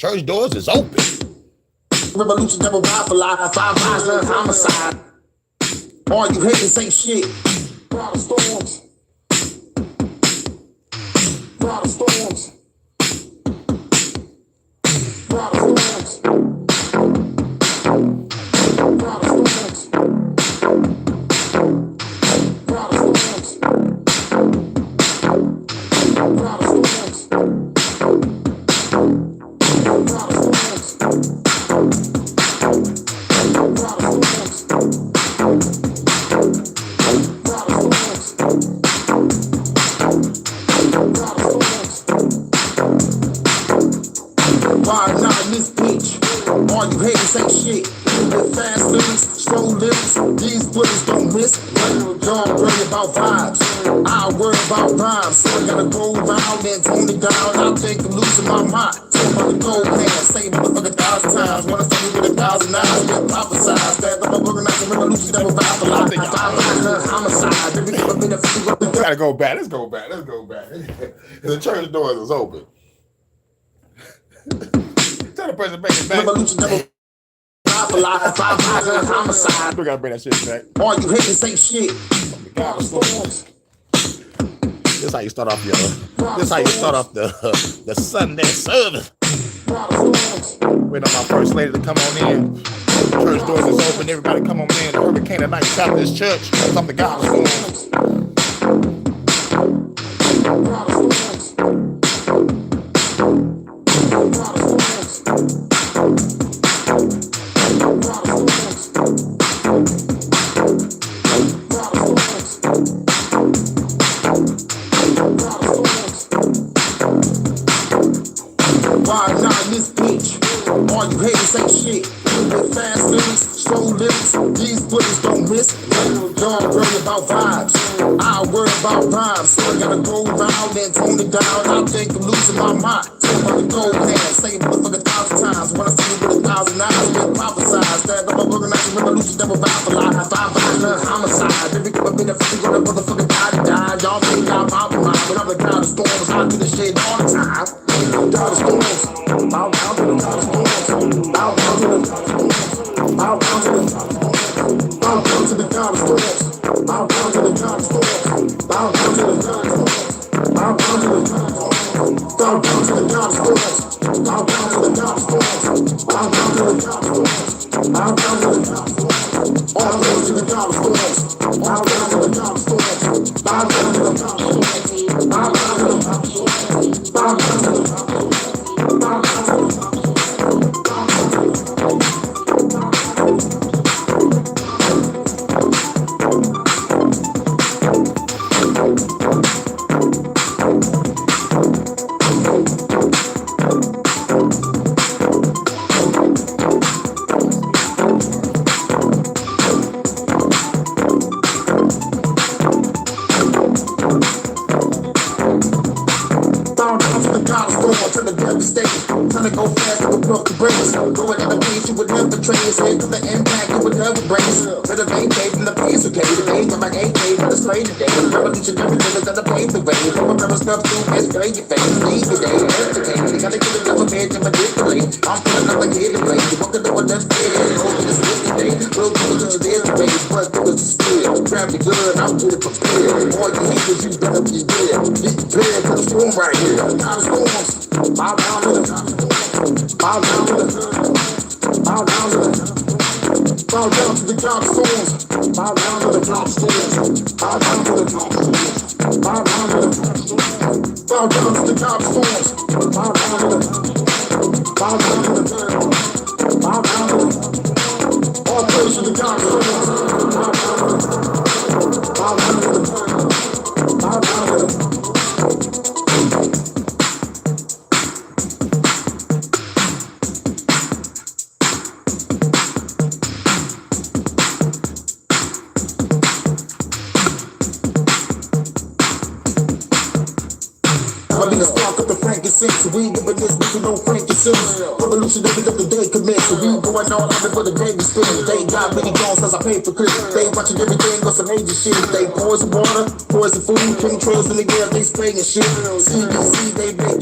Church doors is open. Revolution never ride for life. 5 lives learn homicide. All you haters ain't shit. Brought storms. Brought storms. Brought storms. Brought storms. Brought storms. Brought storms. Why not in this bitch? All you haters ain't shit. With fast lyrics, slow lyrics, these bullets don't miss. Don't worry about vibes, I worry about rhymes. So I gotta go around and tone it down. I think I'm losing my mind. Talking about the gold hand, say motherfucker 1,000 times. Wanna see me with 1,000 eyes, get prophesized. That I'm organizing revolution that will ride for life. 5 lives learn homicide. Everything I've been a Gotta go back. Let's go back. The church doors is open. Tell the person bring it back. Revolution never ride for life. 5 lives learn homicide. We gotta bring that shit back. All you haters ain't shit. Brought storms. This is how you start off This is how you start off the Sunday service. Waiting on my first lady to come on in. Church doors is open. Everybody come on in. The Hurykane tonight. Baptist Church. Something God is doing. Why not in this bitch? All you haters ain't shit. With fast lyrics, slow lyrics, these bullets don't miss. Don't worry about vibes, I worry about rhymes. So I gotta go around and tone it down. I think I'm losing my mind. Talking about the gold hand, say motherfucker 1,000 times. Wanna see me with 1,000 eyes, get prophesized. That I'm organizing revolution that will ride for life. 5 lives learn homicide. Everything I've been a fucking gonna motherfucker die. Y'all think I'm out of mind, but I'm the God of storms. I do this shit all the time. God of storms. Bow down to the God of storms. Bow down to the God of storms. Bow down to the God of storms. Bow down to the God of storms. Bow down to the God of storms. Bow down to the God of storms. Bow down to the God of storms. Bow down to the God of storms. Bow down to the God of storms. Bow down to the God of storms. Bow down to the God of storms. All the way to the God of storms. Bow down to the God of storms. Bow down to the God of storms. Bow down to the God of storms. Bow down to the God of storms. Trying to go fast, but broke the brakes. Going at a pace you would never trace. Head to the impact, you would never brace. Better maintain the pace, okay? The game, I'm like AK, but it's playing today. The revolution, everything is gonna pave the way. From a rubber stuff to escalate your face. Leave the day, entertain. You gotta get another man to manipulate. I'm pulling up like here to play. You walk the door, that's fair. Over this today. We'll do it to this way. But do it still. Grab your gun, I'm good for clear. All you haters, you better be there. Get prepared for the storm right here. Not a storms. Bow down to the bow down to the bow down to the bow down to the God of storms. Bow down to the God of storms. Bow down to the God of storms. Bow down to the bow down to the God of storms. Bow down to the bow down to the bow down to the all praise to the God of storms. Bow down to the bow down to the bow down to the So we ain't giving this nigga no frankincense. Revolutionary of the day commence. So we going all out for the day we spend. They got many guns cause I paid for clips. They watching everything on some major shit. They poison water, poison food, chemtrails in the air, they spraying shit. CDC, they make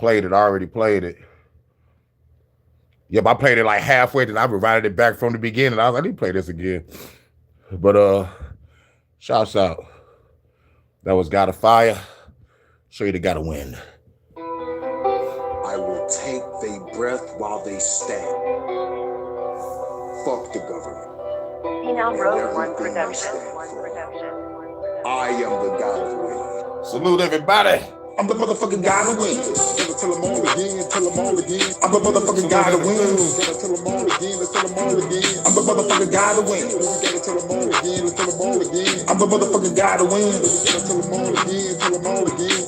Played it, I already played it. Yep, I played it like halfway, then I provided it back from the beginning. I was like, I need to play this again. But shouts out. That was God of Fire. Show you the God of Wind. I will take their breath while they stand. Fuck the government. Road One Production. I am the God of Wind. Salute everybody. I'm the motherfucking guy to win. Gotta tell them all again, tell them all again. I'm the motherfucking guy to win. Gotta tell them all again, let's tell them all again. I'm the motherfucking guy to win. Gotta tell them all again, let's tell them all again. I'm the motherfucking guy to win. Gotta tell them all again, tell them all again.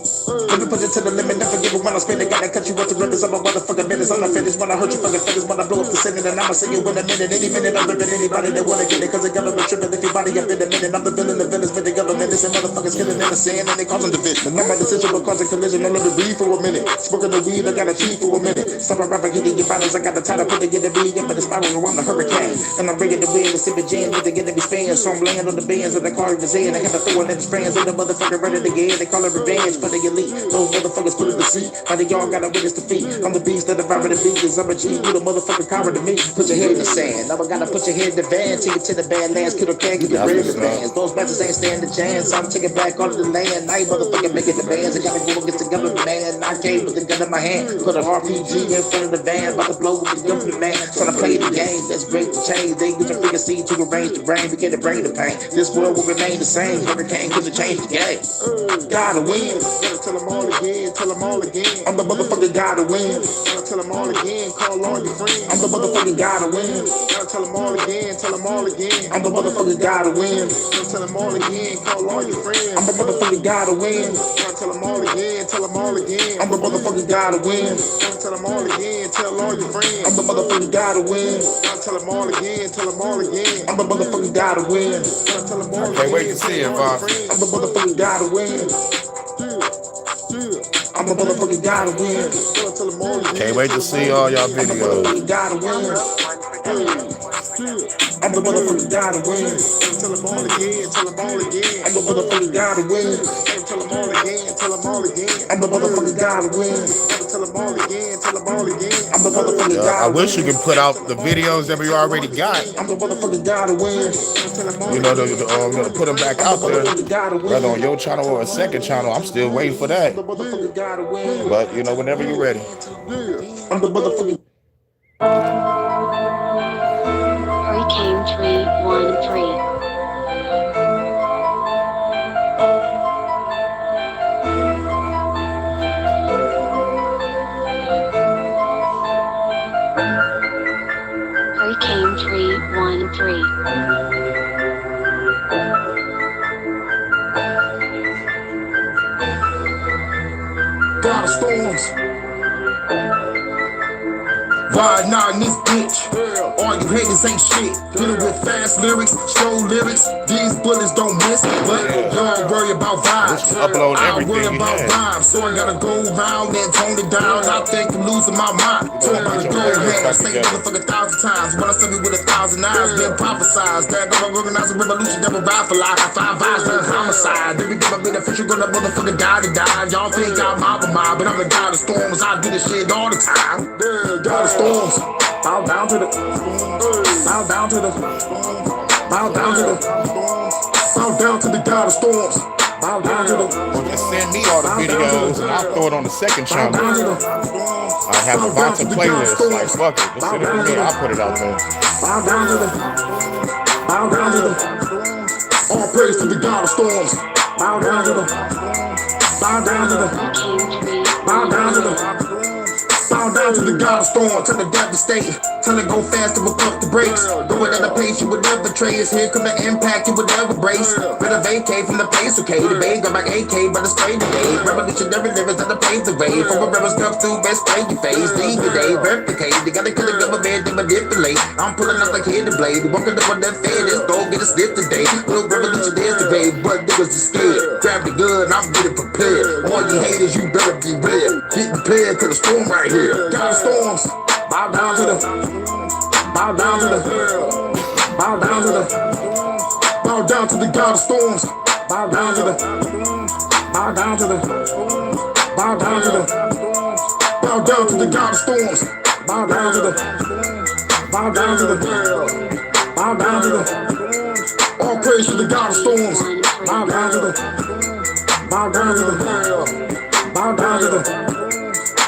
Let me push it to the limit, never give it when I spend it. Gotta cut you up to ribbons, I'm a motherfucking menace. I'm not finished when I hurt you fucking feathers, when I blow up the sentence. And I'ma see you in a minute, any minute. I'm ripping anybody that wanna get it, cause the government tripping. If your body up in a minute, I'm the villain, the villains with the government. This and motherfuckers killing innocent, and they causing division. And not my decision, but causing collision. I love to breathe for a minute. Smoking the weed, I gotta cheat for a minute. Stop a rapper, hitting your bottles, I got the title, put to get the beat, but the spiral around the hurricane. And I'm bringing the wind, the sipping gin, with the get to be spanned. So I'm laying on the bands of the car was in. I had to throw it in the strands of the motherfucker ready to get. They call it revenge, but they elite. Those motherfuckers put it to sea. How they all gotta witness defeat. I'm the beast that devour the beaches. I'm a G, you the motherfucking coward to me. Put your head in the sand. Now I gotta put your head in the van. Take it to the badlands, kiddo can't get the rid of the bands. Those bastards ain't stand the chance. I'm taking back all of the land. Now you motherfucking making the bands. I gotta go against the government, man. I came with the gun in my hand. Put an RPG in front of the van. About to blow with the government, man. Trying to play the game. That's great to change. They use a freaking seed to arrange the brain. Begin to bring the pain. This world will remain the same. Hurricane couldn't change the game. Gotta win. Gotta tell them all again. Tell them all again. I'm the motherfucking guy to win. Gotta tell them all again. Call all your friends. I'm the motherfucking guy to win. Gotta tell them all again. Tell them all again. I'm the motherfucking guy to win. Gotta tell them all again. Call all your friends. I'm the motherfucking guy to win. Gotta tell them all again. Tell them all again. I'm the motherfucking guy to win. Gotta tell them all again. Tell all your friends. I'm the motherfucking guy to win. Gotta tell them all again. Tell them all again. I'm the motherfucking guy to win. Gotta tell them all again. Can't wait to see it, Bob. I'm the motherfucking guy to win. I'm the motherfucking guy to win. Can't wait to see all y'all videos. I'm the motherfucking guy to win. I'm the motherfucking guy to win. Tell them all again. Tell them all again. I'm the motherfucking guy to win. Tell them all again. Tell them all again. I'm the motherfucking guy to win. Tell them all again. Tell them all again. I'm the motherfucking guy. I wish you could put out the videos that we already got. I'm the motherfucking guy to win. You know, to put them back out there, whether on your channel or a second channel. I'm still waiting for that. But you know, whenever you're ready. I'm the motherfucking. Hurykane 313. Hurykane 313. God of storms. Riding out in this bitch. All you haters ain't shit. Dealing with fast lyrics, slow lyrics. These bullets don't miss. But y'all worry about vibes. Upload I worry everything about rhymes. So I gotta go around and tone it down. I think I'm losing my mind. So I'm about to go ahead. I say motherfucker 1,000 times. When I say me with 1,000 eyes, then prophesize that I'm gonna organize a revolution that will ride for life. 5 eyes, no homicide. Every time I be the official, gonna motherfucker die to die. Y'all think I'm mob, but I'm the god of storms. I do this shit all the time. God of storms. Bow down to the. Bow down to the. Bow down to the. Bow down to the god of storms. Bow down to the. Just send me all the videos and I'll throw it on the second Bow channel. down to the. I have a bunch of playlists. Like fuck it, just send it to me. I'll put it out there. Bow down to the. Bow down to the. All praise to the god of storms. Bow down to the. Bow down to the. Hurykane 313. Bow down to the. Bow down to the god of storm, tell the devastate. Tell it go fast and we'll pump the brakes. Going at a pace you would never trace. Here come the impact you would never brace. Better vacate from the place, okay? The bay got back AK, but it's straight today. Revolutionary lyrics that pave the way. From a rebel stuff to best play your face. Leave your day, replicate. They gotta kill the government, they manipulate. I'm pulling up like here to blade. Walking up on that fan, this dog get a slip today. Little revolution is today, but niggas is scared. Grab the gun, I'm getting prepared. All you haters, you better be red. Get prepared to the storm right here. God of storms, bow down to the, bow down to the, bow down to the, bow down to the God of storms, bow down to the, bow down to the, bow down to the, Bow down to the god of storms. Bow down to the. Bow down to the. Bow down to the. All praise to the god of storms. Bow down to the. Bow down to the. Bow down to the.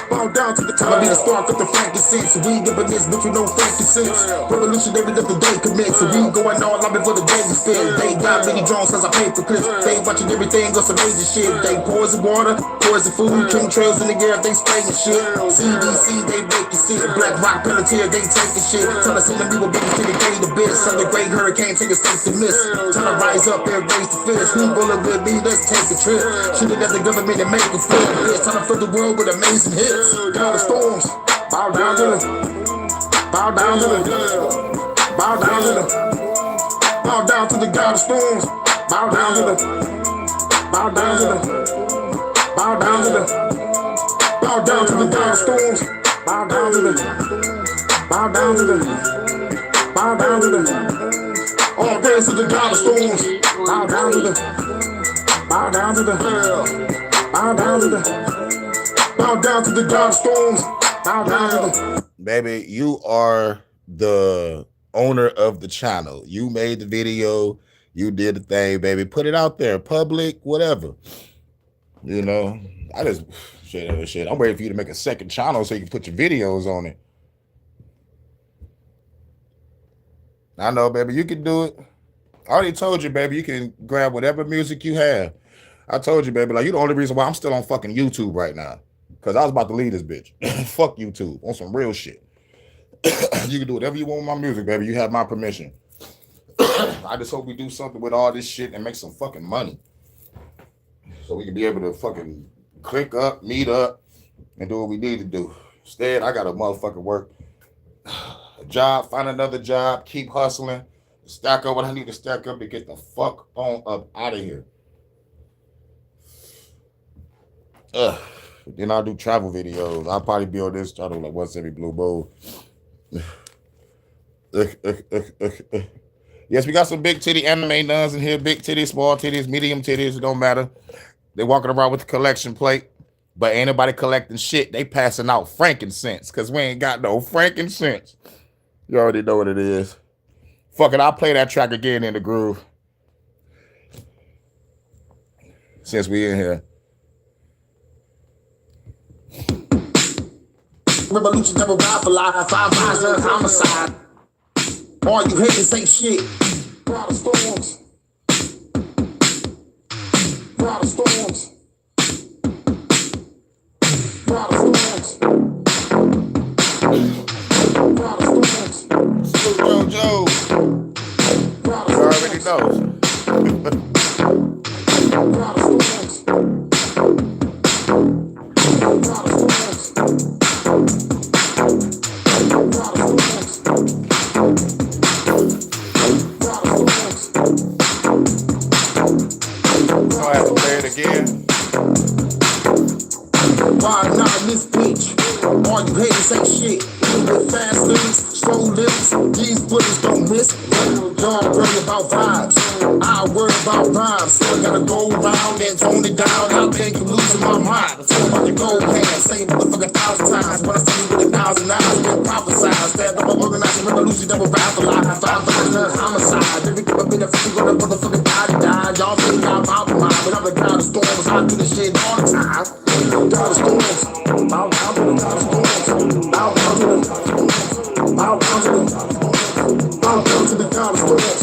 Bow down to the time I be the spark of the frankincense. We ain't giving this, but you know frankincense. Revolutionary of the day commence. So we going all out before the day we spend. They got many drones as I pay for clips. They watching everything on some major shit. They poison water, poison food, chemtrails in the air, they spraying shit. CDC, they making shit. Black Rock Pelletier, they taking shit. Tell us in the people, baby, to the gate a bit. Some the great hurricane, take a state to miss. Trying to rise up and raise the fist. Who bullet with me, let's take a trip. Shooting at the government and make it flip. It's time to fill the world with amazing hits. God of storms, bow down to the, bow down to the, bow down to the, bow down to the God of storms, bow down to the, bow down to the, bow down to the, bow down to the God of storms, bow down to the, bow down to the, bow down to the, all praise to the God of storms, bow down to the, bow down to the, bow down to the. Bow down to the god of storms. Bow down to the. Baby, you are the owner of the channel. You made the video. You did the thing, baby. Put it out there, public, whatever. You know, I just shit. I'm waiting for you to make a second channel so you can put your videos on it. I know, baby, you can do it. I already told you, baby, you can grab whatever music you have. I told you, baby, like, you're the only reason why I'm still on fucking YouTube right now. Because I was about to leave this bitch. Fuck YouTube. On some real shit. You can do whatever you want with my music, baby. You have my permission. I just hope we do something with all this shit and make some fucking money. So we can be able to fucking click up, meet up, and do what we need to do. Instead, I got to motherfucking work a job, find another job, keep hustling, stack up what I need to stack up to get the fuck on up out of here. Then I'll do travel videos. I'll probably be on this channel like once every blue moon. Yes, we got some big titty anime nuns in here. Big titties, small titties, medium titties. It don't matter. They walking around with the collection plate, but ain't nobody collecting shit. They passing out frankincense because we ain't got no frankincense. You already know what it is. Fuck it, I'll play that track again in the groove. Since we in here. Revolution never ride for life. 5 lives and homicide. All you haters ain't shit. God of storms. God of storms. God of storms. God of storms. Snoop Joe. You already know. God of storms. God of storms. I have to play it again. Why not in this bitch? All you haters ain't shit. With fast lyrics, slow lyrics, these bullets don't miss. Y'all worry about vibes, I worry about rhymes. So I gotta go around and tone it down. I think I'm losing my mind. I'm talking about the gold pan, same motherfucker 1,000 times. When I see you with 1,000 eyes, been prophesized that I'm organizing revolution that will rap a lot. 5 violent homicide. Every time I've been a fucking gonna motherfucking die. Y'all think I'm out of mind, but I'm the god of storms. I do this shit all the time. God of storms, bow down to the god of storms. Bow down to the god of storms. Bow down to the god of storms.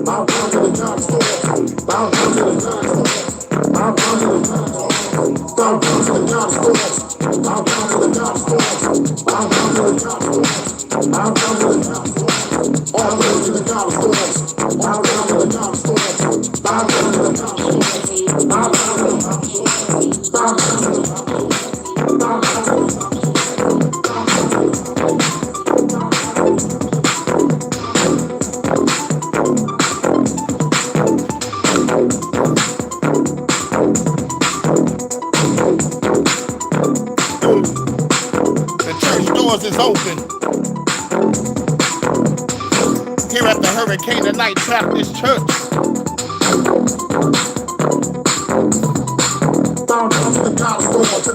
Bow down to the god of storms. Bow down to the god of storms. Bow down to the god of storms. Bow down to the god of storms. Bow down to the god of storms. Bow down to the god of storms. Bow down to the god of storms. Bow down to the god of storms. All the way to the god of storms. Bow down to the god of storms. Bow down to the god of storms. Bow down to the god of storms. Bow down to the god of storms. Bow down to the god of storms. Is open here at the Hurykane Tonight Baptist Church. Bow down to the god of storms, to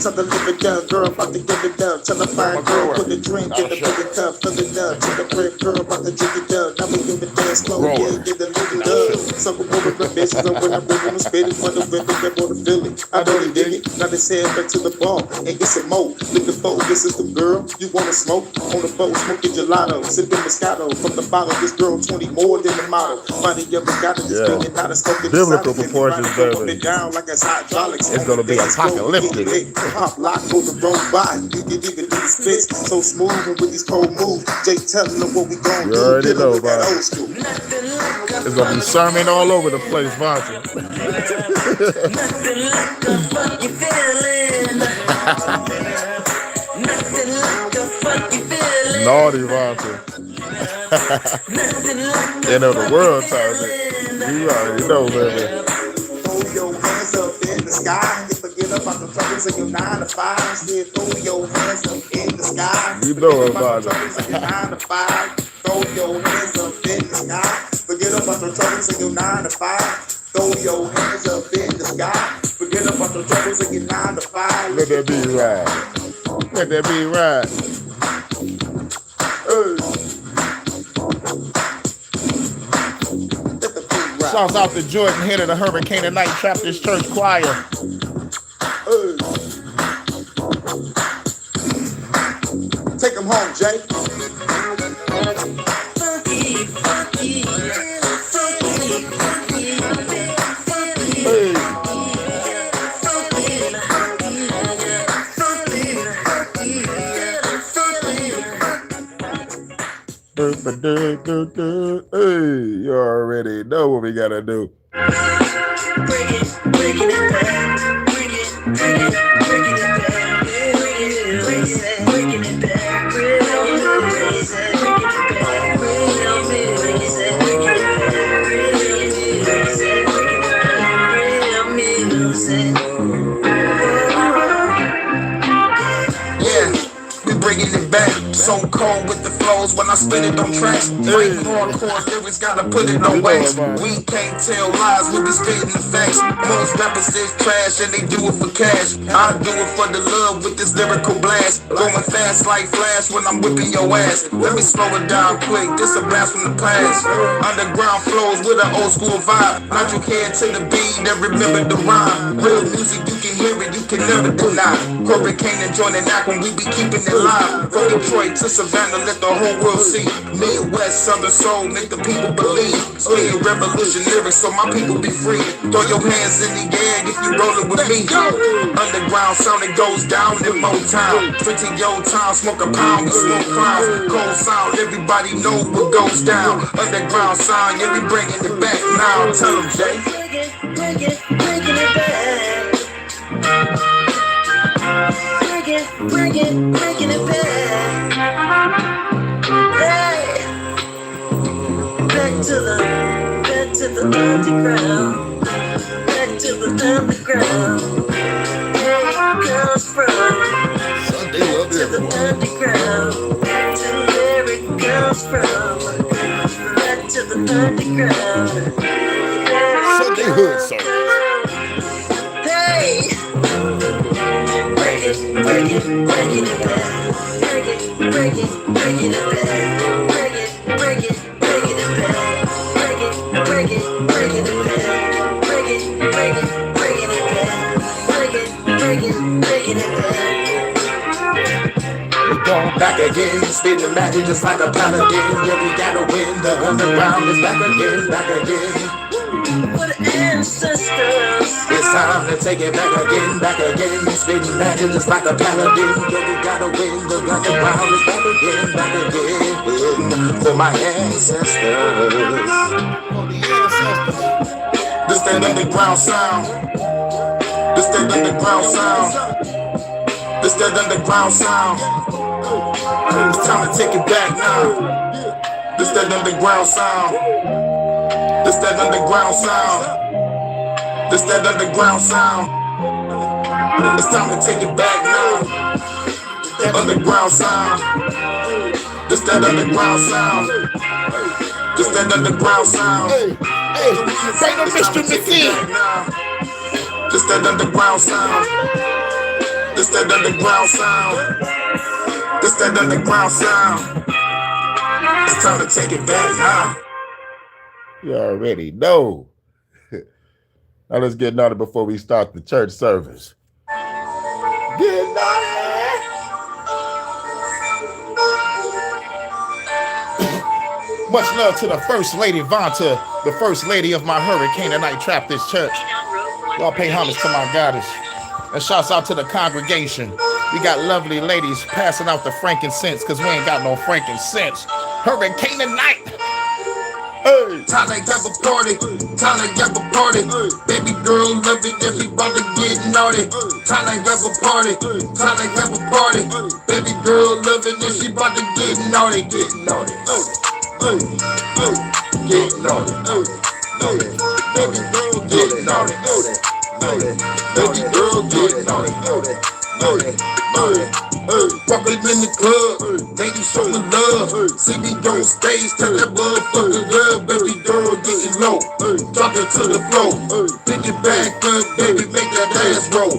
Tell the live it down, girl, about to give it down. Tell the fine girl, put the drink in the bigger cup, fill it up. Tell the brave girl, about to jig it up. Now we give it dance slow, yeah, get the living up. Sucker over the bitches, and when I'm moving, I'm spitting for the rhythm, get more the feeling. I know they dig it, now they say back to the bar and get some more. Looking for this is the girl you wanna smoke on the boat, smoking gelato, sipping Moscato from the bottle. This girl 20 more than the model. Money you ever got it, just thinking how to smoke it. Biblical proportions, baby. Down like it's hydraulics. It's gonna be apocalyptic. Pop lock on the road by. You can even do the spits so smooth and with these cold moves. Jay telling them what we gon' do. You already know, that man. old school. It's gonna be sermon all over the place, Vontae. Nothing like a funky feeling. Nothing like a funky feeling. Naughty Vontae. Nothing like a End of the world funky time. feeling. You already know, baby. Throw your hands up in the sky. You forget about the troubles of your 9 to 5. Still throw your hands up in the sky. You know Forget about the troubles of your 9 to 5. Throw your hands up in the sky. Forget about the troubles of your 9 to 5. Throw your hands up in the sky. Forget about the troubles of your 9 to 5. Let that be right. Let that be right. Shouts out to Jordan, head of the Hurykane and Night Baptist Church Choir. Take him home, Jay. Funky, funky, funky, funky, Hey. Hey, you already know what we gotta do. Bringing it back, so cold with the flows when I spit it on tracks. Fight hardcore lyrics, gotta put it on wax. We can't tell lies, we be spitting the facts. Most rappers is trash and they do it for cash. I do it for the love with this lyrical blast. Going fast like Flash when I'm whipping your ass. Let me slow it down quick, this a blast from the past. Underground flows with an old school vibe. Not you head to the beat and remember the rhyme. Real music, you can hear it, you can never deny. Hurykane and join the knock when we be keeping it live. From Detroit to Savannah, let the whole world see. Midwest, Southern soul, make the people believe. Spitting revolution lyrics so my people be free. Throw your hands in the air if you rollin' with me. Underground sound, it goes down in Motown. 15 your time, smoke a pound, we smoke clowns. Cold sound, everybody know what goes down. Underground sound, yeah, we bringing it back now. Tell them, Jay. Bringing it back. Bringing it back. Hey, back to the underground. Back to the underground. Where it comes from. Back to the underground. Back to where it comes from. Back to the underground. Sunday Hood Song. Hey. Bringing it back. Bringing it back. Bringing it back. Bringing it back. Bringing it back. Bringing it back. Bringing it back. Going back again, spitting magic just like a paladin. Yeah, we gotta win. The underground is back again. For the ancestors. It's time to take it back again. Spitting magic just like a paladin. Yeah, we gotta win. The underground is back again. For my ancestors. This that underground sound. This that underground sound. This that underground sound. It's time to take it back now. This that underground sound. This that underground sound. This that underground sound. It's time to take it back now. That underground sound. This that underground sound. This that underground sound. Hey, bring the Mr. McGee. This that underground sound. This that underground sound. This that underground sound. It's time to take it back now. You already know. Now let's get naughty before we start the church service. Get naughty. Much love to the First Lady Vonta, the First Lady of my Hurykane and Night Traptist Church. Y'all pay homage to my goddess. And shouts out to the congregation. We got lovely ladies passing out the frankincense because we ain't got no frankincense. Hurykane and Night. Hey. Time to have a party, time to have a party. Baby girl love it if we about to get naughty. Time to have a party, time to have a party. Baby girl love it if she about to get naughty. Get naughty, get naughty, baby girl get naughty, baby girl get naughty. Walking in the club, ladies showing love. See me on stage, tell that motherfucker love. Baby girl getting low, drop it to the floor. Pick it back up, baby, make that ass roll.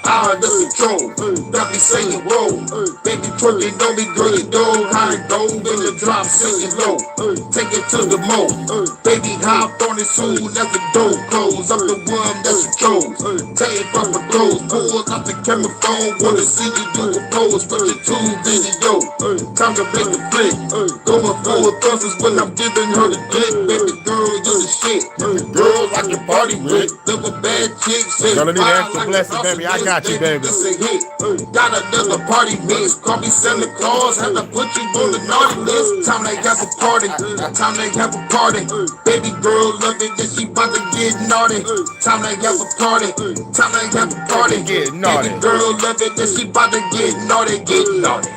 Out of control, got me saying roll. Baby twerking on me, girl, you know how it go. In the drop, singing low, take it to the mo. Baby hop on it soon as the door close. I'm the one that's the chose. Take off the clothes, pull out the camera phone. Wanna see you do a pose, but you're too video. Time to make the flick. Going for a thumbs when I'm giving her the dick. Baby girl, you the shit. Girl, like your party with. Live a bad chick. Gonna need an extra blessing, baby. I got you, baby. Got another party mix. Call me Santa Claus. Had to put you on the naughty list. Time they have a party. Time they have a party. Baby girl, love it. Then she about to get naughty. Time they have a party. Time they have a party. Get naughty. Baby girl, love it. Then she about to get naughty. Get naughty.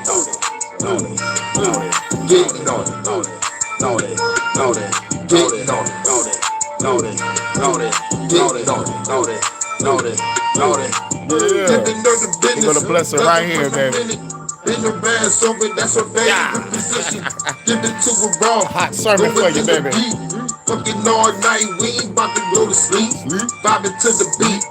Get naughty. We're gonna bless her right here, baby. In the band, so that's her favorite position. Give it to her raw. Hot sermon for you, baby. Fucking all night, we ain't about to go to sleep. Vibing to the beat,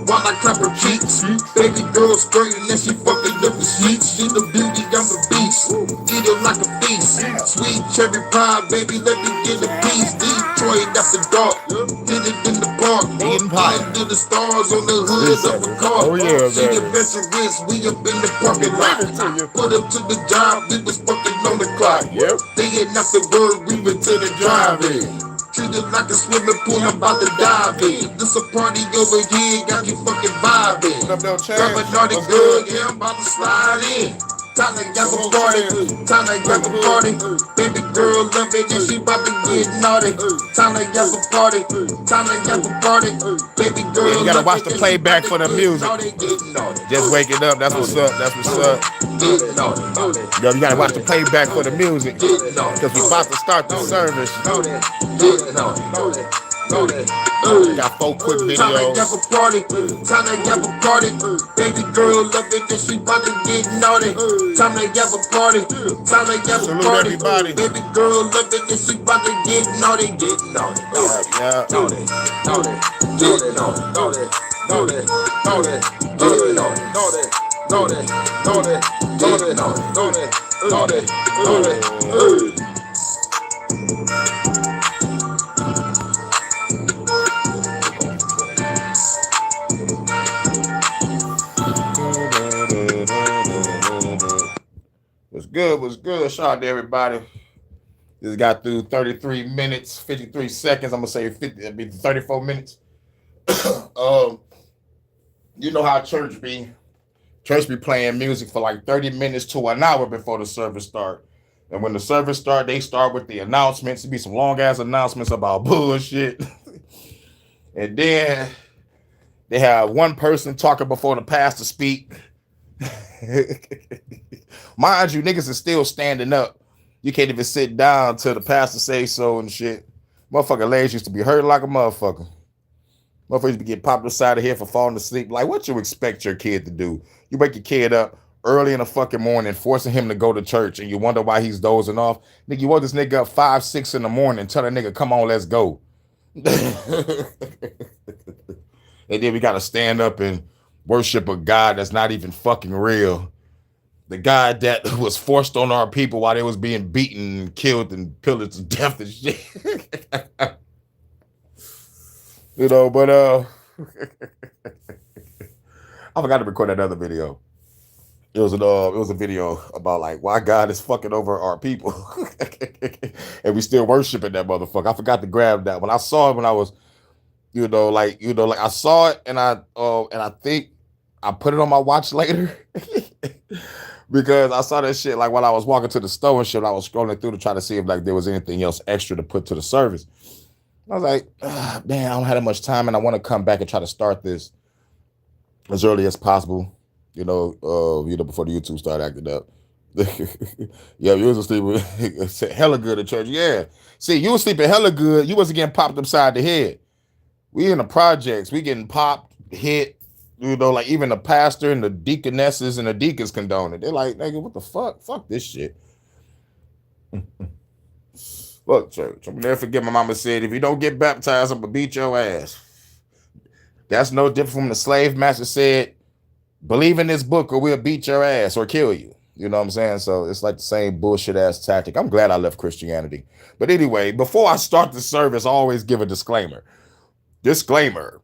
while I clap her cheeks. Baby girl skirting and she fucking up the sheets. She the beauty, I'm the beast. Eat her like a feast. Sweet cherry pie, baby, let me get a piece. Detroit after dark, did it in the park. Under the stars on the hood of a car. Oh yeah, she baby. adventurous, we up in the parking lot. Put up to the job, we was fucking on the clock. Yep. They ain't after work, we went to the drive-in. Treated like a swimming pool, I'm about to dive in. This a party over here, got you fucking vibing. What up, though, Chad? Grab a naughty What's girl, good? yeah, I'm about to slide in. Time to have a party, time to have a party. Baby girl love it and she about to get naughty. Time to have a party, time to have a party. Baby girl, Yeah, you gotta watch the playback for the music. Just waking up, that's what's up, that's what's up. Yo, you gotta watch the playback for the music, because we about to start the service. Got 4 quick Time to videos. have a party, time to have a party. Baby girl love it and she about to get naughty. Time to have a party, time to have a Salute party. everybody. Baby girl love it and she about to get naughty. Get naughty, Yeah. naughty, naughty, get naughty, naughty, naughty, naughty, get naughty, naughty, naughty, naughty, get naughty, naughty, naughty, naughty. What's good? Shout out to everybody. Just got through 33 minutes, 53 seconds. I'm gonna say 50, it'll be 34 minutes. You know how church be. Church be playing music for like 30 minutes to an hour before the service start. And when the service start, they start with the announcements. It be some long ass announcements about bullshit. And then they have one person talking before the pastor speak. Mind you, niggas is still standing up. You can't even sit down till the pastor say so and shit. Motherfucker legs used to be hurt like a motherfucker. Motherfuckers used to get popped upside the head for falling asleep. Like, what you expect your kid to do? You wake your kid up early in the fucking morning, forcing him to go to church, and you wonder why he's dozing off. Nigga, you woke this nigga up 5, 6 in the morning, tell that nigga, come on, let's go. And then we gotta stand up and worship a God that's not even fucking real. The God that was forced on our people while they was being beaten and killed and pillaged to death and shit. You know, but I forgot to record another video. It was a video about like why God is fucking over our people, and we still worshiping that motherfucker. I forgot to grab that. When I saw it, when I was, like I saw it, and I think I put it on my watch later because I saw that shit like while I was walking to the store and shit. I was scrolling through to try to see if like there was anything else extra to put to the service. I was like, man, I don't have that much time, and I want to come back and try to start this as early as possible. Before the YouTube started acting up. Yeah, you was sleeping hella good at church. Yeah. See, you was sleeping hella good. You wasn't getting popped upside the head. We in the projects. We getting popped, hit, like even the pastor and the deaconesses and the deacons condone it. They're like, nigga, what the fuck? Fuck this shit. Look, church, I'm never forget my mama said, if you don't get baptized, I'm gonna beat your ass. That's no different from the slave master said, believe in this book or we'll beat your ass or kill you. You know what I'm saying? So it's like the same bullshit ass tactic. I'm glad I left Christianity. But anyway, before I start the service, I always give a disclaimer. Disclaimer.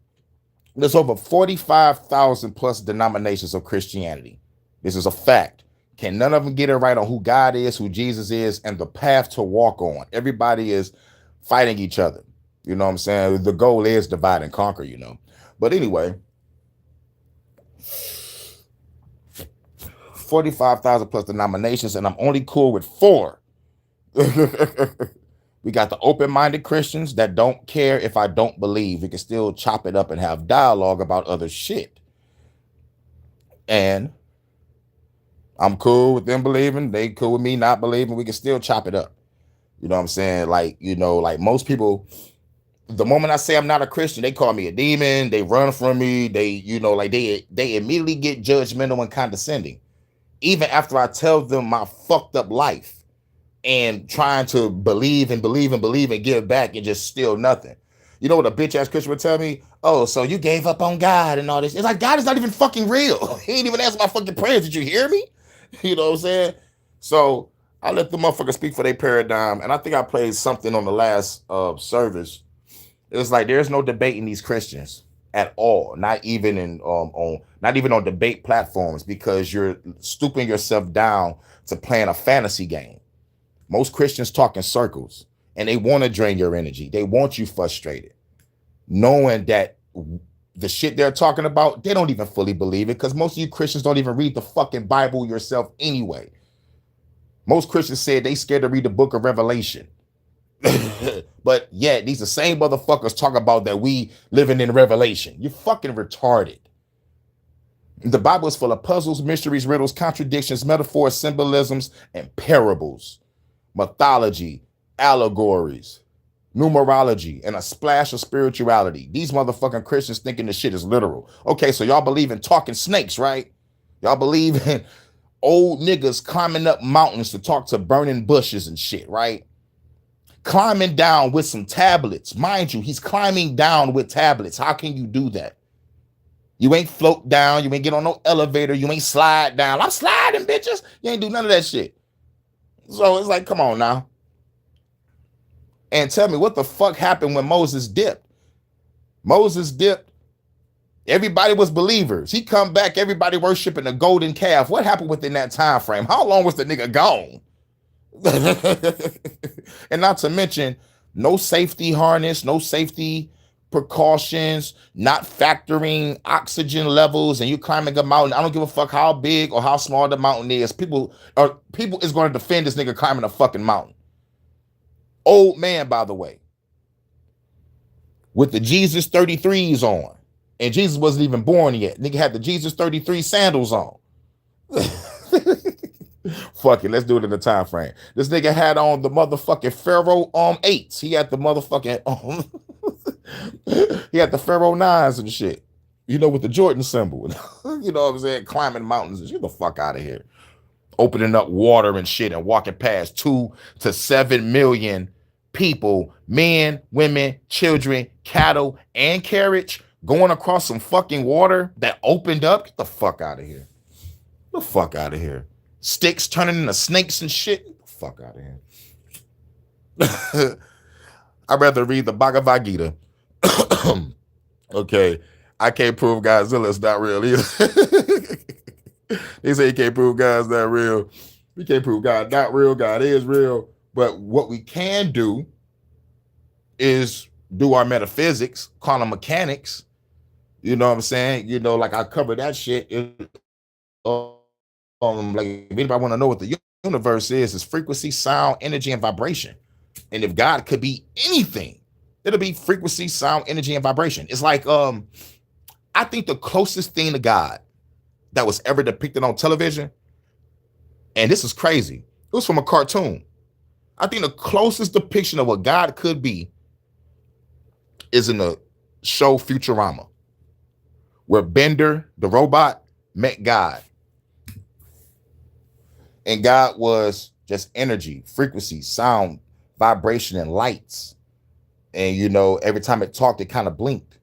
There's over 45,000 plus denominations of Christianity. This is a fact. Can none of them get it right on who God is, who Jesus is, and the path to walk on? Everybody is fighting each other. You know what I'm saying? The goal is divide and conquer, But anyway, 45,000 plus denominations, and I'm only cool with 4. We got the open-minded Christians that don't care if I don't believe. We can still chop it up and have dialogue about other shit. And I'm cool with them believing. They cool with me not believing. We can still chop it up. You know what I'm saying? Like most people, the moment I say I'm not a Christian, they call me a demon. They run from me. They, they immediately get judgmental and condescending. Even after I tell them my fucked up life and trying to believe and give back and just steal nothing. You know what a bitch ass Christian would tell me? Oh, so you gave up on God and all this. It's like, God is not even fucking real. He ain't even answer my fucking prayers. Did you hear me? You know what I'm saying? So I let the motherfuckers speak for their paradigm. And I think I played something on the last service. It was like, there's no debating these Christians at all. Not even on debate platforms, because you're stooping yourself down to playing a fantasy game. Most Christians talk in circles and they want to drain your energy. They want you frustrated, knowing that the shit they're talking about, they don't even fully believe it, because most of you Christians don't even read the fucking Bible yourself anyway. Most Christians said they scared to read the book of Revelation. But yeah, these the same motherfuckers talk about that we living in Revelation. You're fucking retarded. The Bible is full of puzzles, mysteries, riddles, contradictions, metaphors, symbolisms, and parables, mythology, allegories, numerology, and a splash of spirituality. These motherfucking Christians thinking this shit is literal. Okay, so y'all believe in talking snakes, right? Y'all believe in old niggas climbing up mountains to talk to burning bushes and shit, right? Climbing down with some tablets. Mind you, he's climbing down with tablets. How can you do that? You ain't float down. You ain't get on no elevator. You ain't slide down. I'm sliding, bitches. You ain't do none of that shit. So it's like, come on now. And tell me what the fuck happened when Moses dipped. Moses dipped. Everybody was believers. He come back, everybody worshiping the golden calf. What happened within that time frame? How long was the nigga gone? And not to mention, no safety harness, no safety precautions, not factoring oxygen levels, and you climbing a mountain. I don't give a fuck how big or how small the mountain is. People is going to defend this nigga climbing a fucking mountain. Old man, by the way, with the Jesus 33s on. And Jesus wasn't even born yet. Nigga had the Jesus 33 sandals on. Fuck it, let's do it in the time frame. This nigga had on the motherfucking Pharaoh 8s. He had the motherfucking he had the Pharaoh 9s and shit. With the Jordan symbol. You know what I'm saying? Climbing mountains. Get the fuck out of here. Opening up water and shit and walking past 2 to 7 million people, men, women, children, cattle, and carriage, going across some fucking water that opened up. Get the fuck out of here. Get the fuck out of here. Sticks turning into snakes and shit. Get the fuck out of here. I'd rather read the Bhagavad Gita. Okay. I can't prove Godzilla's not real either. They say you can't prove God's not real. We can't prove God not real. God is real. But what we can do is do our metaphysics, quantum mechanics. You know what I'm saying? You know, like I covered that shit. Like if anybody want to know what the universe is frequency, sound, energy, and vibration. And if God could be anything, it'll be frequency, sound, energy, and vibration. It's like I think the closest thing to God that was ever depicted on television, and this is crazy, it was from a cartoon. I think the closest depiction of what God could be is in the show Futurama, where Bender, the robot, met God. And God was just energy, frequency, sound, vibration, and lights. And, you know, every time it talked, it kind of blinked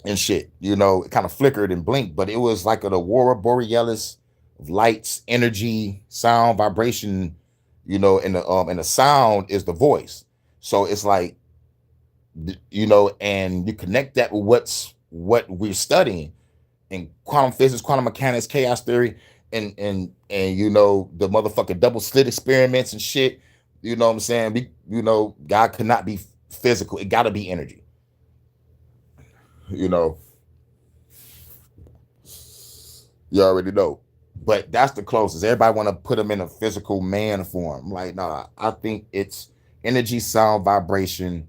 and shit. You know, it kind of flickered and blinked, but it was like an aurora borealis of lights, energy, sound, vibration, you know, and the sound is the voice. So it's like, you know, and you connect that with what we're studying in quantum physics, quantum mechanics, chaos theory, and you know, the motherfucking double slit experiments and shit. You know what I'm saying? You know, God cannot be physical. It got to be energy. You know, you already know. But that's the closest. Everybody want to put him in a physical man form. Like, nah, I think it's energy, sound, vibration,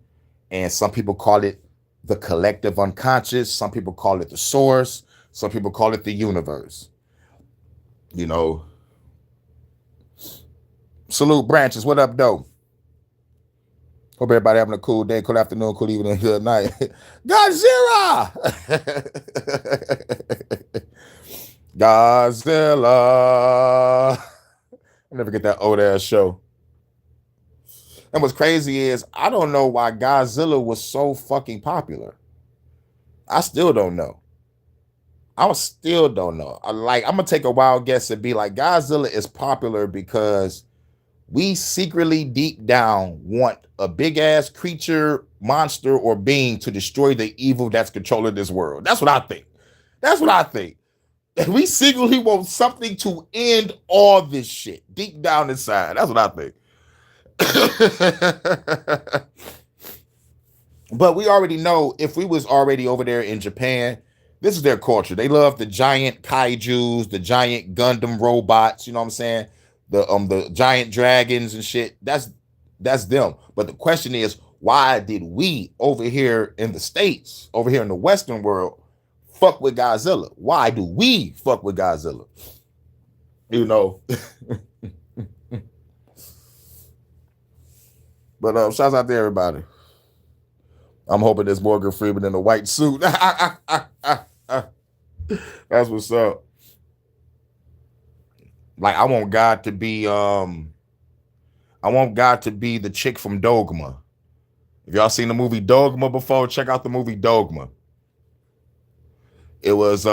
and some people call it the collective unconscious. Some people call it the source. Some people call it the universe. You know. Salute Branches. What up, though? Hope everybody having a cool day, cool afternoon, cool evening, good night. Godzilla! Godzilla. I'll never get that old ass show. And what's crazy is I don't know why Godzilla was so fucking popular. I still don't know. I still don't know. I'm gonna take a wild guess and be like, Godzilla is popular because we secretly deep down want a big ass creature, monster, or being to destroy the evil that's controlling this world. That's what I think. That's what I think. We secretly want something to end all this shit deep down inside. That's what I think. But we already know if we was already over there in Japan, this is their culture. They love the giant kaijus, the giant Gundam robots, you know what I'm saying? The giant dragons and shit. That's them. But the question is, why did we over here in the States, over here in the Western world, fuck with Godzilla? Why do we fuck with Godzilla? You know. But shouts out to everybody. I'm hoping there's Morgan Freeman in a white suit. That's what's up. Like I want God to be the chick from Dogma. If y'all seen the movie Dogma before, check out the movie Dogma. It was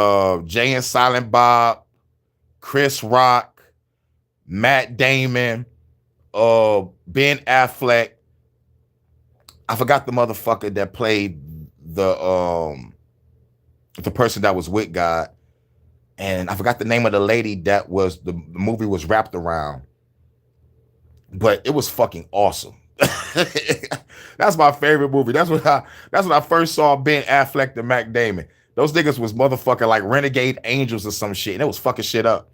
Jay and Silent Bob, Chris Rock, Matt Damon, Ben Affleck. I forgot the motherfucker that played the person that was with God. And I forgot the name of the lady that was the movie was wrapped around. But it was fucking awesome. That's my favorite movie. That's when I first saw Ben Affleck and Matt Damon. Those niggas was motherfucking like renegade angels or some shit. And it was fucking shit up.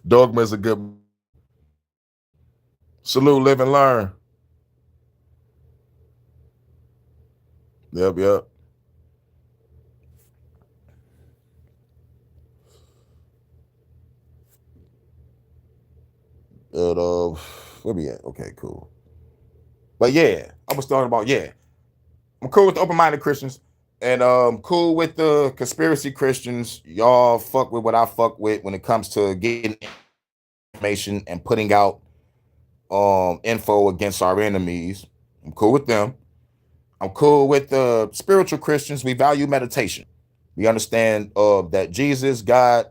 Dogma is a good. Salute, live and learn. Yep. Where we at? Okay, cool. But yeah, I was talking about, I'm cool with the open-minded Christians, and cool with the conspiracy Christians. Y'all fuck with what I fuck with when it comes to getting information and putting out info against our enemies. I'm cool with them. I'm cool with the spiritual Christians. We value meditation. We understand that Jesus, God,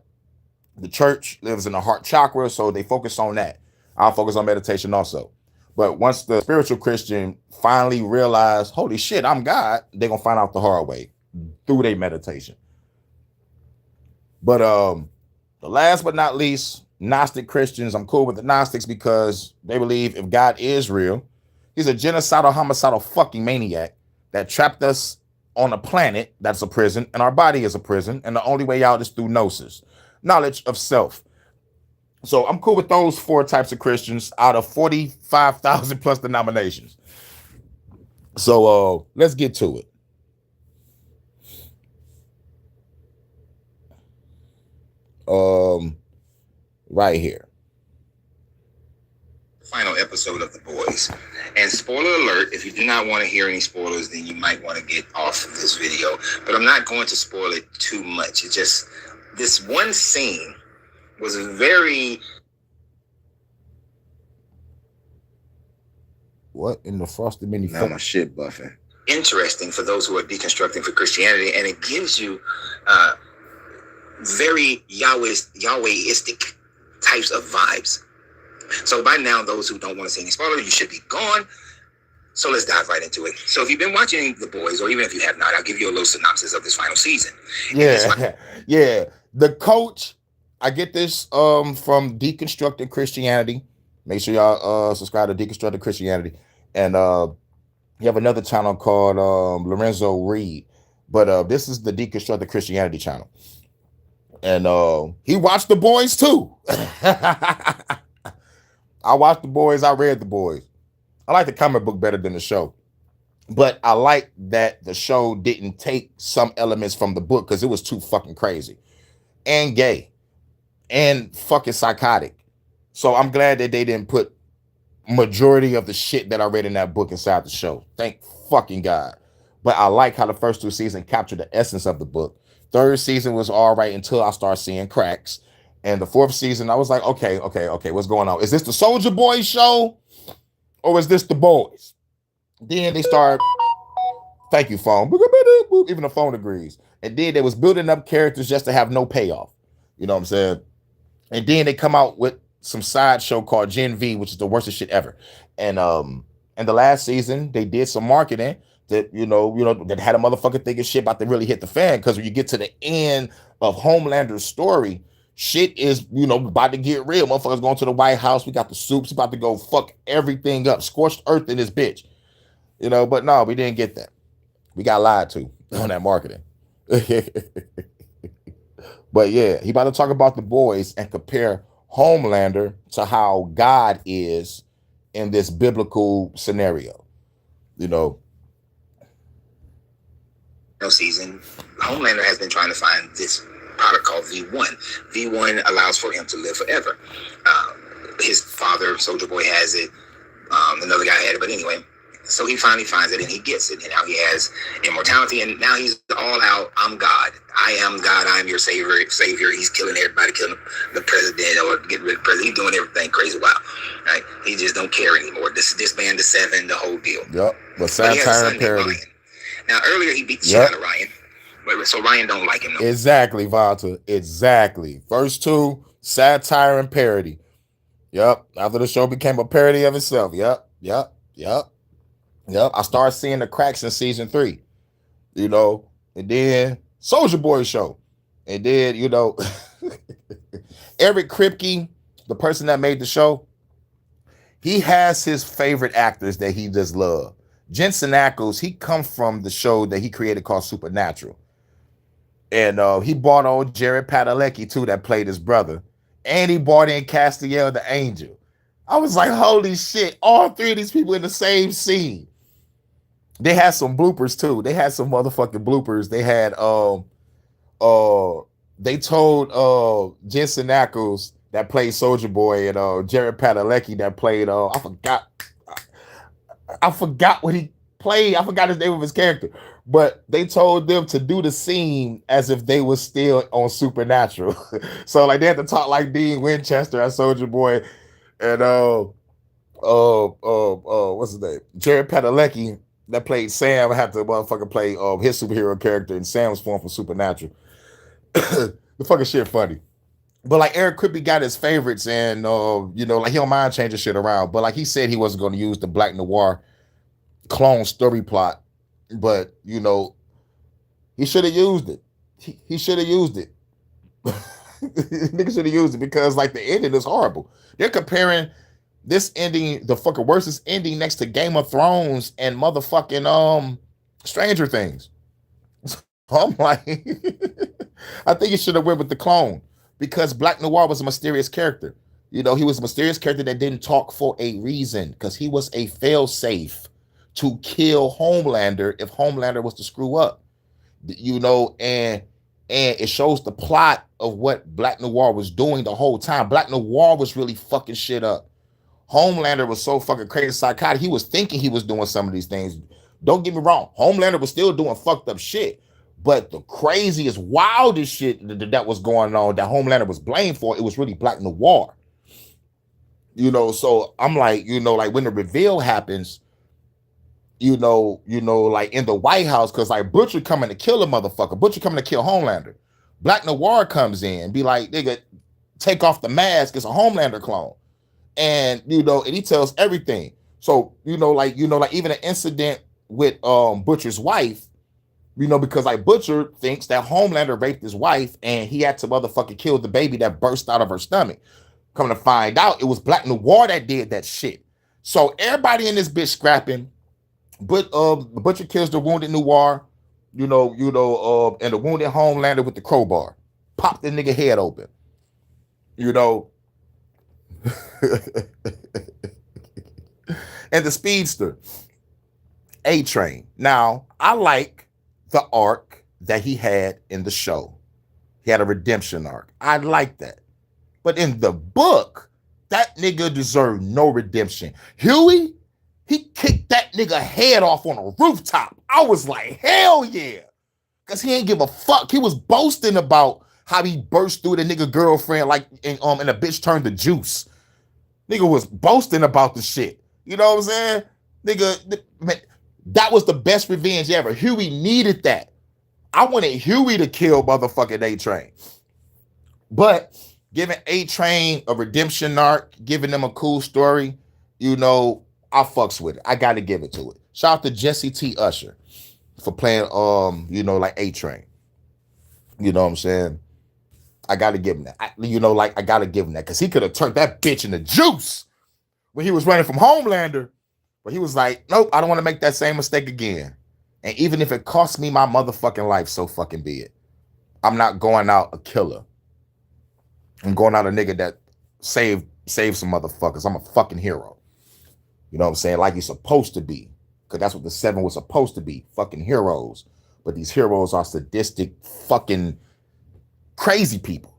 the church lives in the heart chakra, so they focus on that. I'll focus on meditation also. But once the spiritual Christian finally realize, holy shit, I'm God, they're gonna find out the hard way through their meditation. But the last but not least, Gnostic Christians, I'm cool with the Gnostics because they believe if God is real, he's a genocidal, homicidal fucking maniac that trapped us on a planet that's a prison, and our body is a prison, and the only way out is through gnosis, knowledge of self. So I'm cool with those four types of Christians out of 45,000 plus denominations. So let's get to it. Right here. Final episode of The Boys. And spoiler alert, if you do not want to hear any spoilers, then you might want to get off of this video. But I'm not going to spoil it too much. It's just this one scene was very... What in the frosted mini? Now my shit buffing. Interesting for those who are deconstructing for Christianity, and it gives you very Yahwehistic types of vibes. So by now, those who don't want to see any spoiler, you should be gone. So let's dive right into it. So if you've been watching The Boys, or even if you have not, I'll give you a little synopsis of this final season. Yeah, yeah. The coach, I get this from Deconstructed Christianity. Make sure y'all subscribe to Deconstructed Christianity. And you have another channel called Lorenzo Reed. But this is the Deconstructed Christianity channel. And he watched The Boys too. I watched The Boys. I read The Boys. I like the comic book better than the show. But I like that the show didn't take some elements from the book because it was too fucking crazy. And gay. And fucking psychotic. So I'm glad that they didn't put majority of the shit that I read in that book inside the show. Thank fucking God. But I like how the first two seasons captured the essence of the book. Third season was all right until I started seeing cracks. And the fourth season, I was like, okay, what's going on? Is this the Soldier Boy show? Or is this The Boys? Then they start, thank you, phone. Even the phone agrees. And then they was building up characters just to have no payoff. You know what I'm saying? And then they come out with some side show called Gen V, which is the worst shit ever. And in the last season, they did some marketing that, you know, that had a motherfucker thinking shit about to really hit the fan. Because when you get to the end of Homelander's story, shit is, about to get real. Motherfuckers going to the White House. We got the soups about to go fuck everything up. Scorched earth in this bitch. But no, we didn't get that. We got lied to on that marketing. But yeah, he about to talk about The Boys and compare Homelander to how God is in this biblical scenario. No season. Homelander has been trying to find this product called V1. V1 allows for him to live forever. His father, Soldier Boy, has it. Another guy had it, but anyway. So he finally finds it and he gets it. And now he has immortality. And now he's all out. I'm God. I am God. I'm your savior. He's killing everybody, killing the president or getting rid of the president. He's doing everything crazy wild. Right? He just don't care anymore. This band of seven, the whole deal. Yep. The satire and parody. Now earlier he beat the shit out of Ryan. So Ryan don't like him. No. Exactly, Vonta. Exactly. First two, satire and parody. Yep. After the show became a parody of itself. Yep. I started seeing the cracks in season 3. And then Soldier Boy show. And then, Eric Kripke, the person that made the show, he has his favorite actors that he just loves. Jensen Ackles, he come from the show that he created called Supernatural. And he brought on Jared Padalecki, too, that played his brother. And he brought in Castiel the Angel. I was like, holy shit, all three of these people in the same scene. They had some bloopers, too. They had some motherfucking bloopers. They had, they told Jensen Ackles that played Soldier Boy and Jared Padalecki that played, I forgot what he played. I forgot his name of his character. But they told them to do the scene as if they were still on Supernatural. So, they had to talk like Dean Winchester as Soldier Boy. And What's his name? Jared Padalecki that played Sam had to motherfucker play his superhero character, and Sam was formed from Supernatural. The fucking shit funny. But like Eric Kripke got his favorites, and like he don't mind changing shit around. But like he said, he wasn't going to use the Black Noir clone story plot, but he should have used it. He should have used it. Nigga should have used it because like the ending is horrible. They're comparing this ending, the fucking worstest ending, next to Game of Thrones and motherfucking Stranger Things. So I'm like, I think he should have went with the clone because Black Noir was a mysterious character. He was a mysterious character that didn't talk for a reason because he was a failsafe to kill Homelander if Homelander was to screw up. And it shows the plot of what Black Noir was doing the whole time. Black Noir was really fucking shit up. Homelander was so fucking crazy psychotic. He was thinking he was doing some of these things. Don't get me wrong. Homelander was still doing fucked up shit. But the craziest, wildest shit that was going on that Homelander was blamed for, it was really Black Noir. So I'm like, like when the reveal happens, like in the White House, because like Butcher coming to kill a motherfucker, Butcher coming to kill Homelander. Black Noir comes in, be like, nigga, take off the mask, it's a Homelander clone. And and he tells everything. So, like even an incident with Butcher's wife, because like Butcher thinks that Homelander raped his wife and he had to motherfucking kill the baby that burst out of her stomach. Coming to find out, it was Black Noir that did that shit. So everybody in this bitch scrapping. But Butcher kills the wounded Noir, and the wounded Homelander with the crowbar. Pop the nigga head open. And the speedster, A-Train. Now, I like the arc that he had in the show. He had a redemption arc. I like that. But in the book, that nigga deserved no redemption. Huey, he kicked that nigga head off on a rooftop. I was like, hell yeah. Because he ain't give a fuck. He was boasting about how he burst through the nigga girlfriend and a bitch turned to juice. Nigga was boasting about the shit. You know what I'm saying? Nigga, man, that was the best revenge ever. Huey needed that. I wanted Huey to kill motherfucking A-Train. But giving A-Train a redemption arc, giving them a cool story, I fucks with it. I got to give it to it. Shout out to Jesse T. Usher for playing, like A-Train. You know what I'm saying? I got to give him that. I got to give him that because he could have turned that bitch into juice when he was running from Homelander. But he was like, nope, I don't want to make that same mistake again. And even if it costs me my motherfucking life, so fucking be it. I'm not going out a killer. I'm going out a nigga that saved some motherfuckers. I'm a fucking hero. You know what I'm saying? Like you're supposed to be. Because that's what the 7 was supposed to be. Fucking heroes. But these heroes are sadistic, fucking crazy people.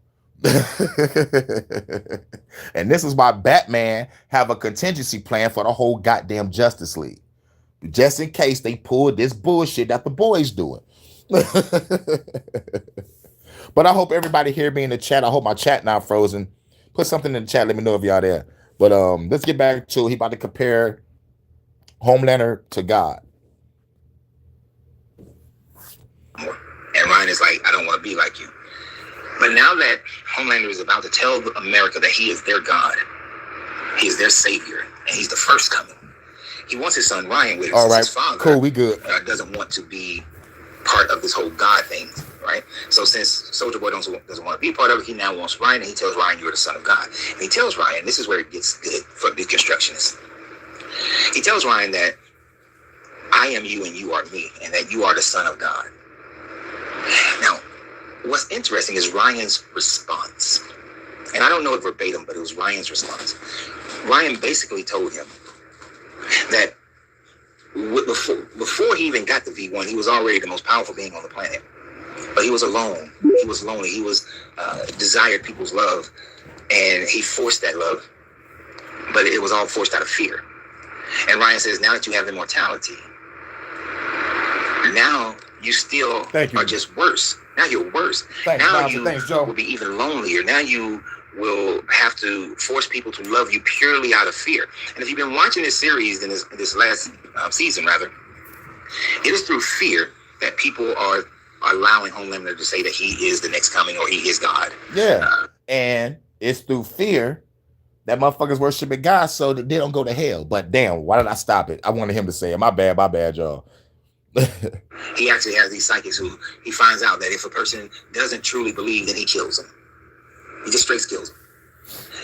And this is why Batman have a contingency plan for the whole goddamn Justice League. Just in case they pull this bullshit that the boys doing. But I hope everybody hear me in the chat. I hope my chat not frozen. Put something in the chat. Let me know if y'all there. But let's get back to he about to compare Homelander to God. And Ryan is like, I don't want to be like you. But now that Homelander is about to tell America that he is their God, he is their savior, and he's the first coming, he wants his son Ryan with him. All right, his father, cool, we good. Doesn't want to be part of this whole God thing, right? So since Soldier Boy doesn't want to be part of it, he now wants Ryan, and he tells Ryan, you're the son of God. And he tells Ryan, this is where it gets good for the constructionists. He tells Ryan that I am you and you are me, and that you are the son of God. Now, what's interesting is Ryan's response. And I don't know it verbatim, but it was Ryan's response. Ryan basically told him that before he even got the V1, he was already the most powerful being on the planet. But he was alone. He was lonely. He was desired people's love, and he forced that love. But it was all forced out of fear. And Ryan says, now that you have immortality, now you still are just worse. Now you're worse. Now you will be even lonelier. Now you will have to force people to love you purely out of fear. And if you've been watching this series in this last season, rather, it is through fear that people are allowing Homelander to say that he is the next coming or he is God. Yeah. And it's through fear that motherfuckers worshiping God so that they don't go to hell. But damn, why did I stop it? I wanted him to say it. My bad, y'all. He actually has these psychics who he finds out that if a person doesn't truly believe, then he kills them. He just straight kills them.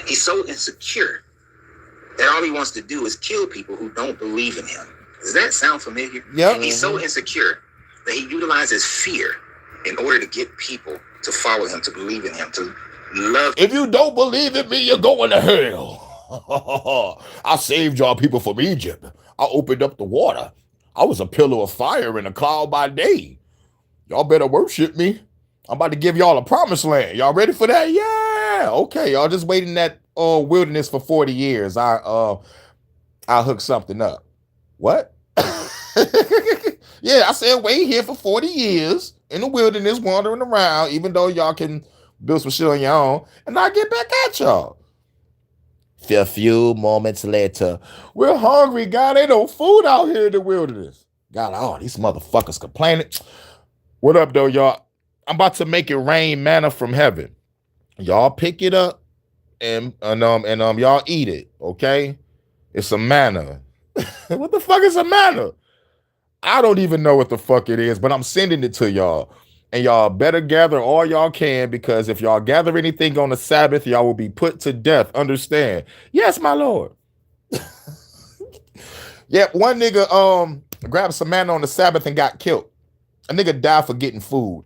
He's so insecure that all he wants to do is kill people who don't believe in him. Does that sound familiar? Yep. He's so insecure that he utilizes fear in order to get people to follow him, to believe in him, to love. If you don't believe in me, you're going to hell. I saved y'all people from Egypt. I opened up the water. I was a pillar of fire and a cloud by day. Y'all better worship me. I'm about to give y'all a promised land. Y'all ready for that? Yeah. Okay, y'all just wait in that wilderness for 40 years. I'll hook something up. What? Yeah, I said wait here for 40 years in the wilderness wandering around, even though y'all can build some shit on your own, and I'll get back at y'all. A few moments later, we're hungry, God. Ain't no food out here in the wilderness. God, oh, these motherfuckers complaining. What up, though, y'all? I'm about to make it rain manna from heaven. Y'all pick it up and y'all eat it, okay? It's a manna. What the fuck is a manna? I don't even know what the fuck it is, but I'm sending it to y'all. And y'all better gather all y'all can, because if y'all gather anything on the Sabbath, y'all will be put to death. Understand? Yes, my Lord. Yep, one nigga grabbed some manna on the Sabbath and got killed. A nigga died for getting food.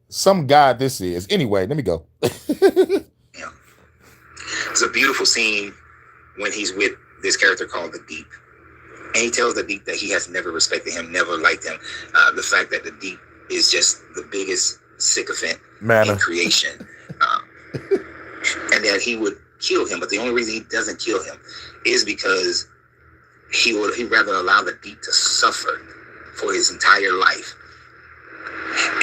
Some guy this is. Anyway, let me go. Yeah. It's a beautiful scene when he's with this character called the Deep. And he tells the Deep that he has never respected him, never liked him. The fact that the Deep is just the biggest sycophant in creation. And that he would kill him. But the only reason he doesn't kill him is because he'd rather allow the Deep to suffer for his entire life.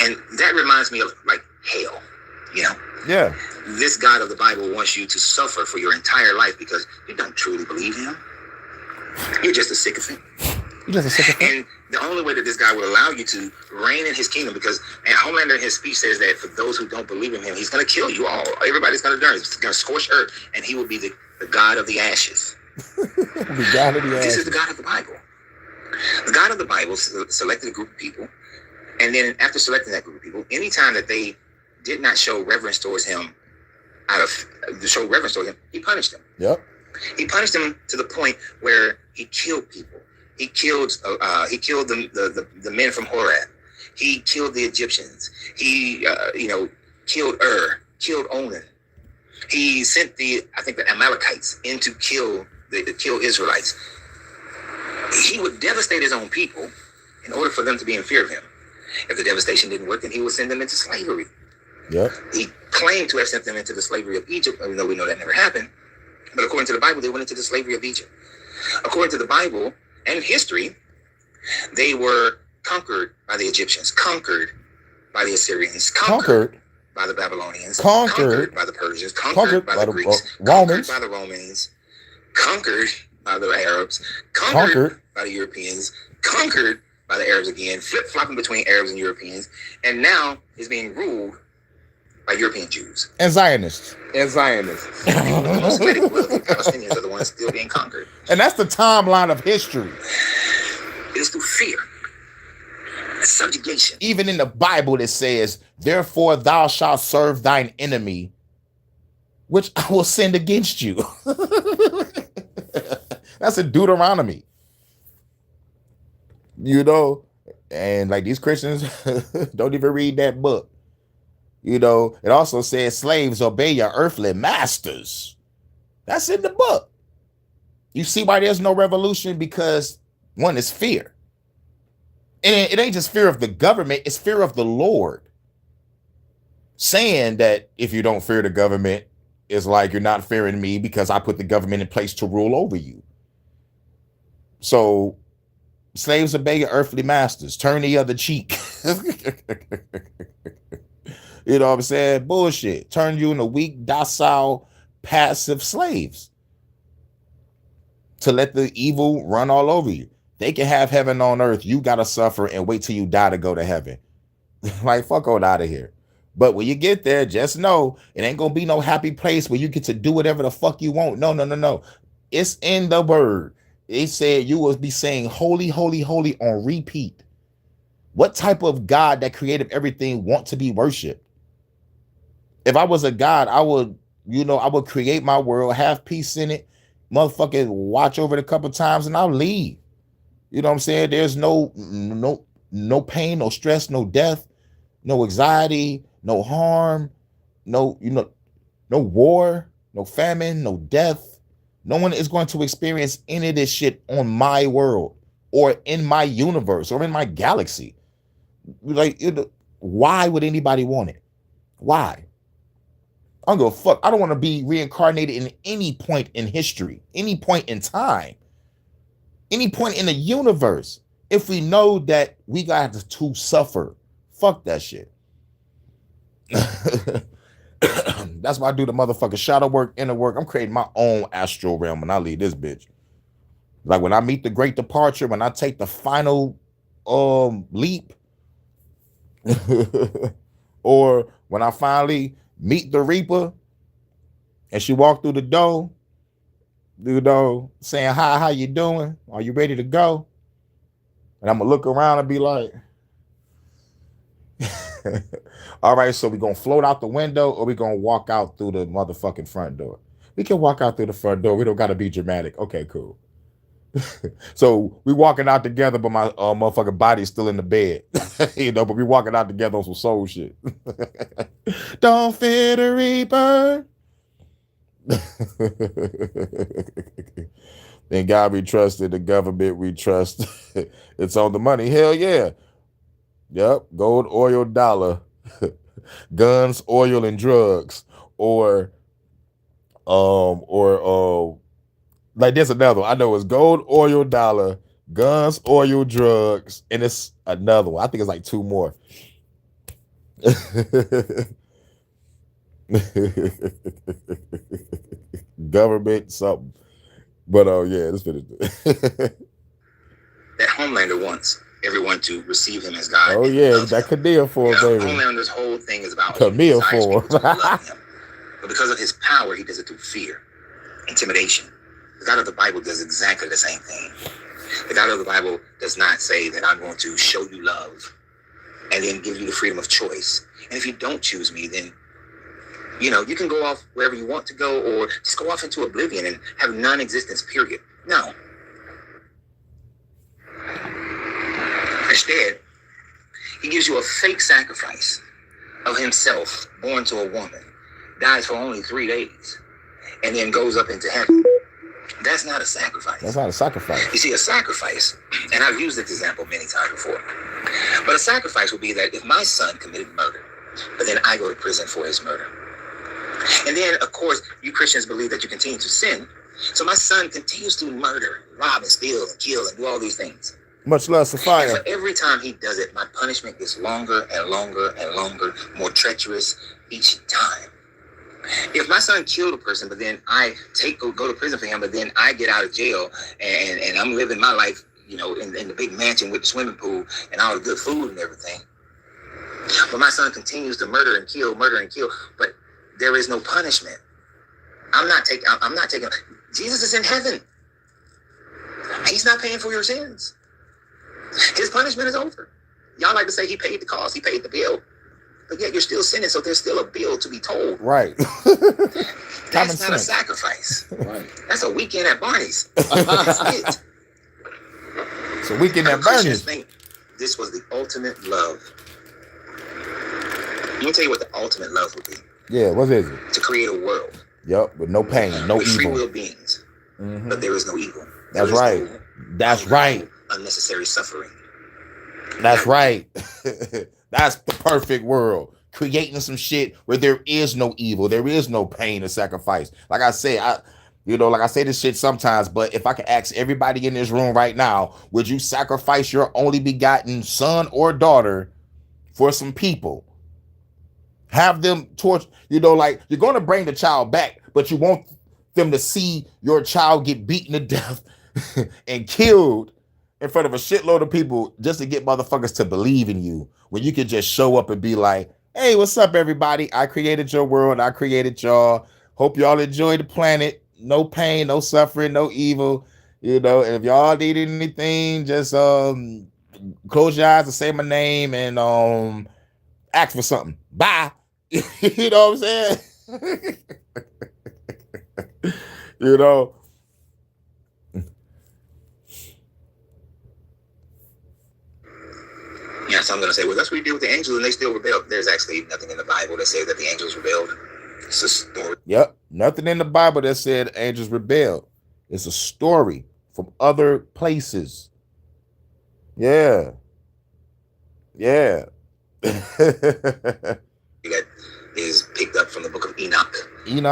And that reminds me of like hell, you know? Yeah. This God of the Bible wants you to suffer for your entire life because you don't truly believe him. You're just a sycophant. And the only way that this guy will allow you to reign in his kingdom, because and Homelander in his speech says that for those who don't believe in him, he's going to kill you all. Everybody's going to die. He's going to scorch earth, and he will be the God of the ashes. The God of the ashes. This is the God of the Bible. The God of the Bible selected a group of people, and then after selecting that group of people, anytime that they did not show reverence towards him, he punished them. Yep. He punished them to the point where he killed people. He killed the men from Horeb. He killed the Egyptians. He killed killed Onan. He sent the Amalekites in to kill Israelites. He would devastate his own people in order for them to be in fear of him. If the devastation didn't work, then he would send them into slavery. Yep. He claimed to have sent them into the slavery of Egypt, even though we know that never happened. But according to the Bible, they went into the slavery of Egypt. According to the Bible and history, they were conquered by the Egyptians, conquered by the Assyrians, conquered by the Babylonians, conquered by the Persians, conquered by the Greeks, conquered by the Romans, conquered by the Arabs, conquered by the Europeans, conquered by the Arabs again, flip-flopping between Arabs and Europeans, and now is being ruled by European Jews. And Zionists. The most wealthy Palestinians are the ones still being conquered. And that's the timeline of history. It is through fear. Subjugation. Even in the Bible it says, therefore thou shalt serve thine enemy, which I will send against you. That's in Deuteronomy. You know, and like these Christians don't even read that book. You know, it also says slaves obey your earthly masters. That's in the book. You see why there's no revolution? Because one is fear. And it ain't just fear of the government, it's fear of the Lord. Saying that if you don't fear the government, it's like you're not fearing me because I put the government in place to rule over you. So slaves obey your earthly masters. Turn the other cheek. You know what I'm saying? Bullshit. Turn you into weak, docile, passive slaves to let the evil run all over you. They can have heaven on earth. You got to suffer and wait till you die to go to heaven. Like, fuck on out of here. But when you get there, just know it ain't going to be no happy place where you get to do whatever the fuck you want. No, no, no, no. It's in the word. It said you will be saying holy, holy, holy on repeat. What type of God that created everything want to be worshiped? If I was a God, I would, I would create my world, have peace in it, motherfucking watch over it a couple times, and I'll leave. You know what I'm saying? There's no pain, no stress, no death, no anxiety, no harm, no war, no famine, no death. No one is going to experience any of this shit on my world or in my universe or in my galaxy. Like, why would anybody want it? Why? I don't give a fuck. I don't want to be reincarnated in any point in history, any point in time, any point in the universe. If we know that we got to suffer, fuck that shit. That's why I do the motherfucking shadow work, inner work. I'm creating my own astral realm when I leave this bitch. Like when I meet the great departure, when I take the final leap, or when I finally meet the Reaper and she walked through the door, saying, hi, how you doing? Are you ready to go? And I'm gonna look around and be like, all right, so we gonna float out the window or we gonna walk out through the motherfucking front door? We can walk out through the front door. We don't gotta be dramatic. Okay, cool. So we walking out together, but my motherfucking body's still in the bed. But we walking out together on some soul shit. Don't fear the Reaper. In God we trusted, the government we trust. It's on the money. Hell yeah. Yep. Gold, oil, dollar. Guns, oil, and drugs. Or like there's another one. I know it's gold, oil, dollar, guns, oil, drugs, and it's another one. I think it's like two more. Government something. But yeah, let's finish it. That Homelander wants everyone to receive him as God. Oh yeah, that Camille for baby. Homelander's whole thing is about Camille for love him. But because of his power, he does it through fear, intimidation. The God of the Bible does exactly the same thing. The God of the Bible does not say that I'm going to show you love and then give you the freedom of choice. And if you don't choose me, then, you can go off wherever you want to go or just go off into oblivion and have non-existence, period. No. Instead, he gives you a fake sacrifice of himself, born to a woman, dies for only 3 days, and then goes up into heaven. That's not a sacrifice. That's not a sacrifice. You see, a sacrifice, and I've used this example many times before, but a sacrifice would be that if my son committed murder, but then I go to prison for his murder. And then, of course, you Christians believe that you continue to sin. So my son continues to murder, rob, and steal, and kill, and do all these things. Much less fire. And for every time he does it, my punishment gets longer and longer and longer, more treacherous each time. If my son killed a person, but then I go to prison for him, but then I get out of jail and I'm living my life, in the big mansion with the swimming pool and all the good food and everything. But my son continues to murder and kill, but there is no punishment. I'm not taking. Jesus is in heaven. He's not paying for your sins. His punishment is over. Y'all like to say he paid the cost, he paid the bill. But yet you're still sinning, so there's still a bill to be told. Right. That's not a sacrifice. Right. That's a weekend at Barney's. That's it. It's a weekend at Barney's. Think this was the ultimate love. Let me tell you what the ultimate love would be. Yeah, what is it? To create a world. Yep, with no pain, no with evil. Free will beings. Mm-hmm. But there is no evil. That's right. That's right. Unnecessary suffering. That's right. That's the perfect world. Creating some shit where there is no evil, there is no pain or sacrifice. Like I say, I say this shit sometimes, but if I could ask everybody in this room right now, would you sacrifice your only begotten son or daughter for some people? Have them torch, like you're going to bring the child back, but you want them to see your child get beaten to death and killed in front of a shitload of people just to get motherfuckers to believe in you, when you could just show up and be like, hey, what's up, everybody? I created your world. I created y'all. Hope y'all enjoy the planet. No pain, no suffering, no evil. And if y'all need anything, just close your eyes and say my name and ask for something. Bye. You know what I'm saying? Yeah, so I'm going to say, well, that's what he did with the angels, and they still rebelled. There's actually nothing in the Bible that says that the angels rebelled. It's a story. Yep, nothing in the Bible that said angels rebelled. It's a story from other places. Yeah. That is picked up from the book of Enoch,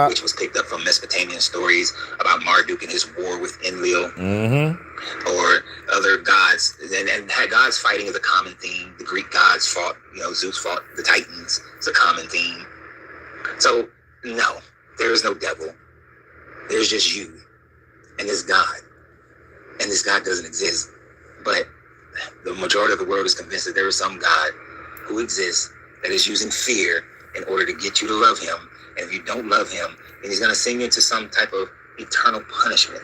which was picked up from Mesopotamian stories about Marduk and his war with Enlil, or other gods. And had gods fighting is a common theme. The Greek gods fought, Zeus fought the Titans. It's a common theme. So, no, there is no devil. There's just you and this God. And this God doesn't exist. But the majority of the world is convinced that there is some God who exists that is using fear in order to get you to love him. And if you don't love him, then he's going to send you into some type of eternal punishment.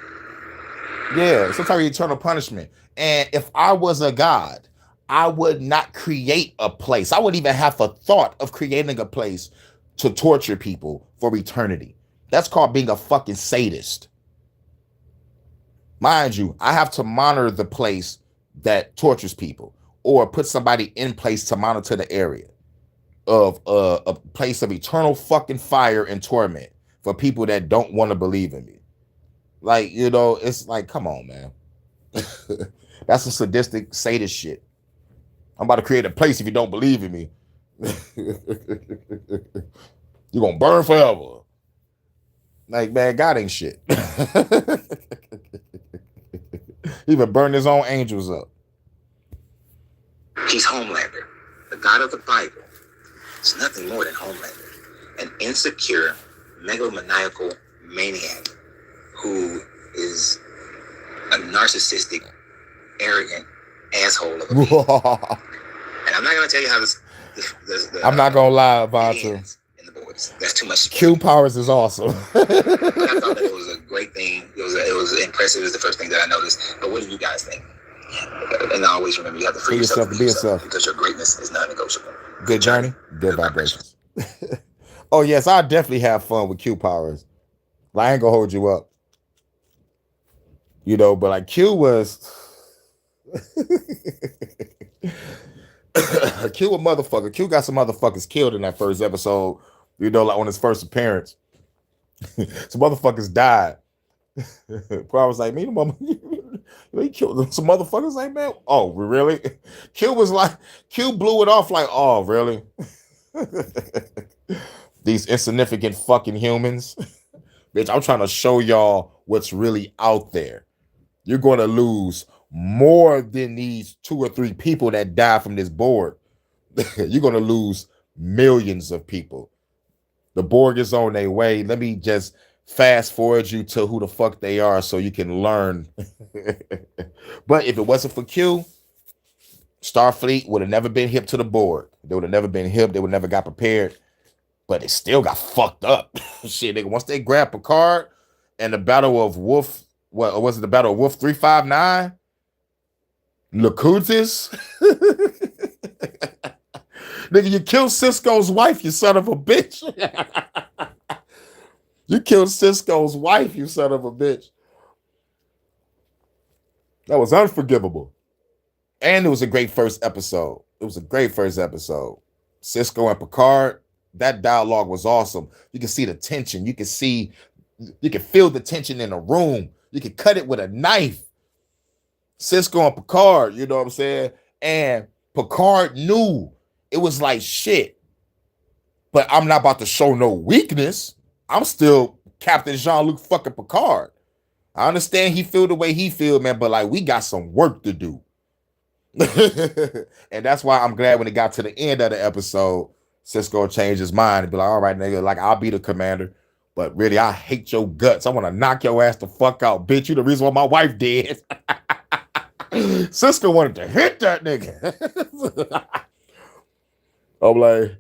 Yeah, some type of eternal punishment. And if I was a God, I would not create a place. I wouldn't even have a thought of creating a place to torture people for eternity. That's called being a fucking sadist. Mind you, I have to monitor the place that tortures people, or put somebody in place to monitor the area of a place of eternal fucking fire and torment for people that don't want to believe in me. Like, it's like, come on, man. That's some sadistic sadist shit. I'm about to create a place if you don't believe in me. You're gonna burn forever. Like, man, God ain't shit. He even burned his own angels up. He's Homelander, the God of the Bible. It's nothing more than Homelander, an insecure, megalomaniacal maniac who is a narcissistic, arrogant asshole of a being. And I'm not going to tell you how this I'm not going to lie about you. In the boys. That's too much. Q powers is awesome. But I thought that it was a great thing. It was impressive. It was the first thing that I noticed. But what do you guys think? And I always remember, you have to free yourself to be yourself, because your greatness is non-negotiable. Good journey, good vibrations. Oh yes, I definitely have fun with Q powers. I ain't gonna hold you up. But like Q was Q a motherfucker. Q got some motherfuckers killed in that first episode, like on his first appearance. Some motherfuckers died. I was like, me, mama, he killed some motherfuckers. Like, man, oh, really? Q blew it off like, oh, really? These insignificant fucking humans. Bitch, I'm trying to show y'all what's really out there. You're going to lose more than these 2 or 3 people that die from this board. You're going to lose millions of people. The Borg is on their way. Let me just fast forward you to who the fuck they are so you can learn. But if it wasn't for Q, Starfleet would have never been hip to the Borg. They would have never been hip. They would never got prepared. But they still got fucked up. Shit, nigga. Once they grabbed Picard and the Battle of Wolf, what was it? The Battle of Wolf 359? Locutus? Nigga, you killed Cisco's wife, you son of a bitch. You killed Cisco's wife, you son of a bitch. That was unforgivable. And it was a great first episode. Cisco and Picard, that dialogue was awesome. You can see the tension. You can feel the tension in the room. You can cut it with a knife. Cisco and Picard, you know what I'm saying? And Picard knew it was like, shit, but I'm not about to show no weakness. I'm still Captain Jean-Luc fucking Picard. I understand he feel the way he feel, man, but like, we got some work to do. And that's why I'm glad when it got to the end of the episode, Cisco changed his mind and be like, all right, nigga, like I'll be the commander. But really, I hate your guts. I want to knock your ass the fuck out, bitch. You the reason why my wife dead. Cisco wanted to hit that nigga. I'm like,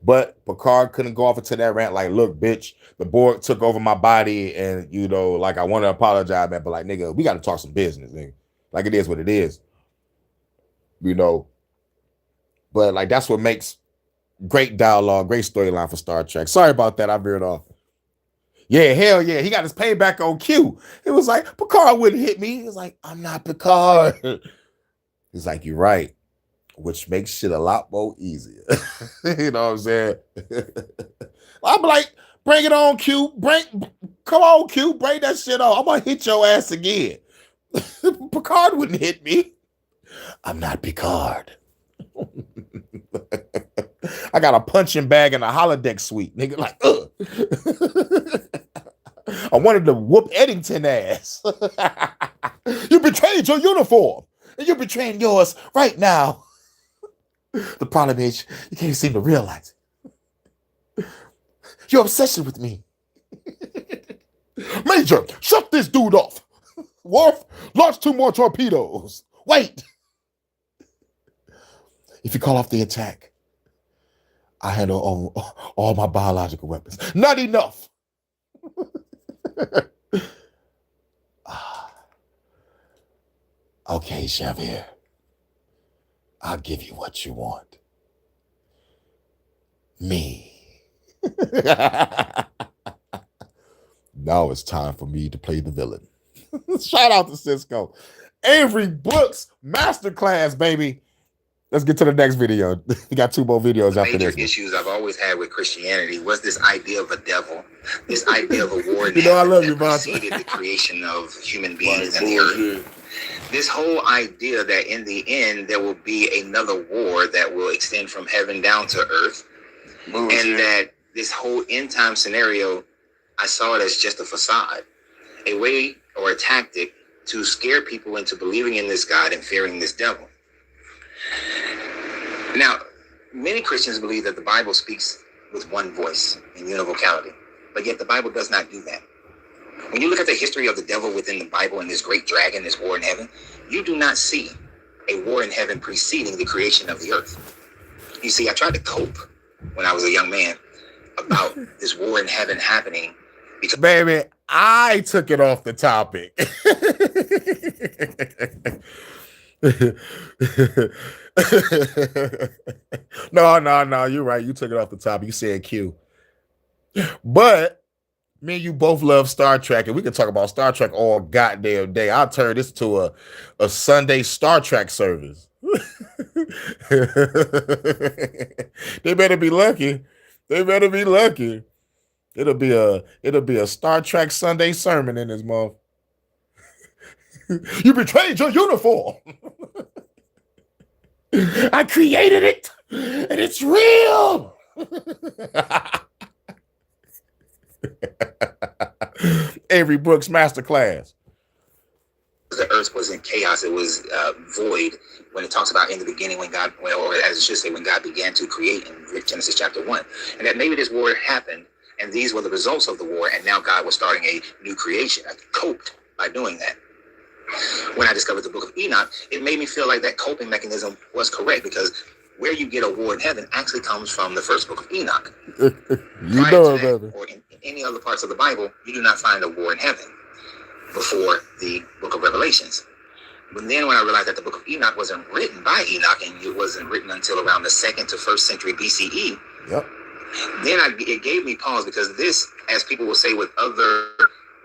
but Picard couldn't go off into that rant like, look, bitch, the Borg took over my body and, you know, like I want to apologize, man, but like, nigga, we got to talk some business, nigga. Like it is what it is, you know. But like, that's what makes great dialogue, great storyline for Star Trek. Sorry about that. I veered off. Yeah, hell yeah. He got his payback on cue. It was like, Picard wouldn't hit me. He was like, I'm not Picard. He's like, you're right. Which makes shit a lot more easier. You know what I'm saying? I'm like, bring it on, Q. Come on, Q. Bring that shit on. I'm going to hit your ass again. Picard wouldn't hit me. I'm not Picard. I got a punching bag and a holodeck suite. Nigga, like, I wanted to whoop Eddington ass. You betrayed your uniform. And you're betraying yours right now. The problem is, you can't seem to realize it. Your obsession with me. Major, shut this dude off. Worf, launch 2 more torpedoes. Wait. If you call off the attack, I handle all my biological weapons. Not enough. Okay, Xavier. I'll give you what you want. Me. Now it's time for me to play the villain. Shout out to Cisco. Avery Brooks Masterclass, baby. Let's get to the next video. We got 2 more videos after this. Major issues I've always had with Christianity was this idea of a devil, this idea of a war in You know I love heaven you, that boss. preceded the creation of human beings and the earth. This whole idea that in the end there will be another war that will extend from heaven down to earth, and that this whole end time scenario, I saw it as just a facade, a way or a tactic to scare people into believing in this God and fearing this devil. Now, many Christians believe that the Bible speaks with one voice in univocality, but yet the Bible does not do that. When you look at the history of the devil within the Bible and this great dragon, this war in heaven, you do not see a war in heaven preceding the creation of the earth. You see, I tried to cope when I was a young man about this war in heaven happening. Because Baby, I took it off the topic. No, you're right. You took it off the topic. You said Q. But me and you both love Star Trek, and we can talk about Star Trek all goddamn day. I'll turn this to a Sunday Star Trek service. They better be lucky. They better be lucky. It'll be a Star Trek Sunday sermon in this month. You betrayed your uniform. I created it, and it's real. Avery Brooks Masterclass. the earth was in chaos, it was void, when it talks about in the beginning when God, well, or as it should say, when God began to create in Genesis chapter 1. And that maybe this war happened, and these were the results of the war, and now God was starting a new creation. I coped by doing that. When I discovered the book of Enoch, it made me feel like that coping mechanism was correct, because where you get a war in heaven actually comes from the first book of Enoch. You know it, baby. Or in any other parts of the Bible, you do not find a war in heaven before the book of Revelations. But then when I realized that the book of Enoch wasn't written by Enoch, and it wasn't written until around the 2nd to 1st century BCE, Yep. then it gave me pause, because this, as people will say with other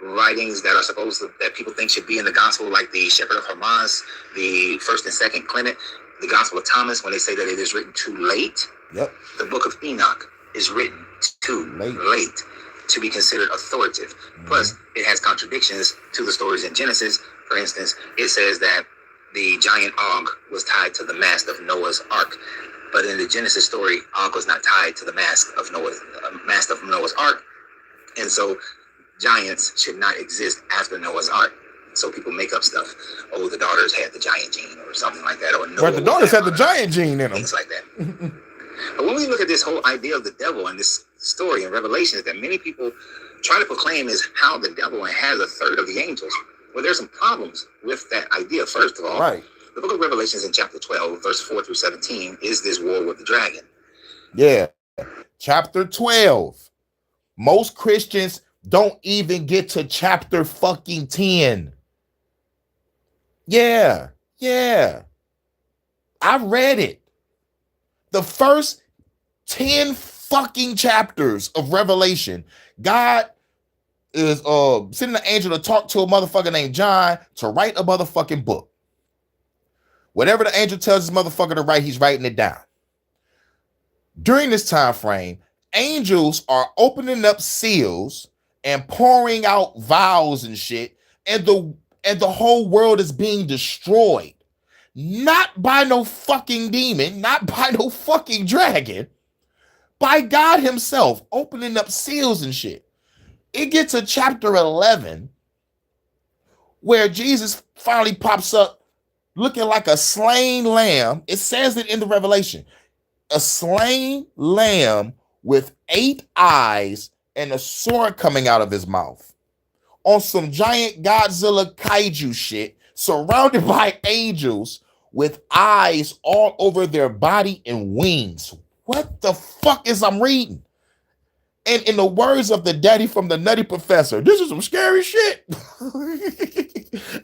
writings that are supposed to, that people think should be in the gospel, like the Shepherd of Hermas, the 1st and 2nd Clement, the Gospel of Thomas, when they say that it is written too late, Yep. the book of Enoch is written too late to be considered authoritative. Mm-hmm. Plus, it has contradictions to the stories in Genesis. For instance, it says that the giant Og was tied to the mast of Noah's Ark. But in the Genesis story, Og was not tied to the mast of Noah's Ark. And so giants should not exist after Noah's Ark. So people make up stuff. Oh, the daughters had the giant gene or something like that. Or But the daughters had the giant gene in them. Things like that. But when we look at this whole idea of the devil and this story in Revelation that many people try to proclaim is how the devil has a third of the angels, well, there's some problems with that idea. First of all, Right. the book of Revelations in chapter 12, verse 4 through 17, is this war with the dragon. Yeah. Chapter 12. Most Christians don't even get to chapter fucking 10. Yeah. I read it. The first 10 fucking chapters of Revelation, God is sending an angel to talk to a motherfucker named John to write a motherfucking book. Whatever the angel tells this motherfucker to write, he's writing it down. During this time frame, angels are opening up seals and pouring out vials and shit, and the whole world is being destroyed. Not by no fucking demon, not by no fucking dragon, by God himself opening up seals and shit. It gets to chapter 11 where Jesus finally pops up looking like a slain lamb. It says it in the Revelation. A slain lamb with 8 eyes and a sword coming out of his mouth. On some giant Godzilla kaiju shit, surrounded by angels with eyes all over their body and wings. What the fuck is I'm reading? And in the words of the daddy from the Nutty Professor, this is some scary shit.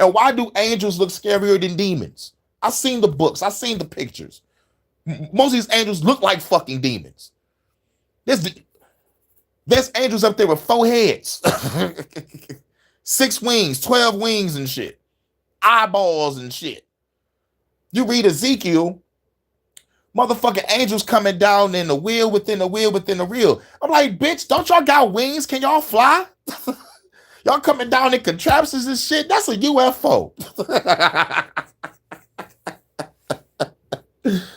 And why do angels look scarier than demons? I've seen the books. I've seen the pictures. Most of these angels look like fucking demons. There's angels up there with 4 heads. 6 wings, 12 wings and shit. Eyeballs and shit. You read Ezekiel, motherfucking angels coming down in the wheel within the wheel within the wheel. I'm like, bitch, don't y'all got wings? Can y'all fly? Y'all coming down in contraptions and shit? That's a UFO.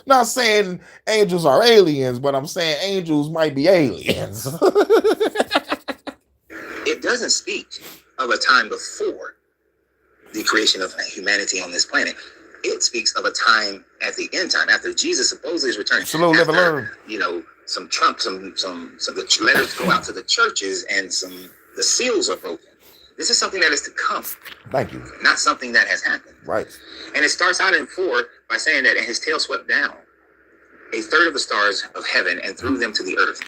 Not saying angels are aliens, but I'm saying angels might be aliens. It doesn't speak of a time before the creation of humanity on this planet. It speaks of a time at the end time, after Jesus supposedly is returning. Slow, live and learn. You know, some the letters go out to the churches and the seals are broken. This is something that is to come. Thank you. Not something that has happened. Right. And it starts out in 4 by saying that, and his tail swept down a third of the stars of heaven and threw them to the earth.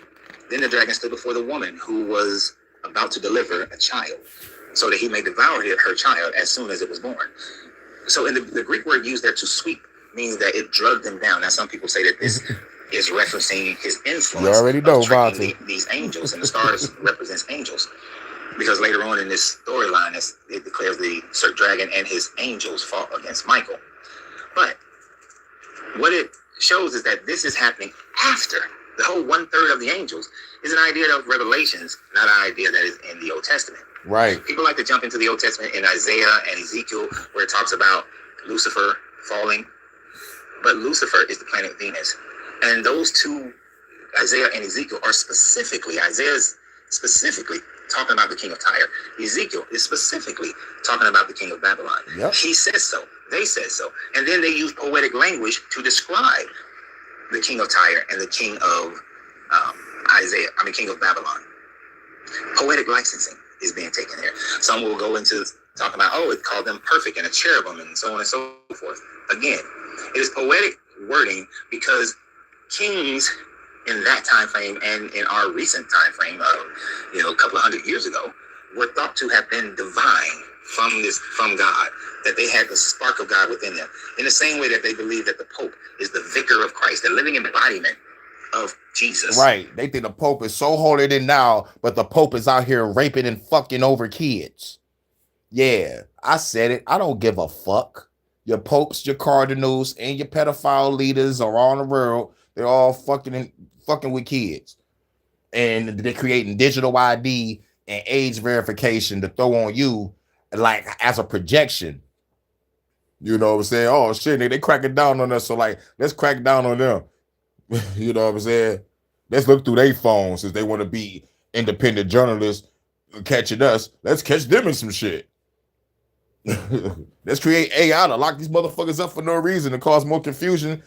Then the dragon stood before the woman who was about to deliver a child, so that he may devour her child as soon as it was born. So in the Greek word used there, to sweep, means that it drugged them down. Now some people say that this is referencing his influence. You already know, these angels, and the stars represents angels. Because later on in this storyline, it declares the Sir Dragon and his angels fought against Michael. But what it shows is that this is happening after the whole 1/3 of the angels is an idea of Revelations, not an idea that is in the Old Testament. Right. People like to jump into the Old Testament in Isaiah and Ezekiel, where it talks about Lucifer falling. But Lucifer is the planet Venus. And those two, Isaiah and Ezekiel, are Isaiah's specifically talking about the king of Tyre. Ezekiel is specifically talking about the king of Babylon. Yep. He says so. They said so. And then they use poetic language to describe the king of Tyre and the king of king of Babylon. Poetic licensing is being taken there. Some will go into talking about, it called them perfect and a cherubim and so on and so forth. Again, it is poetic wording because kings in that time frame and in our recent time frame of, a couple of 100 years ago, were thought to have been divine from God, that they had the spark of God within them. In the same way that they believe that the Pope is the vicar of Christ, the living embodiment of Jesus. Right. They think the Pope is so holier than now, but the Pope is out here raping and fucking over kids. Yeah, I said it. I don't give a fuck. Your popes, your cardinals, and your pedophile leaders are all in the world. They're all fucking with kids. And they're creating digital ID and age verification to throw on you like as a projection. You know what I'm saying? Oh shit, they cracking down on us. So like, let's crack down on them. You know what I'm saying? Let's look through their phones since they want to be independent journalists catching us. Let's catch them in some shit. Let's create AI to lock these motherfuckers up for no reason to cause more confusion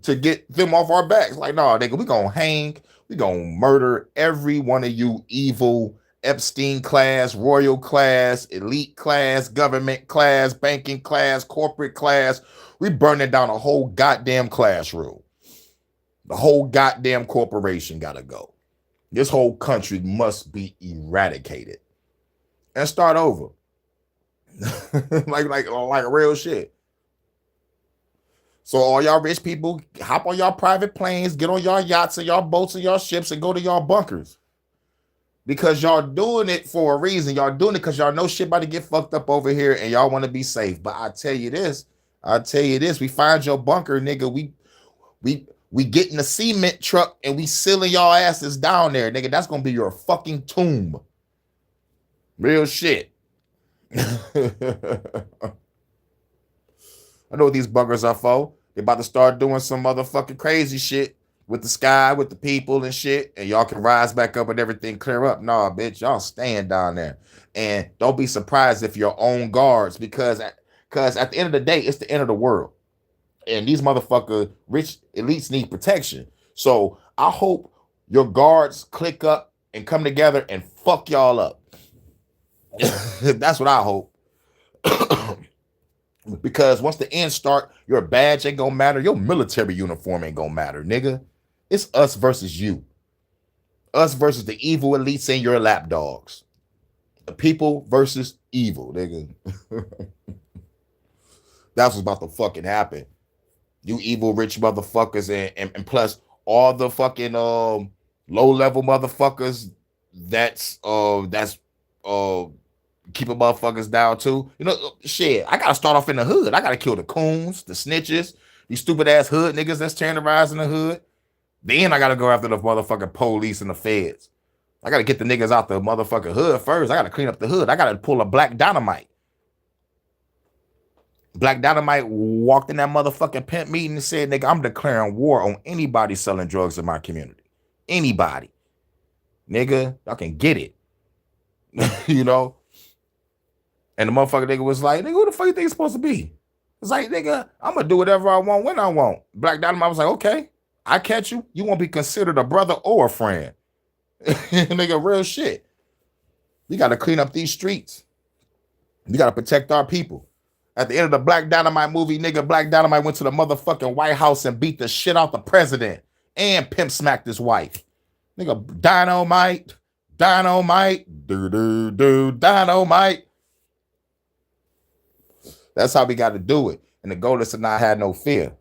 to get them off our backs. Like, no, nigga, we gonna hang, we gonna murder every one of you evil Epstein class, royal class, elite class, government class, banking class, corporate class. We burning down a whole goddamn classroom. The whole goddamn corporation gotta go. This whole country must be eradicated and start over. like real shit. So all y'all rich people, hop on y'all private planes, get on y'all yachts and y'all boats and y'all ships and go to y'all bunkers. Because y'all doing it for a reason. Y'all doing it because y'all know shit about to get fucked up over here and y'all want to be safe. But I tell you this, we find your bunker, nigga. We get in the cement truck and we sealing y'all asses down there, nigga. That's gonna be your fucking tomb. Real shit. I know what these bunkers are for. They about to start doing some motherfucking crazy shit with the sky, with the people and shit, and y'all can rise back up and everything clear up. Nah, bitch, y'all staying down there. And don't be surprised if your own guards, because at the end of the day, it's the end of the world. And these motherfucker rich elites need protection. So I hope your guards click up and come together and fuck y'all up. That's what I hope. Because once the ends start, your badge ain't gonna matter. Your military uniform ain't gonna matter, nigga. It's us versus you. Us versus the evil elites and your lapdogs. The people versus evil, nigga. That's what's about to fucking happen. You evil rich motherfuckers and plus all the fucking low-level motherfuckers that's keeping motherfuckers down too. You know, shit, I gotta start off in the hood. I gotta kill the coons, the snitches, these stupid ass hood niggas that's terrorizing the hood. Then I gotta go after the motherfucking police and the feds. I gotta get the niggas out the motherfucking hood first. I gotta clean up the hood. I gotta pull a Black Dynamite. Black Dynamite walked in that motherfucking pimp meeting and said, nigga, I'm declaring war on anybody selling drugs in my community. Anybody. Nigga, y'all can get it. You know? And the motherfucker nigga was like, nigga, who the fuck you think it's supposed to be? It's like, nigga, I'm gonna do whatever I want when I want. Black Dynamite was like, okay, I catch you. You won't be considered a brother or a friend. Nigga, real shit. We gotta clean up these streets. We gotta protect our people. At the end of the Black Dynamite movie, nigga, Black Dynamite went to the motherfucking White House and beat the shit out the president and pimp smacked his wife. Nigga, dynamite, dynamite. That's how we got to do it. And the goal is to not have no fear.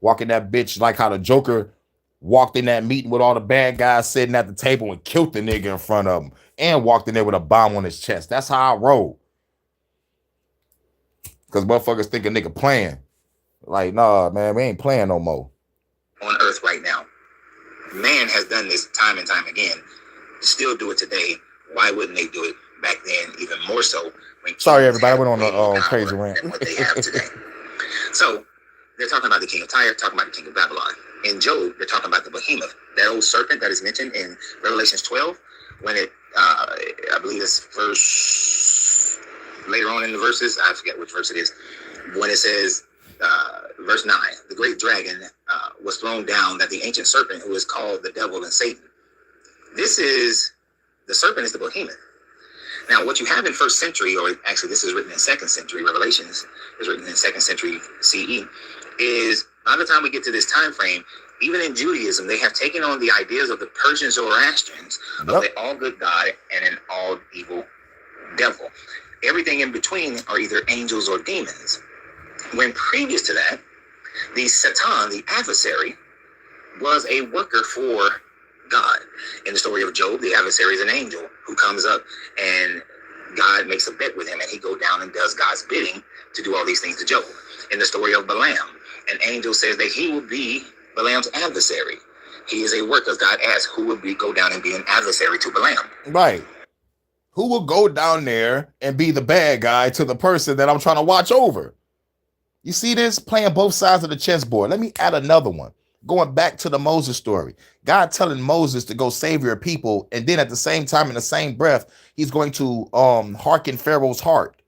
Walking that bitch like how the Joker walked in that meeting with all the bad guys sitting at the table and killed the nigga in front of him and walked in there with a bomb on his chest. That's how I roll. Because motherfuckers think a nigga playing. Like, nah, man, we ain't playing no more. On Earth right now. Man has done this time and time again. Still do it today. Why wouldn't they do it back then even more so? Sorry, everybody. I went on a crazy rant. What they have today. So, they're talking about the king of Tyre, talking about the king of Babylon. In Job, they're talking about the behemoth, that old serpent that is mentioned in Revelations 12, when it, I believe it's verse, later on in the verses, I forget which verse it is, when it says, verse 9, the great dragon was thrown down, that the ancient serpent who is called the devil and Satan. The serpent is the behemoth. Now, what you have in first century, or actually this is written in second century, Revelations is written in second century CE, is by the time we get to this time frame, even in Judaism, they have taken on the ideas of the Persian Zoroastrians of the all good God and an all evil devil. Everything in between are either angels or demons. When previous to that, the Satan, the adversary, was a worker for God. In the story of Job, the adversary is an angel who comes up and God makes a bet with him and he go down and does God's bidding to do all these things to Job. In the story of Balaam, an angel says that he will be Balaam's adversary. He is a worker. God asks who will go down and be an adversary to Balaam. Right. Who will go down there and be the bad guy to the person that I'm trying to watch over? You see this? Playing both sides of the chessboard. Let me add another one. Going back to the Moses story. God telling Moses to go save your people, and then at the same time, in the same breath, he's going to hearken Pharaoh's heart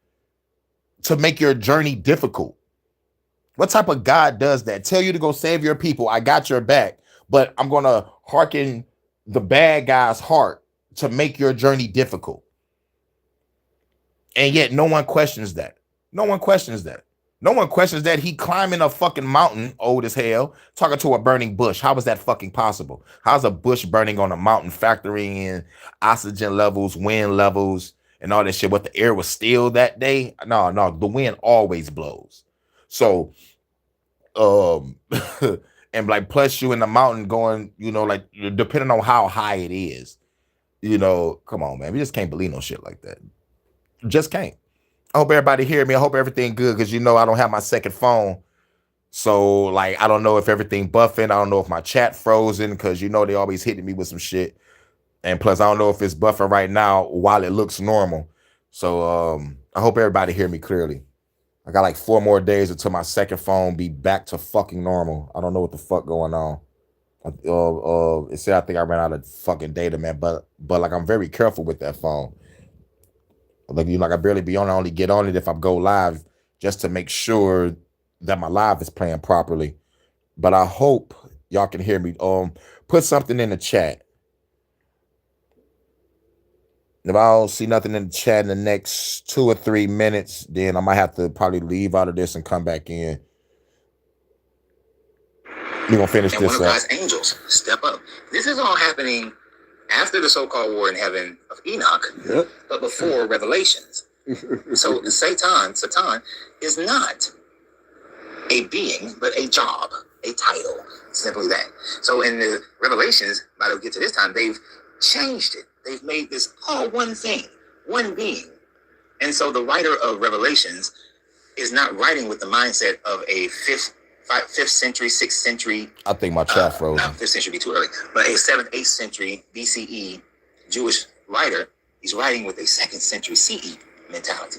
to make your journey difficult. What type of God does that? Tell you to go save your people. I got your back, but I'm gonna hearken the bad guy's heart to make your journey difficult. And yet no one questions that. No one questions that. No one questions that he climbing a fucking mountain, old as hell, talking to a burning bush. How is that fucking possible? How's a bush burning on a mountain, factoring in oxygen levels, wind levels, and all that shit? What, the air was still that day? No, the wind always blows. So, and like, plus you in the mountain going, like, depending on how high it is, come on, man. We just can't believe no shit like that. Just can't. I hope everybody hear me. I hope everything good, because I don't have my second phone. So, like, I don't know if everything buffing. I don't know if my chat frozen, because they always hitting me with some shit. And plus, I don't know if it's buffing right now while it looks normal. So, I hope everybody hear me clearly. I got like 4 more days until my second phone be back to fucking normal. I don't know what the fuck going on. It said I think I ran out of fucking data, man. But like, I'm very careful with that phone. Like, I barely be on it. I only get on it if I go live, just to make sure that my live is playing properly. But I hope y'all can hear me. Put something in the chat. If I don't see nothing in the chat in the next 2 or 3 minutes, then I might have to probably leave out of this and come back in. We're gonna finish and this one of up. God's angels step up. This is all happening after the so-called war in heaven of Enoch, but before Revelations. So Satan is not a being, but a job, a title, simply that. So in the Revelations, by the get to this time, they've changed it. They've made this all one thing, one being. And so the writer of Revelations is not writing with the mindset of a 5th century, 6th century. I think my chat frozen. Not 5th century, be too early, but a 7th, 8th century BCE Jewish writer. He's writing with a 2nd century CE mentality,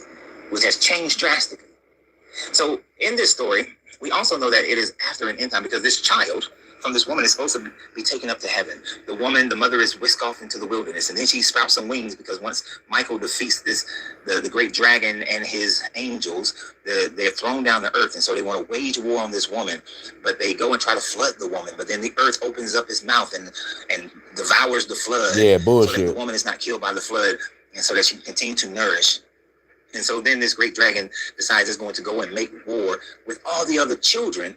which has changed drastically. So in this story, we also know that it is after an end time, because this child from this woman is supposed to be taken up to heaven. The mother is whisked off into the wilderness, and then she sprouts some wings, because once Michael defeats the great dragon and his angels, they're thrown down to earth, and so they want to wage war on this woman, but they go and try to flood the woman, but then the earth opens up its mouth and devours the flood. Yeah, bullshit. So that the woman is not killed by the flood, and so that she can continue to nourish. And so then this great dragon decides it's going to go and make war with all the other children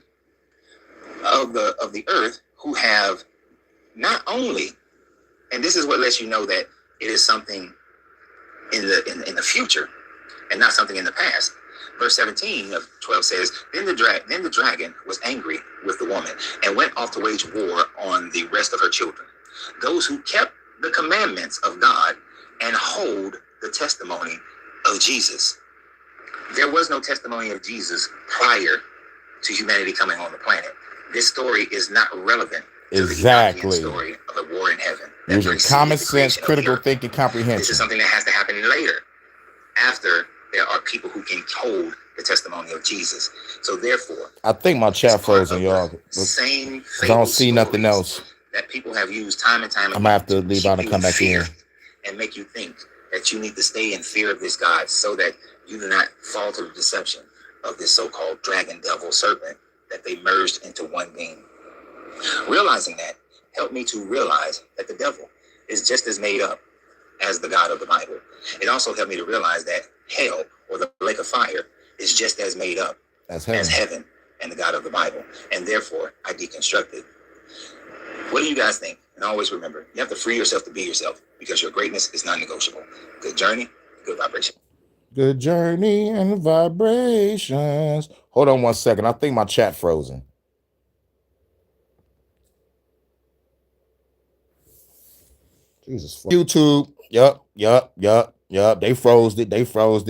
of the earth, who have not only, and this is what lets you know that it is something in the future and not something in the past. Verse 17 of 12 says, then the dragon was angry with the woman and went off to wage war on the rest of her children, those who kept the commandments of God and hold the testimony of Jesus. There was no testimony of Jesus prior to humanity coming on the planet. This story is not relevant to the Enochian story of the war in heaven. Using common sense, critical thinking, comprehension. This is something that has to happen later, after there are people who can hold the testimony of Jesus. So therefore, I think my chat frozen, y'all. Same. I don't see nothing else that people have used time and time again. I'm gonna have to leave out and come back in and make you think that you need to stay in fear of this God, so that you do not fall to the deception of this so-called dragon, devil, serpent that they merged into one being. Realizing that helped me to realize that the devil is just as made up as the God of the Bible. It also helped me to realize that hell, or the lake of fire, is just as made up as heaven and the God of the Bible. And therefore, I deconstructed. What do you guys think? And always remember, you have to free yourself to be yourself, because your greatness is non-negotiable. Good journey, good vibration. Good journey and vibrations. Hold on 1 second. I think my chat frozen. Jesus. YouTube. Yup. They froze it. They froze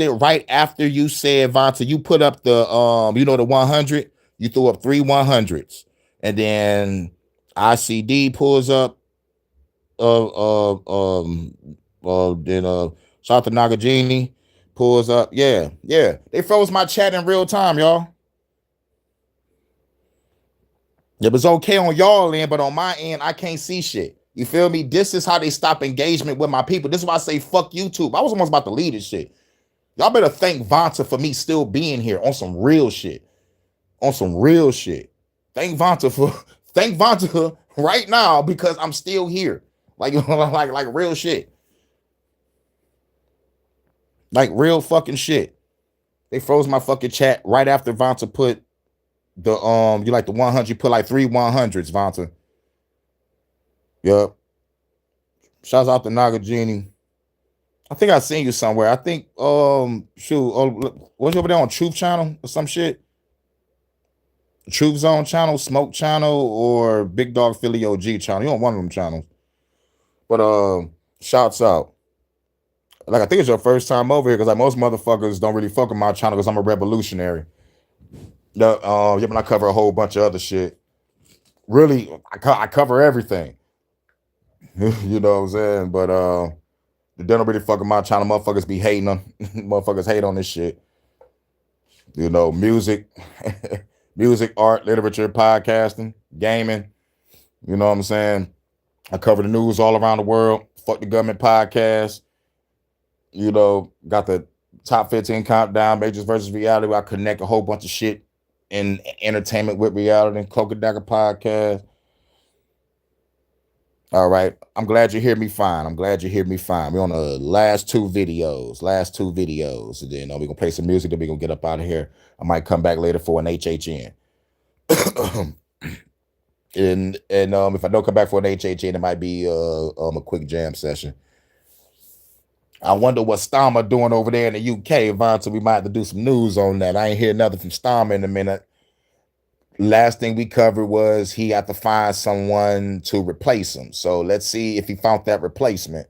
it right after you said, Vonta, you put up the the 100. You threw up 3 100s. And then ICD pulls up then Shanta Nagajini pulls up. Yeah. They froze my chat in real time, y'all. It was okay on y'all end, but on my end, I can't see shit. You feel me? This is how they stop engagement with my people. This is why I say fuck YouTube. I was almost about to leave this shit. Y'all better thank Vonta for me still being here on some real shit. On some real shit. Thank Vonta right now because I'm still here. Like real shit. Like real fucking shit. They froze my fucking chat right after Vonta put the you like the 100, you put like 3 100s, Vonta. Yup. Shouts out to Nagajini. I think I seen you somewhere. I think shoot, was you over there on Truth Channel or some shit? Truth Zone channel, Smoke channel, or Big Dog Philly OG channel. You on one of them channels. But shouts out. Like I think it's your first time over here because like most motherfuckers don't really fuck with my channel because I'm a revolutionary. Yeah, but I cover a whole bunch of other shit. Really, I cover everything. You know what I'm saying? But they don't really fuck with my channel. Motherfuckers be hating on. Motherfuckers hate on this shit. You know, music, art, literature, podcasting, gaming. You know what I'm saying? I cover the news all around the world. Fuck the government podcast. You know, got the top 15 countdown, majors versus reality, where I connect a whole bunch of shit in entertainment with reality. Coca-Cola podcast. All right. I'm glad you hear me fine. We're on the last two videos. And then we're going to play some music. Then we're going to get up out of here. I might come back later for an HHN. and if I don't come back for an HHN, it might be a quick jam session. I wonder what Stama doing over there in the UK, Vonta. We might have to do some news on that. I ain't hear nothing from Stama in a minute. Last thing we covered was he had to find someone to replace him. So let's see if he found that replacement.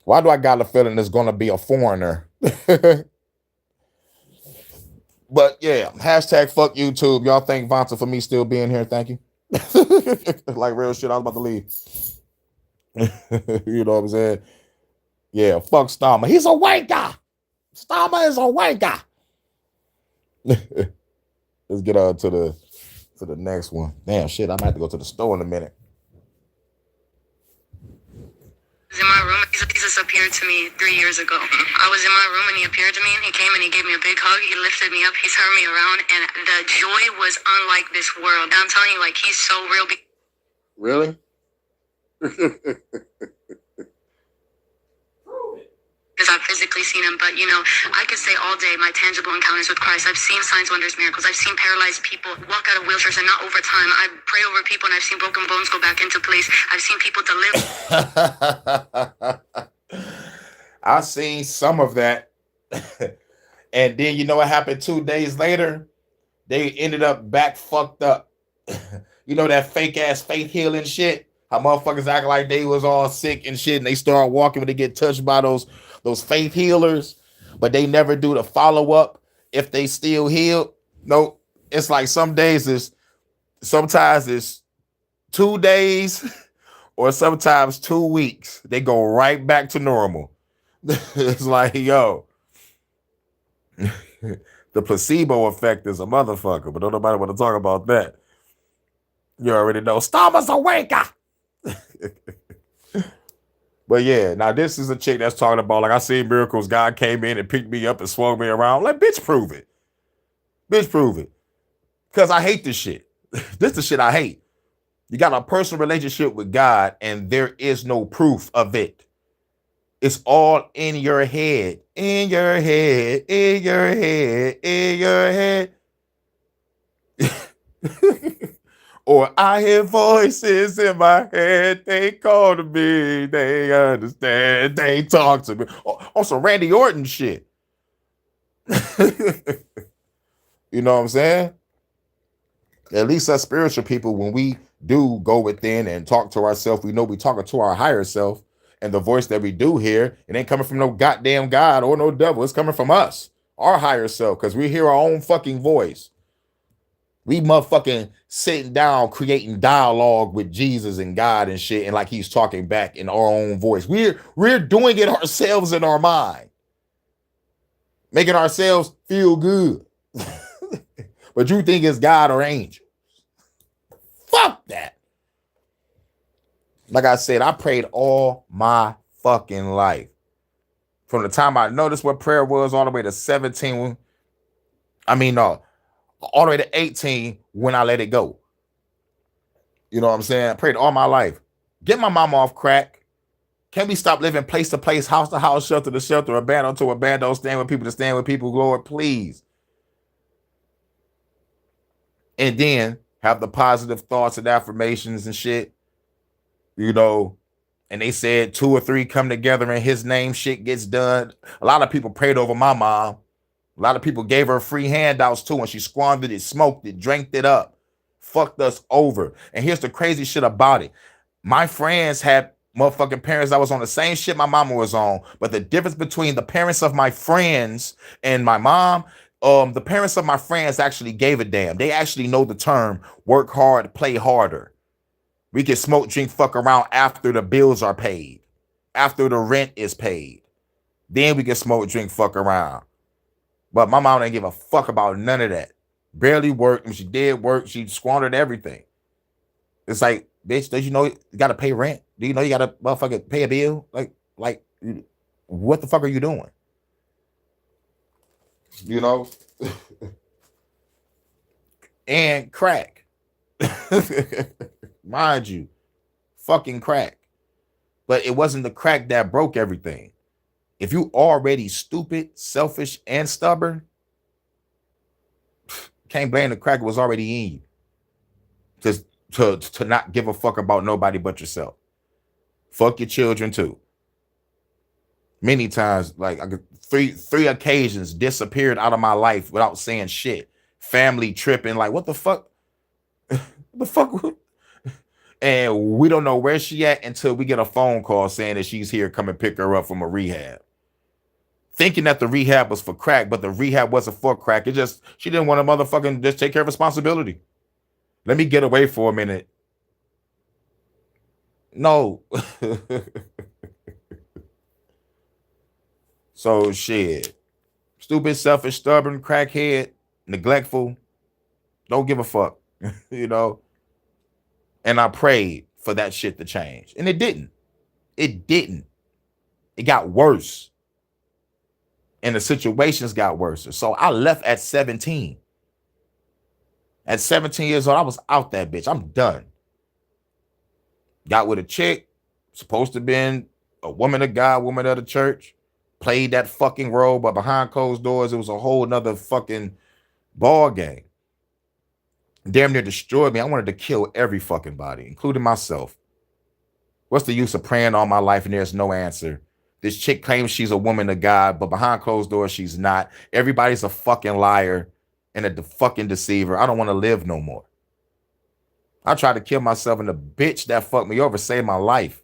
Why do I got a feeling it's going to be a foreigner? But yeah, hashtag fuck YouTube. Y'all thank Vonta for me still being here. Thank you. Like real shit, I was about to leave. You know what I'm saying? Yeah, fuck Stama. He's a white guy. Stama is a white guy. Let's get on to the next one. Damn shit, I might have to go to the store in a minute. In my room, Jesus appeared to me 3 years ago. I was in my room and he appeared to me and he came and he gave me a big hug. He lifted me up. He turned me around and the joy was unlike this world. I'm telling you, like, he's so real. Really? Because I've physically seen him, but I could say all day my tangible encounters with Christ. I've seen signs, wonders, miracles. I've seen paralyzed people walk out of wheelchairs and not over time. I pray over people and I've seen broken bones go back into place. I've seen people deliver. I seen some of that. And then you know what happened 2 days later? They ended up back fucked up. You know that fake ass faith healing shit? How motherfuckers act like they was all sick and shit and they start walking when they get touched by those faith healers, but they never do the follow-up if they still healed. No, it's like sometimes it's 2 days or sometimes 2 weeks. They go right back to normal. It's like, yo, the placebo effect is a motherfucker, but don't nobody want to talk about that. You already know. Stama's a waker. But yeah, now this is a chick that's talking about, like, I seen miracles. God came in and picked me up and swung me around. Like, bitch, prove it. Bitch, prove it. Because I hate this shit. This is the shit I hate. You got a personal relationship with God and there is no proof of it. It's all in your head. In your head. In your head. In your head. Or I hear voices in my head. They call to me. They understand. They talk to me. On some Randy Orton shit. You know what I'm saying? At least as spiritual people, when we do go within and talk to ourselves, we know we talking to our higher self. And the voice that we do hear, it ain't coming from no goddamn God or no devil. It's coming from us, our higher self, because we hear our own fucking voice. We motherfucking sitting down, creating dialogue with Jesus and God and shit, and like he's talking back in our own voice. We're doing it ourselves in our mind, making ourselves feel good. But you think it's God or angels? Fuck that. Like I said, I prayed all my fucking life. From the time I noticed what prayer was all the way to 17. No, all the way to 18 when I let it go. You know what I'm saying? I prayed all my life. Get my mama off crack. Can we stop living place to place, house to house, shelter to shelter, abandon to abandon, stand with people to stand with people, Lord, please. And then have the positive thoughts and affirmations and shit, you know. And they said 2 or 3 come together in his name, shit gets done. A lot of people prayed over my mom. A lot of people gave her free handouts too, and she squandered it, smoked it, drank it up, fucked us over. And here's the crazy shit about it. My friends had motherfucking parents that was on the same shit my mama was on, but the difference between the parents of my friends and my mom, the parents of my friends actually gave a damn. They actually know the term work hard, play harder. We can smoke, drink, fuck around after the bills are paid, after the rent is paid. Then we can smoke, drink, fuck around. But my mom didn't give a fuck about none of that. Barely worked. When she did work, she squandered everything. It's like, bitch, don't you know you got to pay rent? Do you know you got to motherfucking pay a bill? Like, what the fuck are you doing? You know? And crack. Mind you, fucking crack. But it wasn't the crack that broke everything. If you already stupid, selfish, and stubborn, can't blame the crack. It was already in you. To not give a fuck about nobody but yourself. Fuck your children too. Many times, like three occasions, disappeared out of my life without saying shit. Family tripping, like what the fuck? The fuck? And we don't know where she at until we get a phone call saying that she's here. Come and pick her up from a rehab. Thinking that the rehab was for crack, but the rehab wasn't for crack. It just, she didn't want to motherfucking just take care of responsibility. Let me get away for a minute. No. So shit. Stupid, selfish, stubborn, crackhead, neglectful. Don't give a fuck. You know? And I prayed for that shit to change. And it didn't. It didn't. It got worse. And the situations got worse. So I left at 17. At 17 years old, I was out that bitch. I'm done. Got with a chick, supposed to have been a woman of God, woman of the church. Played that fucking role, but behind closed doors, it was a whole nother fucking ball game. Damn near destroyed me. I wanted to kill every fucking body, including myself. What's the use of praying all my life and there's no answer? This chick claims she's a woman of God, but behind closed doors, she's not. Everybody's a fucking liar and a fucking deceiver. I don't want to live no more. I tried to kill myself, and the bitch that fucked me over saved my life.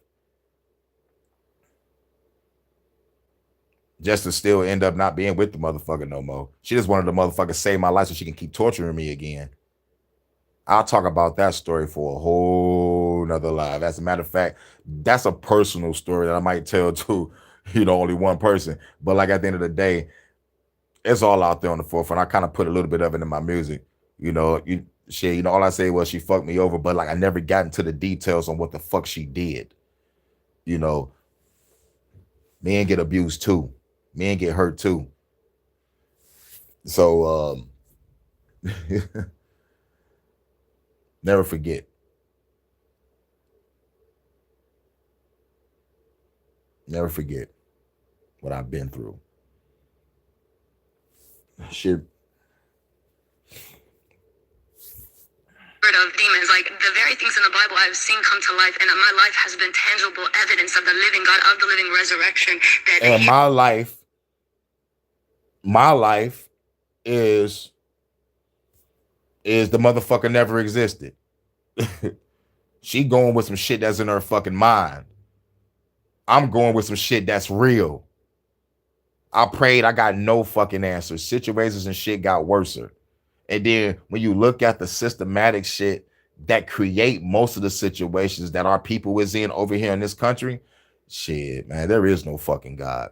Just to still end up not being with the motherfucker no more. She just wanted the motherfucker save my life so she can keep torturing me again. I'll talk about that story for a whole nother live. As a matter of fact, that's a personal story that I might tell to, only one person. But like at the end of the day, it's all out there on the forefront. I kind of put a little bit of it in my music. All I say was she fucked me over, but like I never got into the details on what the fuck she did. Men get abused too. Men get hurt too. So never forget. Never forget what I've been through. Shit. Of demons, like the very things in the Bible I've seen come to life, and my life has been tangible evidence of the living God, of the living resurrection. And my life is the motherfucker never existed. She going with some shit that's in her fucking mind. I'm going with some shit that's real. I prayed, I got no fucking answers. Situations and shit got worser. And then when you look at the systematic shit that create most of the situations that our people is in over here in this country, shit, man, there is no fucking God.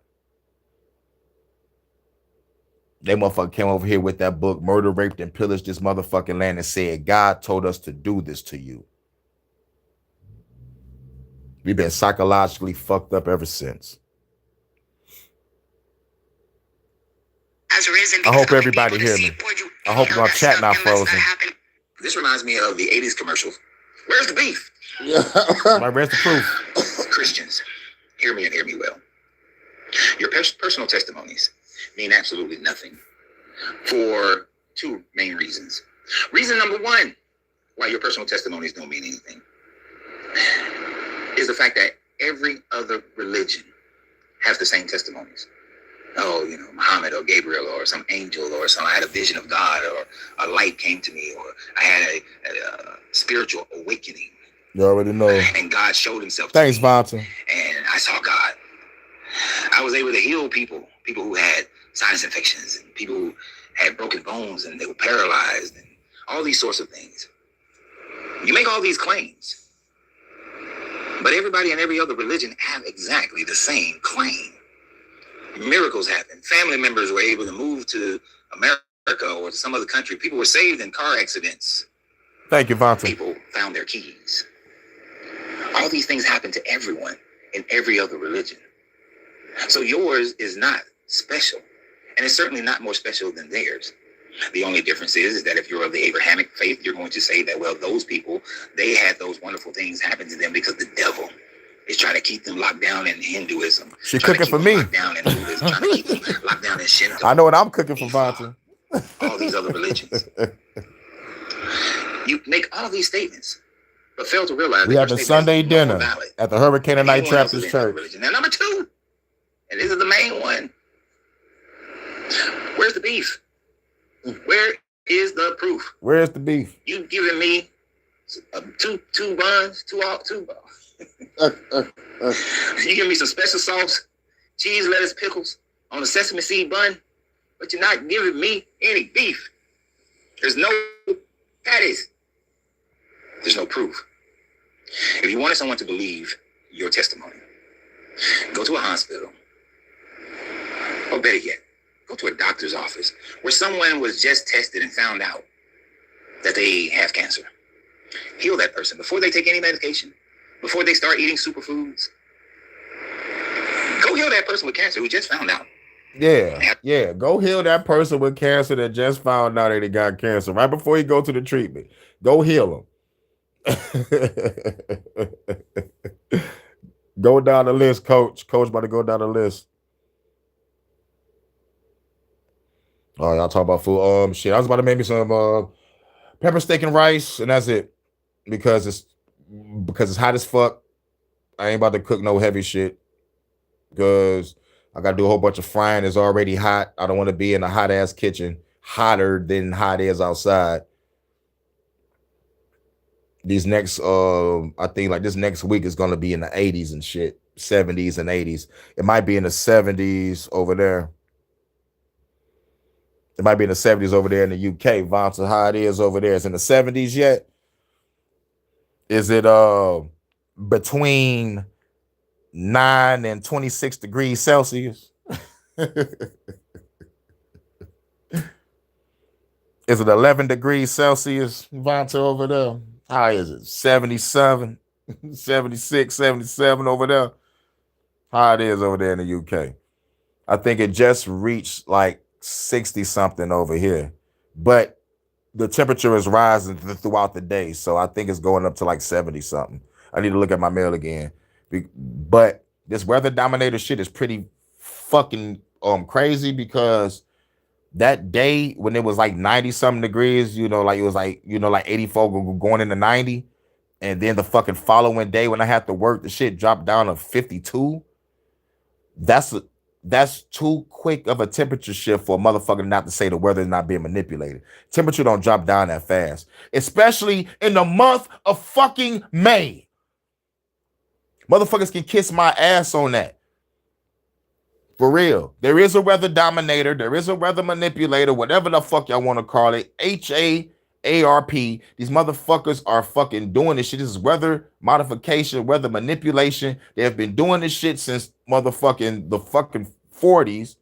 They motherfucker came over here with that book, Murder, Raped, and Pillaged This Motherfucking Land, and said, God told us to do this to you. We've been psychologically fucked up ever since. has risen I because hope of the everybody people, hear the me. seed poured you I hope any my of that chat stuff not that must frozen. happen. This reminds me of the 80s commercial. Where's the beef? My rest of proof. Christians, hear me and hear me well. Your personal testimonies mean absolutely nothing for two main reasons. Reason number one, why your personal testimonies don't mean anything, is the fact that every other religion has the same testimonies. Oh, you know, Muhammad or Gabriel or some angel or I had a vision of God or a light came to me or I had a spiritual awakening. You already know. And God showed himself Thanks, to me. Vonta. And I saw God. I was able to heal people who had sinus infections and people who had broken bones and they were paralyzed and all these sorts of things. You make all these claims, but everybody in every other religion have exactly the same claim. Miracles happen. Family members were able to move to America or to some other country. People were saved in car accidents. Thank you, Vonta. People found their keys. All these things happen to everyone in every other religion. So yours is not special. And it's certainly not more special than theirs. The only difference is that if you're of the Abrahamic faith, you're going to say that, well, those people, they had those wonderful things happen to them because the devil is trying to keep them locked down in Hinduism. She cooking for me. Locked down in Buddhism, trying to keep them locked down in Shinto. I know what I'm cooking for Vonta. All these other religions. You make all these statements, but fail to realize we have a Sunday dinner at the Hurykane Night Trappers Church. Now, number two, and this is the main one. Where's the beef? Where is the proof? Where's the beef? You giving me two buns, two. You give me some special sauce, cheese, lettuce, pickles on a sesame seed bun, but you're not giving me any beef. There's no patties. There's no proof. If you wanted someone to believe your testimony, go to a hospital, or better yet, go to a doctor's office where someone was just tested and found out that they have cancer. Heal that person before they take any medication, before they start eating superfoods. Go heal that person with cancer who just found out. Yeah. Go heal that person with cancer that just found out that they got cancer right before you go to the treatment. Go heal them. Go down the list, Coach. Coach about to go down the list. Oh, y'all talk about food. Shit. I was about to make me some pepper steak and rice, and that's it. Because it's hot as fuck. I ain't about to cook no heavy shit. Because I gotta do a whole bunch of frying. It's already hot. I don't want to be in a hot ass kitchen. Hotter than hot is outside. These next I think like this next week is gonna be in the 80s and shit. 70s and 80s. It might be in the 70s over there. It might be in the 70s over there in the UK. Vonta, how it is over there. It's in the 70s yet. Is it between 9 and 26 degrees Celsius? Is it 11 degrees Celsius, Vonta, over there? How is it? 77, 76, 77 over there? How it is over there in the UK? I think it just reached like 60 something over here. But the temperature is rising throughout the day. So I think it's going up to like 70 something. I need to look at my mail again. But this weather dominator shit is pretty fucking crazy because that day when it was like 90 something degrees, like it was like, like 84 going into 90. And then the fucking following day when I had to work, the shit dropped down to 52. That's too quick of a temperature shift for a motherfucker not to say the weather is not being manipulated. Temperature don't drop down that fast, especially in the month of fucking May. Motherfuckers can kiss my ass on that. For real. There is a weather dominator. There is a weather manipulator, whatever the fuck y'all want to call it. HAARP. These motherfuckers are fucking doing this shit. This is weather modification, weather manipulation. They have been doing this shit since motherfucking the fucking 40s.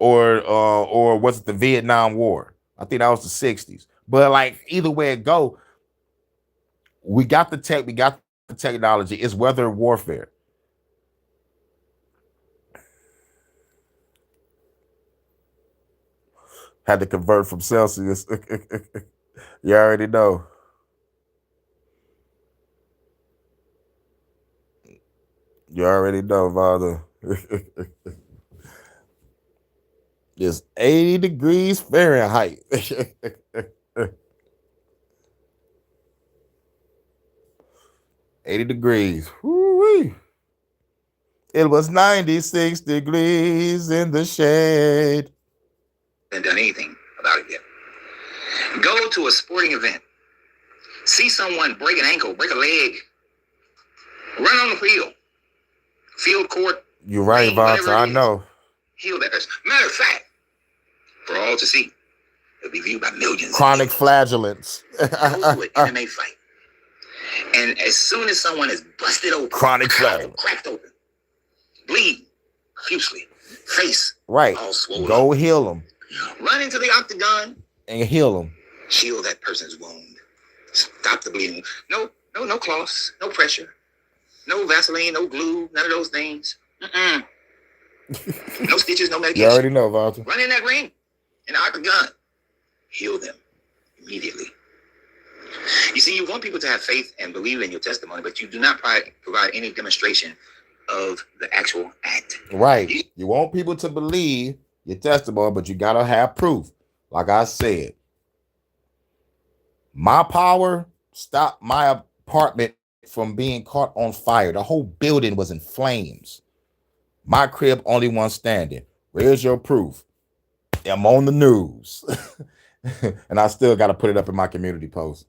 or was it the Vietnam War? I think that was the 60s. But like either way it go, we got the tech, we got the technology. It's weather warfare. Had to convert from Celsius. You already know. You already know, Father. It's 80 degrees Fahrenheit. 80 degrees. Woo-wee. It was 96 degrees in the shade. Haven't done anything about it yet. Go to a sporting event. See someone break an ankle, break a leg. Run on the field court. You're right, Vonta. I know. Heal that person. Matter of fact, for all to see, it'll be viewed by millions. Chronic flagellants. Go to an MMA fight. And as soon as someone is busted open, chronic flagellants, cracked open, bleed profusely, face right, all swollen. Go heal them. Run into the octagon and heal them. Heal that person's wound. Stop the bleeding. No cloths, no pressure, no Vaseline, no glue, none of those things. No stitches, no medication. You already know, Walter. Run in that ring, in the octagon. Heal them immediately. You see, you want people to have faith and believe in your testimony, but you do not provide any demonstration of the actual act. Right. You want people to believe your testimony, but you got to have proof. Like I said, my power stopped my apartment from being caught on fire. The whole building was in flames. My crib, only one standing. Where's your proof? I'm on the news. And I still got to put it up in my community post.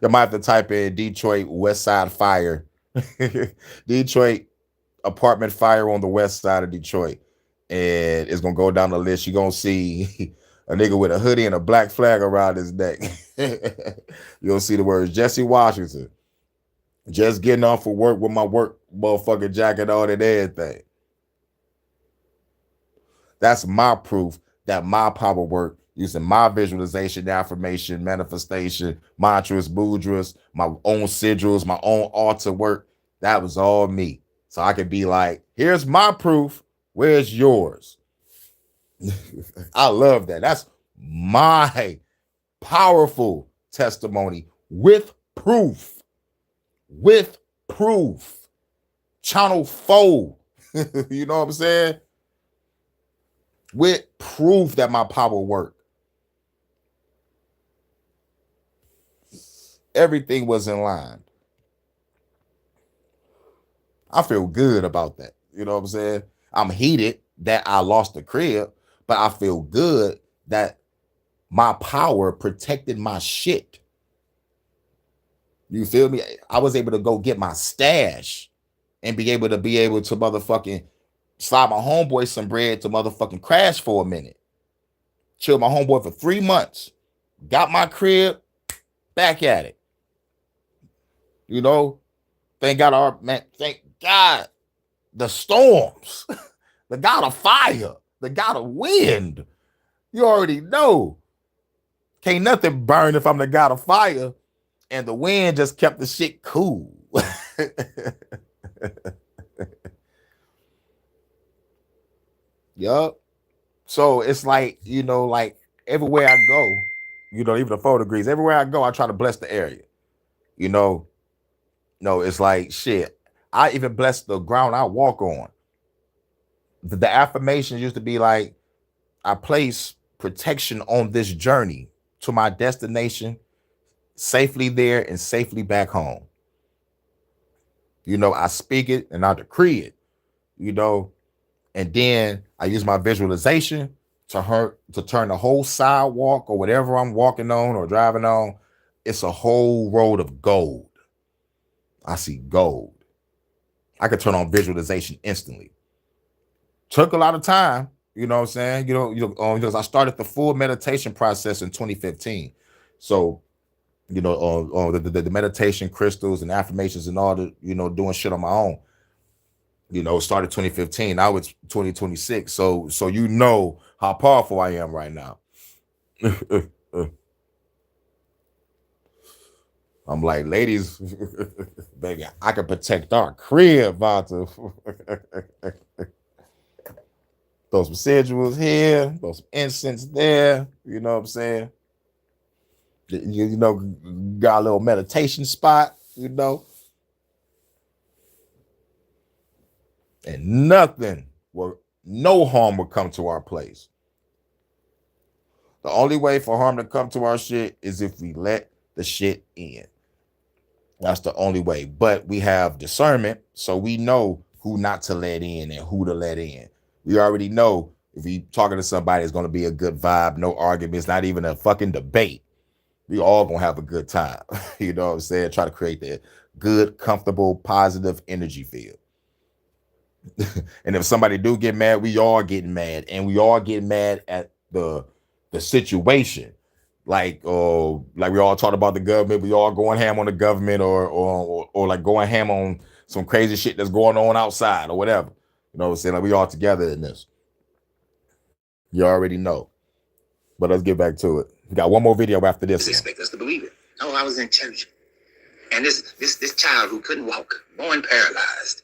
You might have to type in Detroit West Side Fire. Detroit apartment fire on the west side of Detroit. And it's going to go down the list. You're going to see a nigga with a hoodie and a black flag around his neck. You'll see the words Jesse Washington. Just getting off of work with my work motherfucking jacket on and everything. That's my proof that my power work using my visualization, affirmation, manifestation, mantras, mudras, my own sigils, my own altar work. That was all me. So I could be like, here's my proof. Where's yours? I love that. That's my powerful testimony with proof. With proof. Channel 4. You know what I'm saying? With proof that my power worked. Everything was in line. I feel good about that. You know what I'm saying? I'm heated that I lost the crib, but I feel good that my power protected my shit. You feel me? I was able to go get my stash and be able to motherfucking slide my homeboy some bread to motherfucking crash for a minute. Chill my homeboy for 3 months. Got my crib, back at it. You know, thank God, thank God, the storms, the God of fire, the God of wind. You already know. Can't nothing burn if I'm the God of fire. And the wind just kept the shit cool. Yup. So it's like, you know, like everywhere I go, you know, even the 4 degrees, everywhere I go, I try to bless the area. You know, no, it's like shit. I even bless the ground I walk on. The affirmation used to be like, I place protection on this journey to my destination, safely there and safely back home. You know, I speak it and I decree it, you know, and then I use my visualization to turn the whole sidewalk or whatever I'm walking on or driving on. It's a whole road of gold. I see gold. I could turn on visualization instantly. Took a lot of time, you know what I'm saying? Because I started the full meditation process in 2015. So, you know, the meditation crystals and affirmations and all the, you know, doing shit on my own. You know, started 2015. Now it's 2026. So you know how powerful I am right now. I'm like, ladies, baby, I can protect our crib, Vata. Throw some residuals here, throw some incense there. You know what I'm saying? You know, got a little meditation spot, you know. And no harm will come to our place. The only way for harm to come to our shit is if we let the shit in. That's the only way. But we have discernment, so we know who not to let in and who to let in. We already know if we talking to somebody, it's going to be a good vibe, no arguments, not even a fucking debate. We all going to have a good time. You know what I'm saying? Try to create that good, comfortable, positive energy field. And if somebody do get mad, we all getting mad. And we all get mad at the situation. Like we all talked about the government, we all going ham on the government or like going ham on some crazy shit that's going on outside or whatever. You know what I'm saying? Like we all together in this. You already know. But let's get back to it. We got one more video after this. Just expect us to believe it. Oh, I was in church. And this child who couldn't walk, born paralyzed.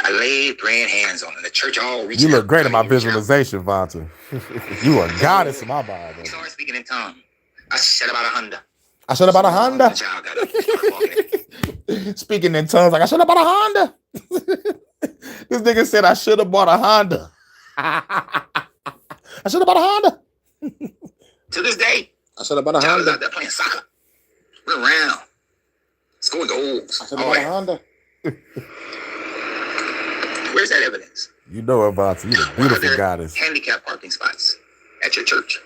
I laid praying hands on him. The church all reached You look out, great in my reached out. visualization, Vonta. You a goddess in my Bible. He started speaking in tongues. I said about 100. I said about The 100. child got up and started walking. Speaking in tongues, like I should have bought a Honda. This nigga said I should have bought a Honda. I should have bought a Honda. To this day, I should have bought a child is Honda. out there playing soccer. Run around. Scoring goals. I should have bought a Honda. Where's that evidence? You know about you, the Why are beautiful there goddess. handicap parking spots at your church?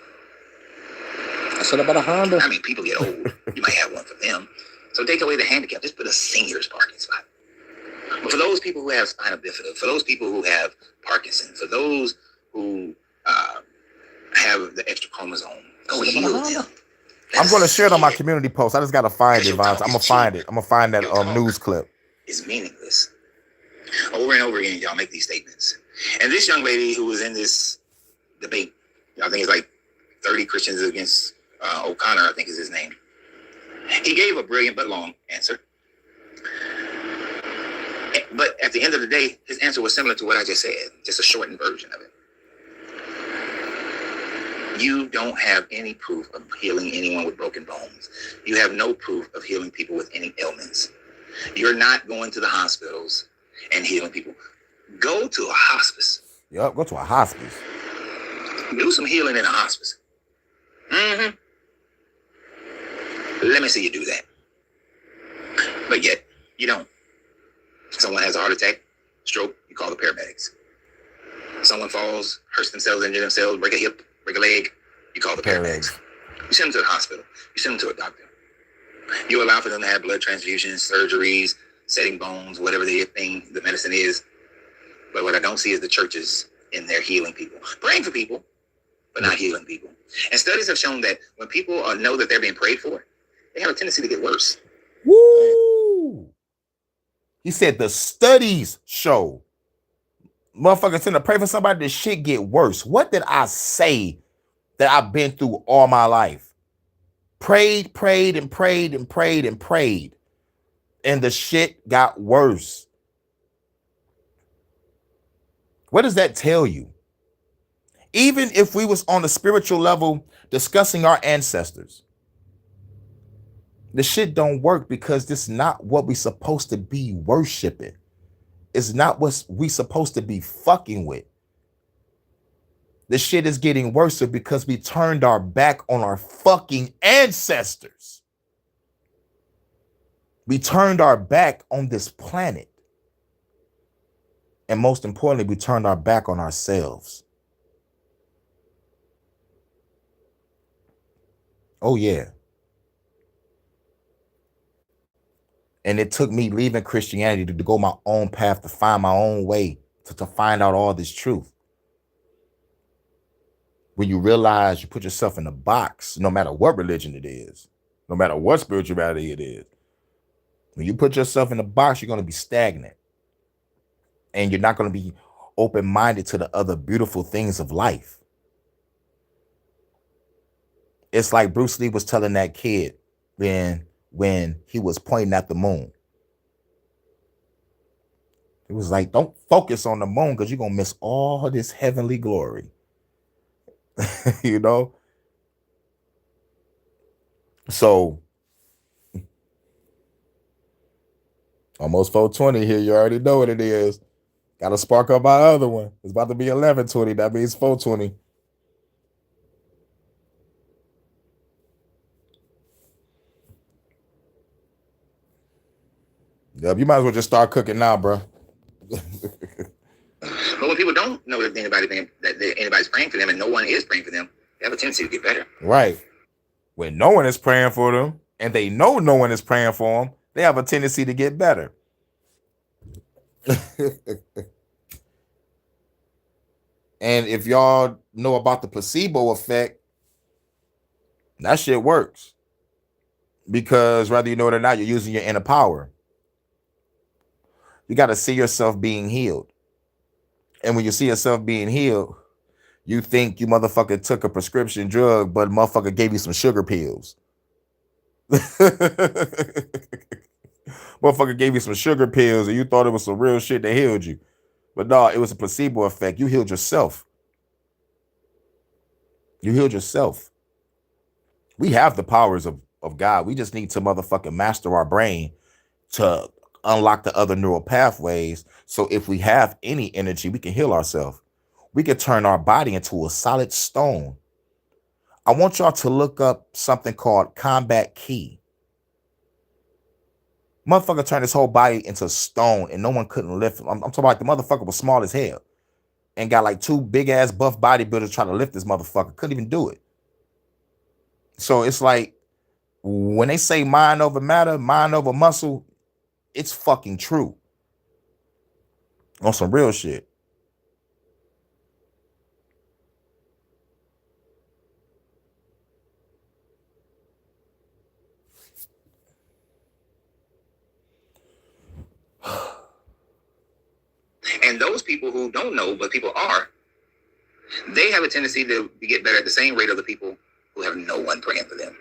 I should have bought a Honda. I mean, people get old. You might have one for them. So take away the handicap. Just put a senior's parking spot. But for those people who have spina bifida, for those people who have Parkinson's, for those who have the extra chromosome, go heal them. I'm going to share it on my community post. I just got to find it, Vonta. I'm going to find it. I'm going to find that news clip. It's meaningless. Over and over again, y'all make these statements. And this young lady who was in this debate, I think it's like 30 Christians against O'Connor, I think is his name. He gave a brilliant but long answer. But at the end of the day, his answer was similar to what I just said, just a shortened version of it. You don't have any proof of healing anyone with broken bones. You have no proof of healing people with any ailments. You're not going to the hospitals and healing people. Go to a hospice. Yep, go to a hospice. Do some healing in a hospice. Mm-hmm. Let me see you do that. But yet, you don't. Someone has a heart attack, stroke, you call the paramedics. Someone falls, hurts themselves, injure themselves, break a hip, break a leg, you call the paramedics. You send them to the hospital. You send them to a doctor. You allow for them to have blood transfusions, surgeries, setting bones, whatever the medicine is. But what I don't see is the churches in there healing people. Praying for people, but not healing people. And studies have shown that when people know that they're being prayed for, they have a tendency to get worse. Woo! He said the studies show motherfuckers tend to pray for somebody, the shit get worse. What did I say that I've been through all my life? Prayed. And the shit got worse. What does that tell you? Even if we was on a spiritual level discussing our ancestors, the shit don't work because this is not what we supposed to be worshiping. It's not what we supposed to be fucking with. The shit is getting worse because we turned our back on our fucking ancestors. We turned our back on this planet. And most importantly, we turned our back on ourselves. Oh, yeah. And it took me leaving Christianity to go my own path, to find my own way, to find out all this truth. When you realize you put yourself in a box, no matter what religion it is, no matter what spirituality it is, when you put yourself in a box, you're going to be stagnant. And you're not going to be open-minded to the other beautiful things of life. It's like Bruce Lee was telling that kid when he was pointing at the moon. It was like, don't focus on the moon because you're gonna miss all this heavenly glory. You know? So almost 420 here. You already know what it is. Gotta spark up my other one. It's about to be 1120. That means 420. Yep, you might as well just start cooking now, bro. But when people don't know that anybody's praying for them and no one is praying for them, they have a tendency to get better. Right. When no one is praying for them and they know no one is praying for them, they have a tendency to get better. And if y'all know about the placebo effect, that shit works. Because whether you know it or not, you're using your inner power. You got to see yourself being healed. And when you see yourself being healed, you think you motherfucker took a prescription drug, but motherfucker gave you some sugar pills. Motherfucker gave you some sugar pills and you thought it was some real shit that healed you. But no, it was a placebo effect. You healed yourself. You healed yourself. We have the powers of God. We just need to motherfucking master our brain to unlock the other neural pathways. So if we have any energy, we can heal ourselves. We can turn our body into a solid stone. I want y'all to look up something called combat key. Motherfucker turned his whole body into stone and no one couldn't lift him. I'm talking about the motherfucker was small as hell and got like two big ass buff bodybuilders trying to lift this motherfucker. Couldn't even do it. So it's like when they say mind over matter, mind over muscle, it's fucking true. On some real shit. And those people who don't know, but people are, they have a tendency to get better at the same rate of the people who have no one praying for them.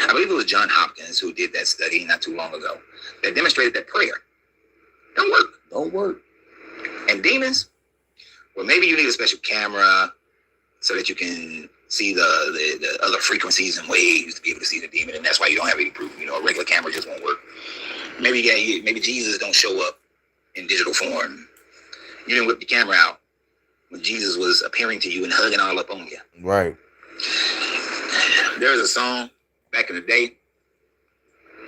I believe it was John Hopkins who did that study not too long ago that demonstrated that prayer don't work. Don't work. And demons, well, maybe you need a special camera so that you can see the other frequencies and waves to be able to see the demon, and that's why you don't have any proof. You know, a regular camera just won't work. Maybe Jesus don't show up in digital form. You didn't whip the camera out when Jesus was appearing to you and hugging all up on you. Right. There was a song back in the day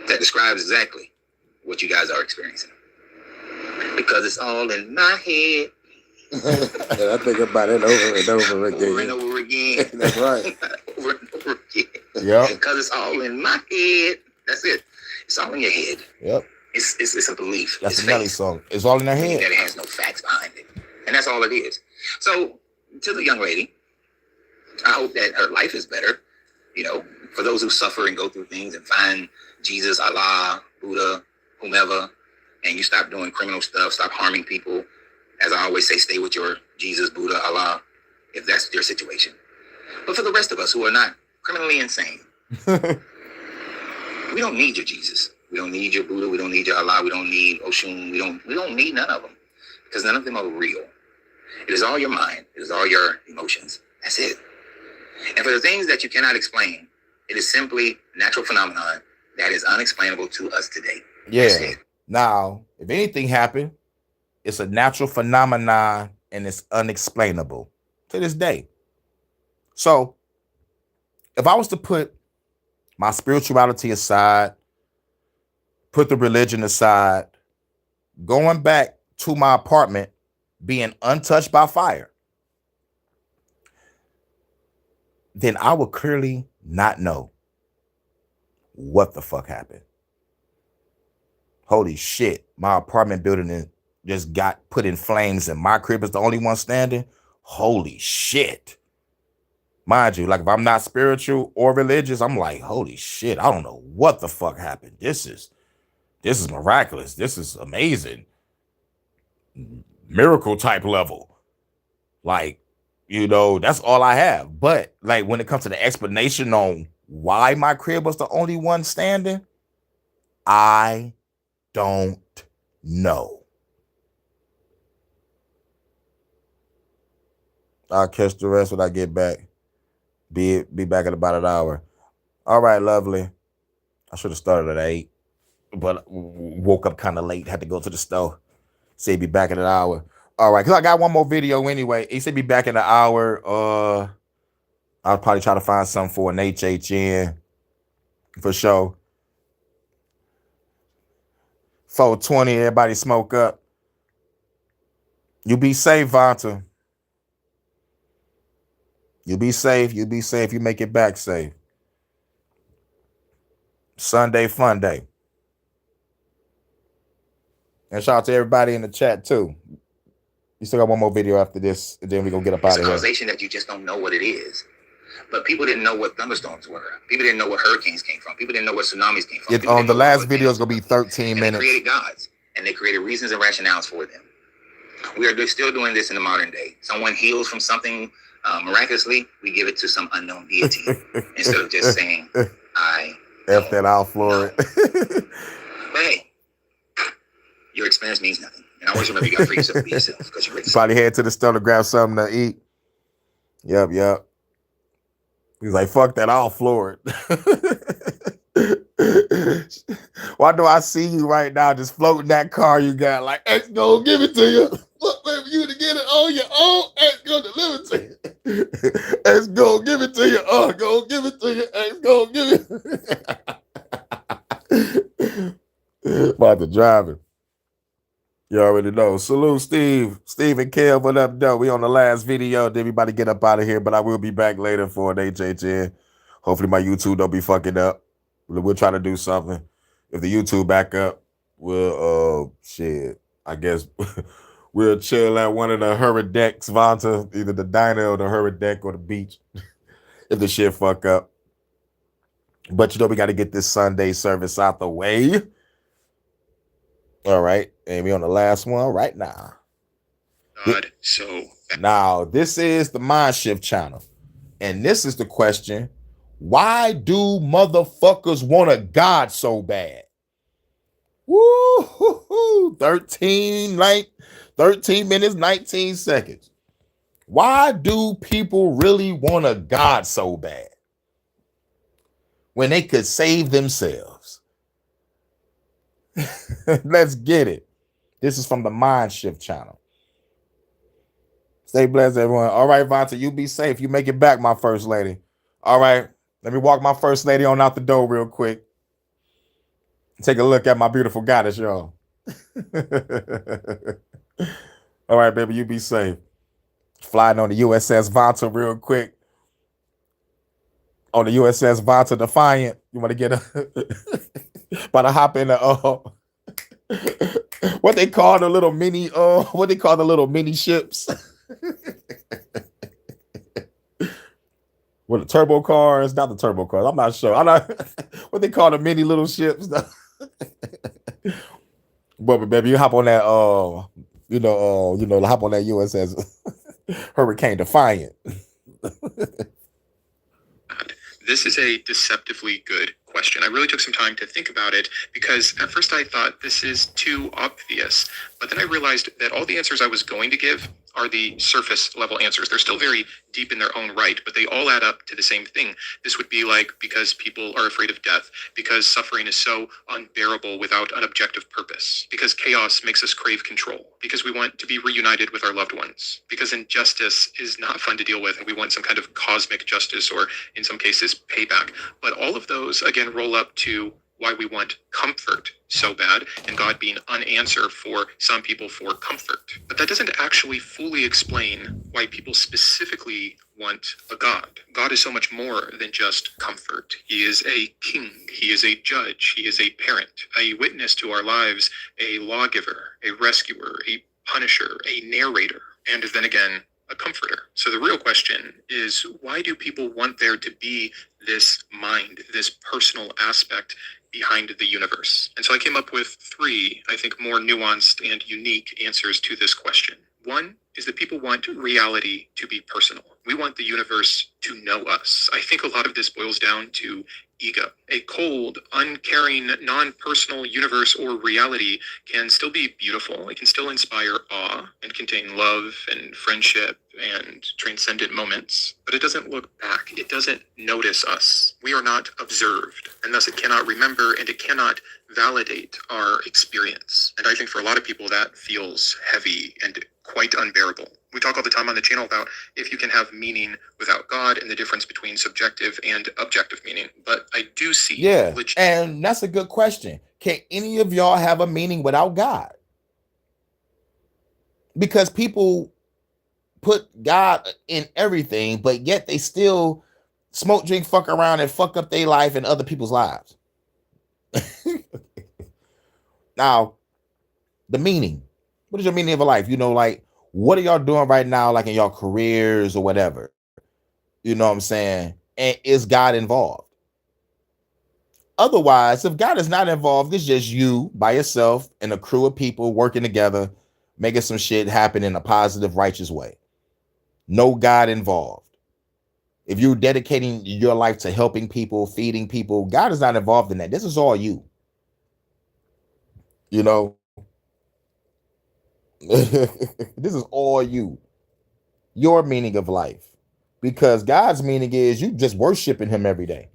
that describes exactly what you guys are experiencing. Because it's all in my head. I think about it over and over again. Over and over again. That's right. Over and over again. Yeah. Because it's all in my head. That's it. It's all in your head. Yep. It's a belief. That's it's a Nelly song. It's all in their head. That it has no facts behind it. And that's all it is. So, to the young lady, I hope that her life is better. You know, for those who suffer and go through things and find Jesus, Allah, Buddha, whomever, and you stop doing criminal stuff, stop harming people. As I always say, stay with your Jesus, Buddha, Allah, if that's your situation. But for the rest of us who are not criminally insane, we don't need your Jesus. We don't need your Buddha. We don't need your Allah. We don't need Oshun. We don't need none of them because none of them are real. It is all your mind. It is all your emotions. That's it. And for the things that you cannot explain, it is simply natural phenomenon that is unexplainable to us today. Yeah. Now, if anything happened, it's a natural phenomenon and it's unexplainable to this day. So, if I was to put my spirituality aside, put the religion aside, going back to my apartment, being untouched by fire, then I would clearly not know what the fuck happened. Holy shit, my apartment building just got put in flames and my crib is the only one standing. Holy shit. Mind you, like if I'm not spiritual or religious, I'm like, holy shit, I don't know what the fuck happened. This is miraculous. This is amazing. Miracle type level. Like, you know, that's all I have. But like when it comes to the explanation on why my crib was the only one standing, I don't know. I'll catch the rest when I get back. Be back in about an hour. All right, lovely. I should have started at 8, but woke up kind of late. Had to go to the store. Say be back in an hour. All right, because I got one more video anyway. He said be back in an hour. I'll probably try to find something for an HHN for sure. 420, everybody smoke up. You be safe, Vonta. You be safe. You be safe. You make it back safe. Sunday fun day. And shout out to everybody in the chat too. You still got one more video after this, and then we gonna get up out of here. It's a causation that you just don't know what it is. But people didn't know what thunderstorms were. People didn't know what hurricanes came from. People didn't know what tsunamis came from. On the last video is gonna be 13 minutes. They created gods, and they created reasons and rationales for them. We are still doing this in the modern day. Someone heals from something miraculously, we give it to some unknown deity instead of just saying, I F that, I'll floor it. But hey, your experience means nothing. And always remember, you got to free yourself to be yourself. Because you're probably head to the store to grab something to eat. Yep. He's like, fuck that, I'll floor it. Why do I see you right now just floating that car you got? Like, X gonna give it to you. Look, baby, you to get it on your own. X gonna deliver it to you. X gonna give it to you. Gonna give it to you. X gonna give it. About to drive it. You already know. Salute, Steve. Steve and Kev, what up, though? We on the last video. Did everybody get up out of here? But I will be back later for an HHN. Hopefully my YouTube don't be fucking up. We'll try to do something. If the YouTube back up, we'll, I guess we'll chill at one of the Hurricane decks, Vonta, either the diner or the Hurricane deck or the beach, if the shit fuck up. But we got to get this Sunday service out the way. All right, and we on the last one right now. God, so now this is the Mind Shift channel, and this is the question: why do motherfuckers want a God so bad? Woo! 13 minutes, 19 seconds. Why do people really want a God so bad when they could save themselves? Let's get it. This is from the Mind Shift channel. Stay blessed, everyone. All right, Vonta, you be safe. You make it back, my first lady. All right, let me walk my first lady on out the door real quick. Take a look at my beautiful goddess, y'all. All right, baby, you be safe. Flying on the USS Vonta real quick. On the USS Vonta Defiant. You want to get a... about to hop in the... what they call the little mini... what they call the little mini ships? What, the turbo cars? Not the turbo cars. I'm not sure. I'm not... what they call the mini little ships? But baby, you hop on that... hop on that USS Hurricane Defiant. This is a deceptively good question. I really took some time to think about it because at first I thought this is too obvious, but then I realized that all the answers I was going to give are the surface level answers. They're still very deep in their own right, but they all add up to the same thing. This would be like because people are afraid of death, because suffering is so unbearable without an objective purpose, because chaos makes us crave control, because we want to be reunited with our loved ones, because injustice is not fun to deal with and we want some kind of cosmic justice or in some cases payback. But all of those again roll up to why we want comfort so bad, and God being an answer for some people for comfort. But that doesn't actually fully explain why people specifically want a God. God is so much more than just comfort. He is a king. He is a judge. He is a parent, a witness to our lives, a lawgiver, a rescuer, a punisher, a narrator, and then again, a comforter. So the real question is, why do people want there to be this mind, this personal aspect behind the universe? And so I came up with 3, I think, more nuanced and unique answers to this question. One is that people want reality to be personal. We want the universe to know us. I think a lot of this boils down to ego. A cold, uncaring, non-personal universe or reality can still be beautiful. It can still inspire awe and contain love and friendship and transcendent moments, but it doesn't look back. It doesn't notice us. We are not observed, and thus it cannot remember and it cannot validate our experience. And I think for a lot of people that feels heavy and quite unbearable. We talk all the time on the channel about if you can have meaning without God and the difference between subjective and objective meaning. But I do see. Yeah. And that's a good question. Can any of y'all have a meaning without God? Because people put God in everything, but yet they still smoke, drink, fuck around, and fuck up their life and other people's lives. Now, the meaning. What is your meaning of a life? You know, like, what are y'all doing right now, like in your careers or whatever? You know what I'm saying? And is God involved? Otherwise, if God is not involved, it's just you by yourself and a crew of people working together, making some shit happen in a positive, righteous way. No God involved. If you're dedicating your life to helping people, feeding people, God is not involved in that. This is all you. You know? This is all you. Your meaning of life. Because God's meaning is you just worshiping him every day.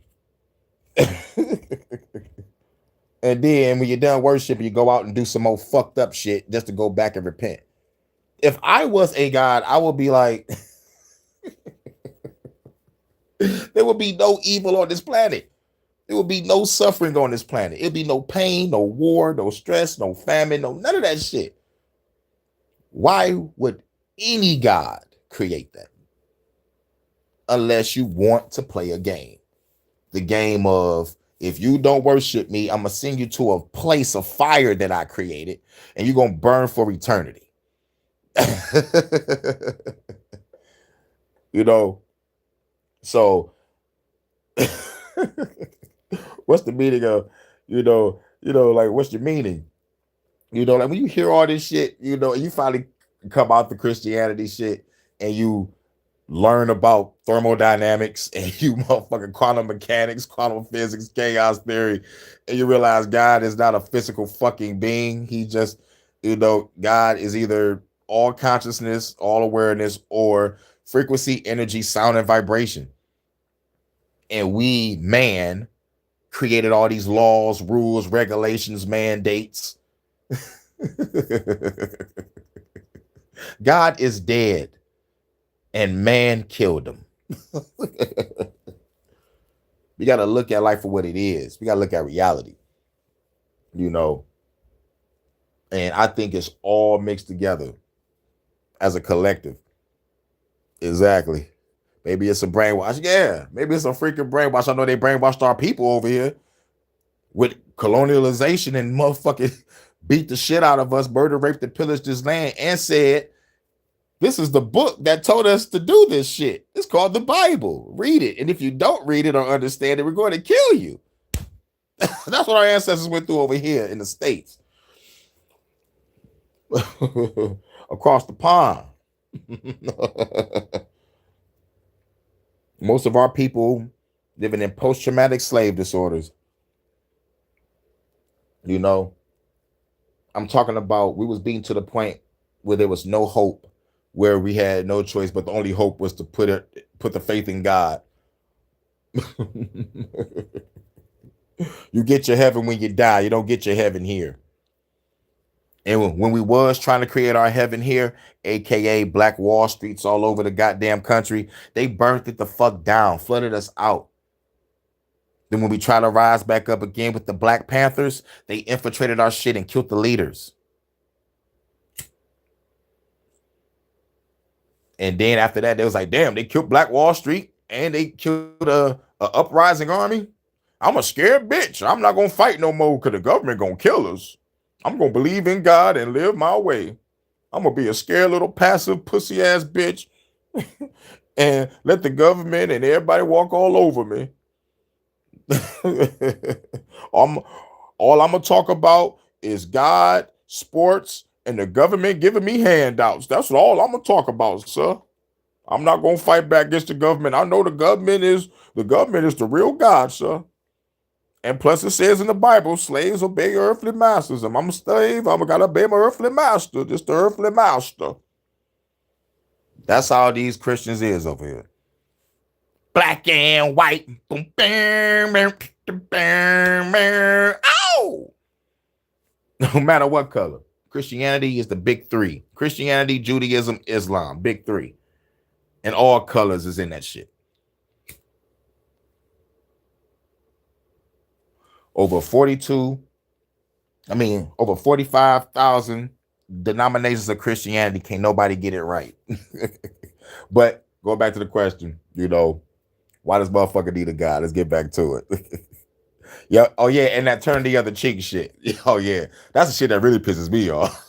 And then when you're done worshiping, you go out and do some more fucked up shit just to go back and repent. If I was a God, I would be like, there would be no evil on this planet. There would be no suffering on this planet. It'd be no pain, no war, no stress, no famine, no none of that shit. Why would any God create that? Unless you want to play a game. The game of, if you don't worship me, I'm going to send you to a place of fire that I created, and you're going to burn for eternity. You know? So, what's the meaning of, like, what's your meaning? You know, like when you hear all this shit, you know, you finally come out the Christianity shit and you learn about thermodynamics and you motherfucking quantum mechanics, quantum physics, chaos theory, and you realize God is not a physical fucking being. He just, God is either all consciousness, all awareness, or frequency, energy, sound, and vibration. And we, man, created all these laws, rules, regulations, mandates. God is dead and man killed him. We got to look at life for what it is. We got to look at reality, and I think it's all mixed together as a collective. Exactly. Maybe it's a brainwash. Yeah, maybe it's a freaking brainwash. I know they brainwashed our people over here with colonialization and motherfucking beat the shit out of us, murder, raped, and pillaged this land, and said, this is the book that told us to do this shit. It's called the Bible. Read it. And if you don't read it or understand it, we're going to kill you. That's what our ancestors went through over here in the States. Across the pond. Most of our people living in post-traumatic slave disorders. I'm talking about, we was being to the point where there was no hope, where we had no choice, but the only hope was to put the faith in God. You get your heaven when you die. You don't get your heaven here. And when we was trying to create our heaven here, aka Black Wall Streets all over the goddamn country, they burnt it the fuck down, flooded us out. Then when we try to rise back up again with the Black Panthers, they infiltrated our shit and killed the leaders. And then after that, they was like, damn, they killed Black Wall Street and they killed a uprising army. I'm a scared bitch. I'm not going to fight no more because the government going to kill us. I'm going to believe in God and live my way. I'm going to be a scared little passive pussy ass bitch and let the government and everybody walk all over me. All I'm going to talk about is God, sports, and the government giving me handouts. That's all I'm going to talk about, sir. I'm not going to fight back against the government. I know the government is the real God, sir. And plus, it says in the Bible, slaves obey your earthly masters. If I'm a slave, I'm gotta obey my earthly master. Just the earthly master. That's how these Christians is over here. Black and white. Boom, bam, bam, bam, bam. Ow! No matter what color. Christianity is the big three. Christianity, Judaism, Islam. Big three. And all colors is in that shit. Over 45,000 denominations of Christianity. Can't nobody get it right. But go back to the question, why does motherfucker need a God? Let's get back to it. Yeah. Oh, yeah. And that turn the other cheek shit. Oh, yeah. That's the shit that really pisses me off.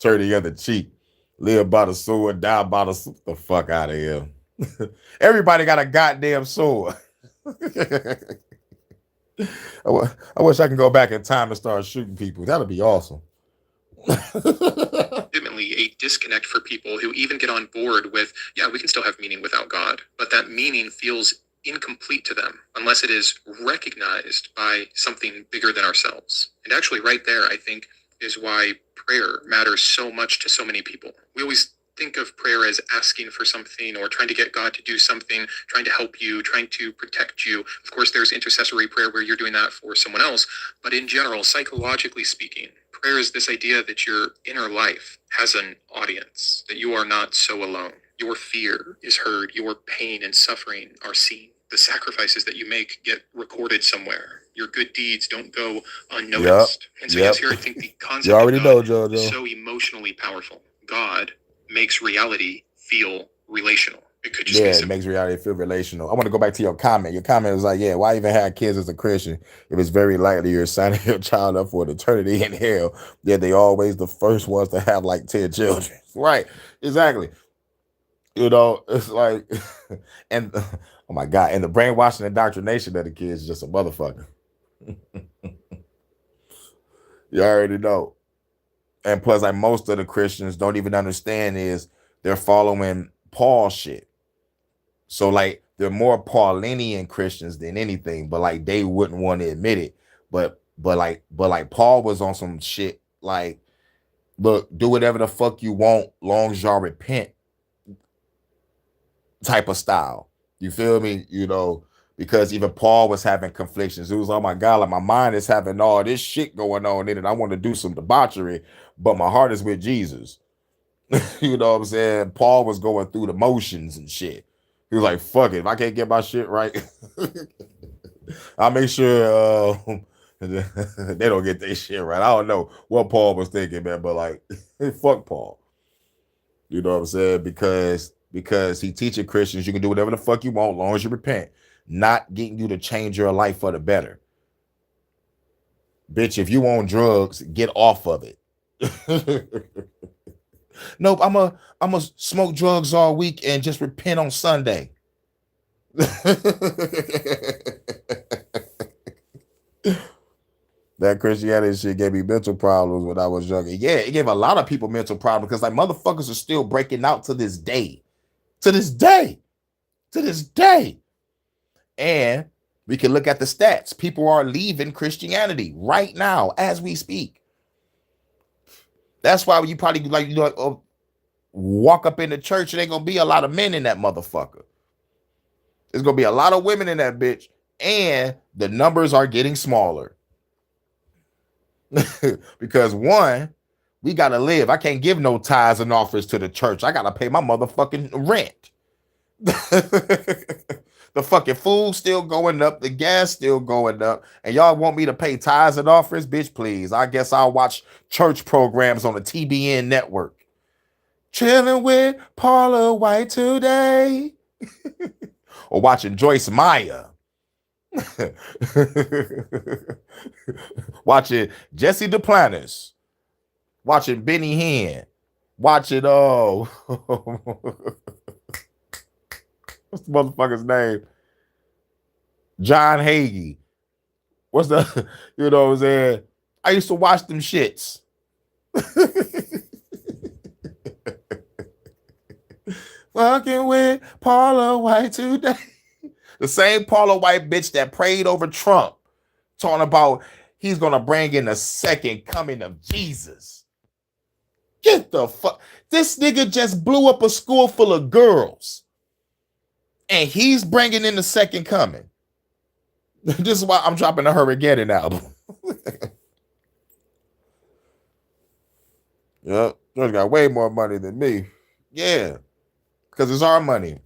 Turn the other cheek. Live by the sword, die by the sword. The fuck out of here. Everybody got a goddamn sword. I wish I could go back in time and start shooting people. That'd be awesome. Ultimately, a disconnect for people who even get on board with, yeah, we can still have meaning without God, but that meaning feels incomplete to them unless it is recognized by something bigger than ourselves. And actually, right there, I think, is why prayer matters so much to so many people. We always think of prayer as asking for something or trying to get God to do something, trying to help you, trying to protect you. Of course, there's intercessory prayer where you're doing that for someone else. But in general, psychologically speaking, prayer is this idea that your inner life has an audience, that you are not so alone. Your fear is heard. Your pain and suffering are seen. The sacrifices that you make get recorded somewhere. Your good deeds don't go unnoticed. And so yes, here I think the concept of God is so emotionally powerful. God makes reality feel relational. It could just be it makes reality feel relational. I want to go back to your comment. Your comment was like, why even have kids as a Christian if it's very likely you're signing your child up for an eternity in hell? Yet they always the first ones to have like 10 children. Right. Exactly. It's like, and oh my God, and the brainwashing indoctrination of the kids is just a motherfucker. You already know. And plus, like most of the Christians don't even understand is they're following Paul shit. So like they're more Paulinian Christians than anything, but like they wouldn't want to admit it. But like Paul was on some shit like, look, do whatever the fuck you want, long as y'all repent type of style. You feel me? Because even Paul was having conflictions. It was, oh my God, like my mind is having all this shit going on in it. I want to do some debauchery, but my heart is with Jesus. You know what I'm saying? Paul was going through the motions and shit. He was like, fuck it. If I can't get my shit right, I'll make sure they don't get their shit right. I don't know what Paul was thinking, man, but like, fuck Paul. You know what I'm saying? Because he teaching Christians you can do whatever the fuck you want as long as you repent. Not getting you to change your life for the better. Bitch, if you on drugs, get off of it. Nope, I'm a smoke drugs all week and just repent on Sunday. That Christianity shit gave me mental problems when I was younger. Yeah, it gave a lot of people mental problems because like motherfuckers are still breaking out to this day. To this day. To this day. And we can look at the stats. People are leaving Christianity right now as we speak. That's why you probably walk up in the church and ain't gonna be a lot of men in that motherfucker. There's gonna be a lot of women in that bitch, and the numbers are getting smaller. Because one, we gotta live. I can't give no tithes and offers to the church. I gotta pay my motherfucking rent. The fucking food still going up, the gas still going up, and y'all want me to pay tithes and offers? Bitch, please. I guess I'll watch church programs on the TBN network. Chilling with Paula White today. Or watching Joyce Meyer. Watching Jesse Duplantis. Watching Benny Hinn. Watching, what's the motherfucker's name? John Hagee. What's the, you know what I'm saying? I used to watch them shits. Fucking with Paula White today. The same Paula White bitch that prayed over Trump, talking about he's gonna bring in the second coming of Jesus. Get the fuck. This nigga just blew up a school full of girls. And he's bringing in the second coming. This is why I'm dropping the Hurykane album. Yep. George got way more money than me. Yeah. Because it's our money.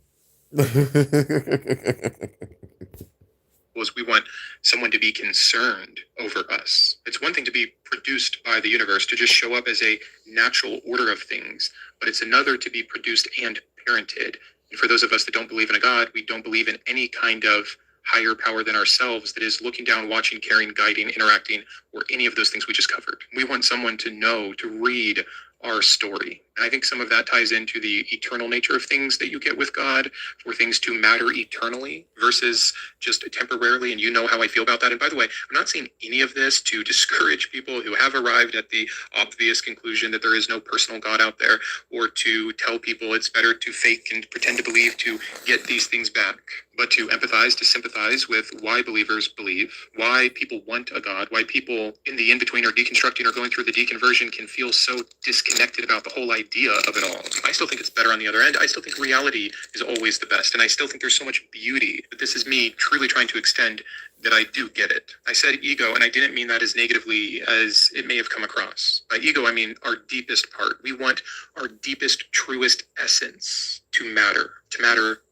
Was we want someone to be concerned over us. It's one thing to be produced by the universe, to just show up as a natural order of things, but it's another to be produced and parented. And for those of us that don't believe in a God, we don't believe in any kind of higher power than ourselves that is looking down, watching, caring, guiding, interacting, or any of those things we just covered. We want someone to know, to read our story. And I think some of that ties into the eternal nature of things that you get with God, for things to matter eternally versus just temporarily. And you know how I feel about that. And by the way, I'm not saying any of this to discourage people who have arrived at the obvious conclusion that there is no personal God out there, or to tell people it's better to fake and pretend to believe to get these things back, but to empathize, to sympathize with why believers believe, why people want a God, why people in the in-between or deconstructing or going through the deconversion can feel so disconnected about the whole idea of it all. I still think it's better on the other end. I still think reality is always the best. And I still think there's so much beauty. But this is me truly trying to extend that I do get it. I said ego, and I didn't mean that as negatively as it may have come across. By ego, I mean our deepest part. We want our deepest, truest essence to matter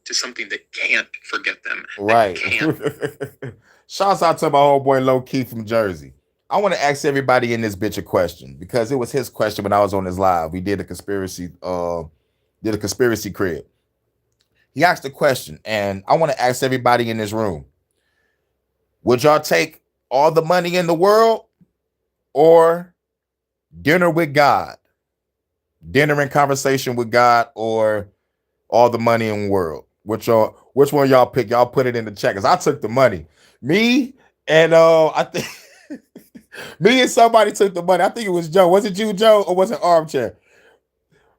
to something that can't forget them. Right. Can't. Shouts out to my old boy Low Key from Jersey. I want to ask everybody in this bitch a question, because it was his question when I was on his live. We did a conspiracy crib. He asked a question, and I want to ask everybody in this room: would y'all take all the money in the world or dinner with God? Dinner and conversation with God, or all the money in the world? Which one y'all pick? Y'all put it in the chat, because I took the money. Me and I think me and somebody took the money. I think it was Joe. Was it you, Joe, or was it Armchair?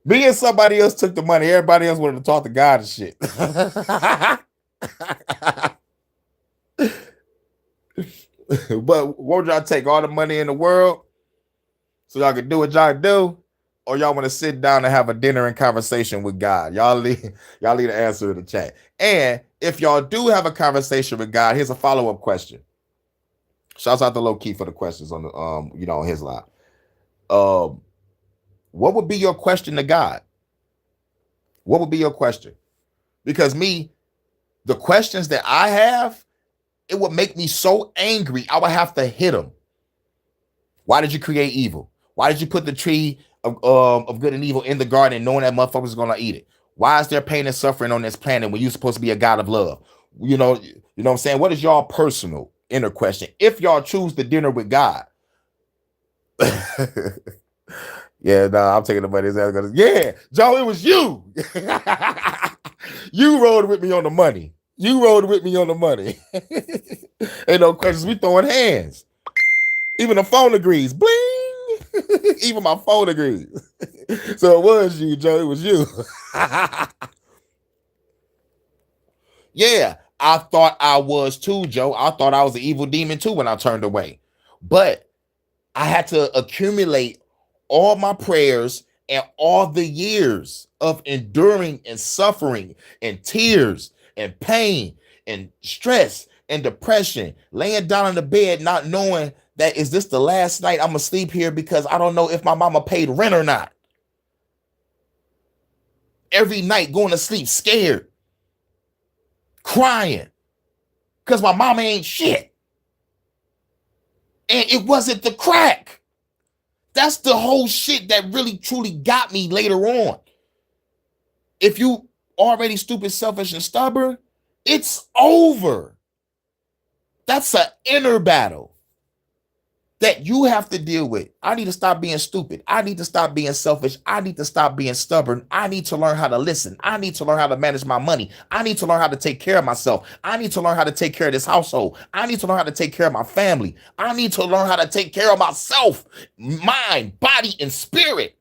Me and somebody else took the money. Everybody else wanted to talk to God and shit. But won't y'all take all the money in the world so y'all can do what y'all do? Or y'all want to sit down and have a dinner and conversation with God? Y'all leave an answer in the chat. And if y'all do have a conversation with God, here's a follow-up question. Shouts out to Low Key for the questions on the on his live. What would be your question to God? What would be your question? Because the questions that I have, it would make me so angry. I would have to hit him. Why did you create evil? Why did you put the tree of good and evil in the garden, knowing that motherfuckers is gonna eat it? Why is there pain and suffering on this planet when you're supposed to be a God of love? You know what I'm saying? What is y'all personal inner question if y'all choose the dinner with God? Yeah, I'm taking the money. Yeah, Joe, it was you. You rode with me on the money. Ain't no questions. We throwing hands. Even the phone agrees. Bling. Even my phone agrees. So it was you, Joe. It was you. Yeah, I thought I was too, Joe. I thought I was an evil demon too when I turned away. But I had to accumulate all my prayers and all the years of enduring and suffering and tears and pain and stress and depression, laying down in the bed not knowing that, is this the last night I'm gonna sleep here, because I don't know if my mama paid rent or not. Every night going to sleep scared, crying, because my mama ain't shit. And it wasn't the crack. That's the whole shit that really truly got me later on. If you already stupid, selfish, and stubborn, it's over. That's an inner battle that you have to deal with. I need to stop being stupid. I need to stop being selfish. I need to stop being stubborn. I need to learn how to listen. I need to learn how to manage my money. I need to learn how to take care of myself. I need to learn how to take care of this household. I need to learn how to take care of my family. I need to learn how to take care of myself, mind, body, and spirit.